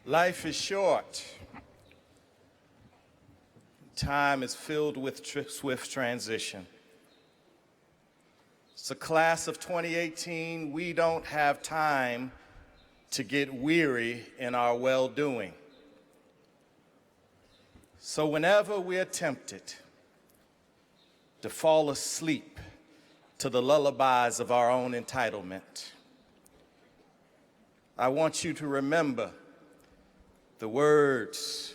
Life is short. Time is filled with swift transition. It's a class of 2018. We don't have time to get weary in our well-doing. So whenever we're tempted to fall asleep to the lullabies of our own entitlement, I want you to remember the words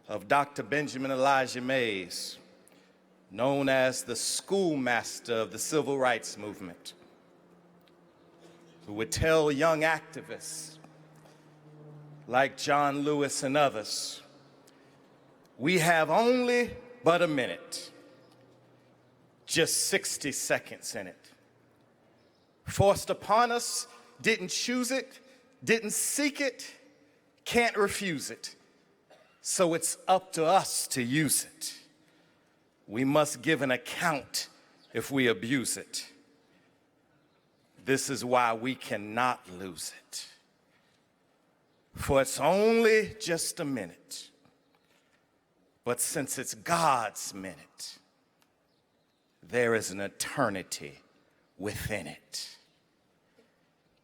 of Dr. Benjamin Elijah Mays, known as the schoolmaster of the civil rights movement, who would tell young activists like John Lewis and others We have only but a minute, just 60 seconds in it. Forced upon us, didn't choose it, didn't seek it, can't refuse it. So it's up to us to use it. We must give an account if we abuse it. This is why we cannot lose it. For it's only just a minute. But since it's God's minute, there is an eternity within it.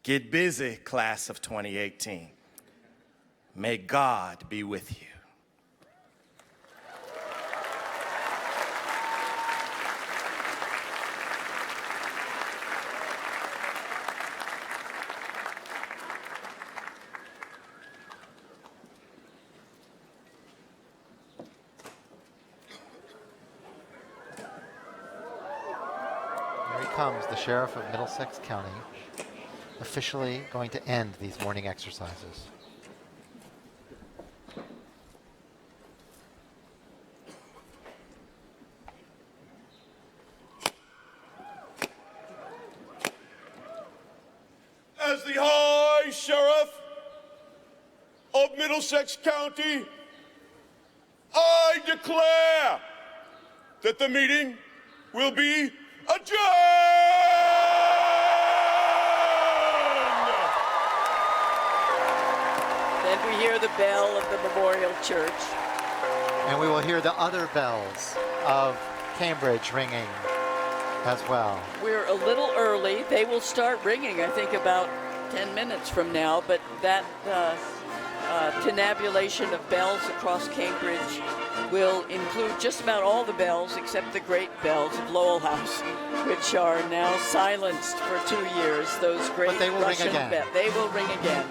Get busy, class of 2018. May God be with you. Comes the Sheriff of Middlesex County, officially going to end these morning exercises. As the High Sheriff of Middlesex County, I declare that the meeting will be adjourned! Then we hear the bell of the Memorial Church. And we will hear the other bells of Cambridge ringing as well. We're a little early. They will start ringing, I think, about 10 minutes from now, but that tabulation of bells across Cambridge will include just about all the bells except the great bells of Lowell House, which are now silenced for 2 years. Those great But they will Russian ring again. They will ring again.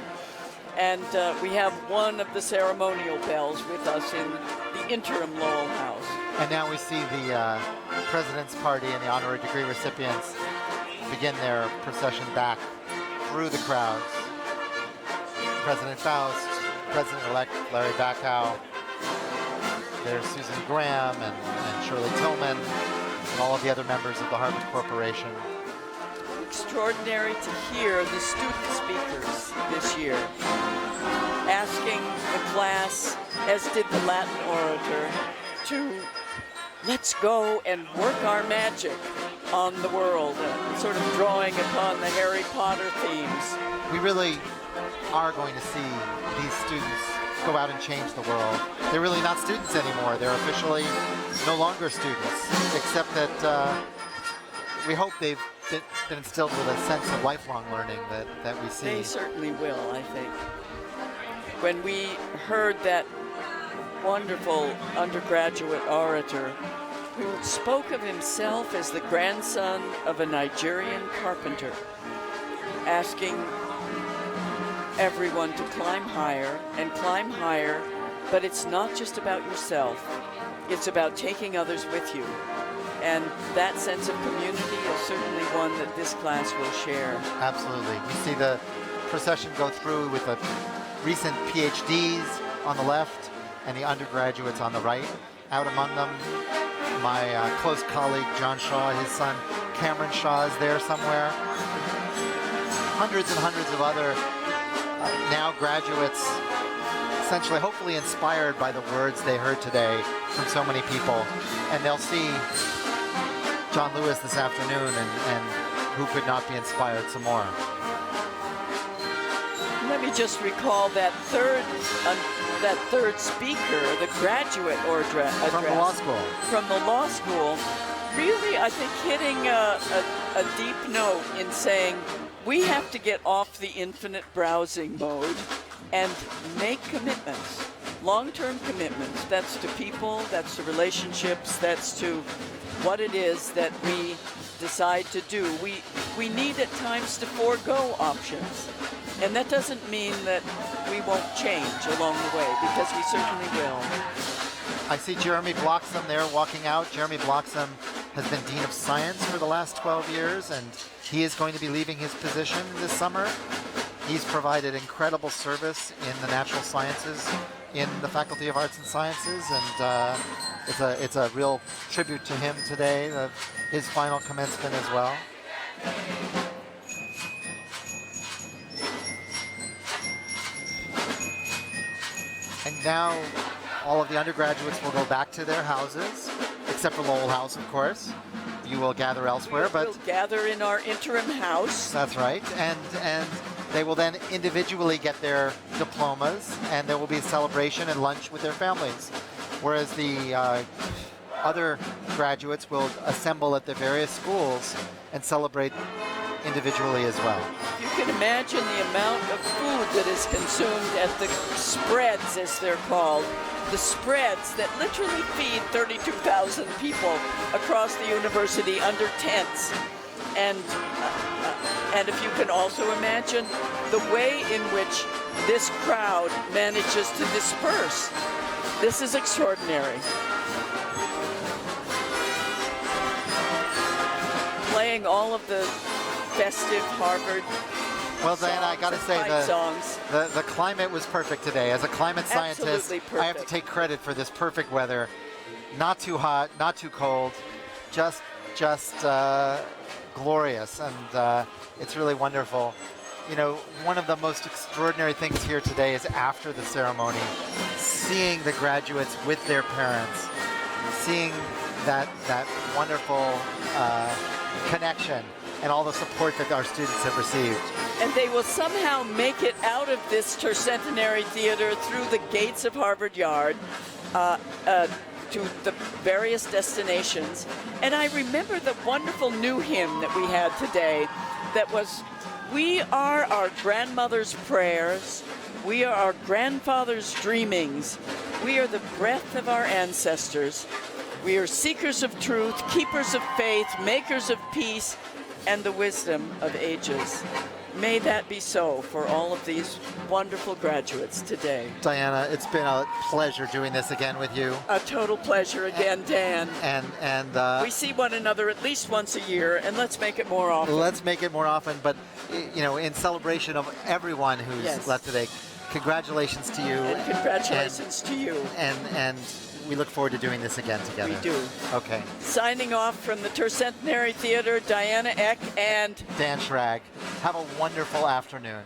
And we have one of the ceremonial bells with us in the interim Lowell House. And now we see the President's Party and the honorary degree recipients begin their procession back through the crowds. President Faust, President-elect Larry Bacow, there's Susan Graham and Shirley Tillman, and all of the other members of the Harvard Corporation. Extraordinary to hear the student speakers this year asking the class, as did the Latin orator, to let's go and work our magic on the world, sort of drawing upon the Harry Potter themes. We really are going to see these students go out and change the world. They're really not students anymore. They're officially no longer students, except that we hope they've been instilled with a sense of lifelong learning that we see. They certainly will, I think. When we heard that wonderful undergraduate orator who spoke of himself as the grandson of a Nigerian carpenter, asking everyone to climb higher, but it's not just about yourself. It's about taking others with you. And that sense of community is certainly one that this class will share. Absolutely. We see the procession go through with the recent PhDs on the left and the undergraduates on the right. Out among them, my close colleague John Shaw, his son Cameron Shaw is there somewhere. Hundreds and hundreds of other now graduates, essentially hopefully inspired by the words they heard today from so many people. And they'll see John Lewis this afternoon, and who could not be inspired some more. Let me just recall that third speaker, the graduate address. From the law school. From the law school, really, I think, hitting a deep note in saying, we have to get off the infinite browsing mode and make commitments, long-term commitments. That's to people, that's to relationships, that's to what it is that we decide to do. We need at times to forego options. And that doesn't mean that we won't change along the way, because we certainly will. I see Jeremy Bloxham there walking out. Jeremy Bloxham has been Dean of Science for the last 12 years, and he is going to be leaving his position this summer. He's provided incredible service in the natural sciences in the Faculty of Arts and Sciences, and it's a real tribute to him today, his final commencement as well. And now all of the undergraduates will go back to their houses, except for Lowell House, of course. You will gather elsewhere, but we'll gather in our interim house. That's right, and they will then individually get their diplomas, and there will be a celebration and lunch with their families. Whereas the other graduates will assemble at their various schools and celebrate individually as well. You can imagine the amount of food that is consumed at the spreads, as they're called. The spreads that literally feed 32,000 people across the university under tents. And if you can also imagine the way in which this crowd manages to disperse. This is extraordinary. Playing all of the festive Harvard Well, Diana, I got to say the climate was perfect today. As a climate scientist, I have to take credit for this perfect weather. Not too hot, not too cold, just glorious, and it's really wonderful. You know, one of the most extraordinary things here today is after the ceremony, seeing the graduates with their parents, seeing that wonderful connection and all the support that our students have received. And they will somehow make it out of this Tercentenary Theater through the gates of Harvard Yard to the various destinations. And I remember the wonderful new hymn that we had today that was, "We are our grandmother's prayers, we are our grandfather's dreamings, we are the breath of our ancestors, we are seekers of truth, keepers of faith, makers of peace, and the wisdom of ages." May that be so for all of these wonderful graduates today. Diana, it's been a pleasure doing this again with you. A total pleasure again, Dan. And we see one another at least once a year, and let's make it more often. Let's make it more often, but you know, in celebration of everyone who's left today, congratulations to you. And congratulations to you. And we look forward to doing this again together. We do. Okay. Signing off from the Tercentenary Theater, Diana Eck and Dan Schrag. Have a wonderful afternoon.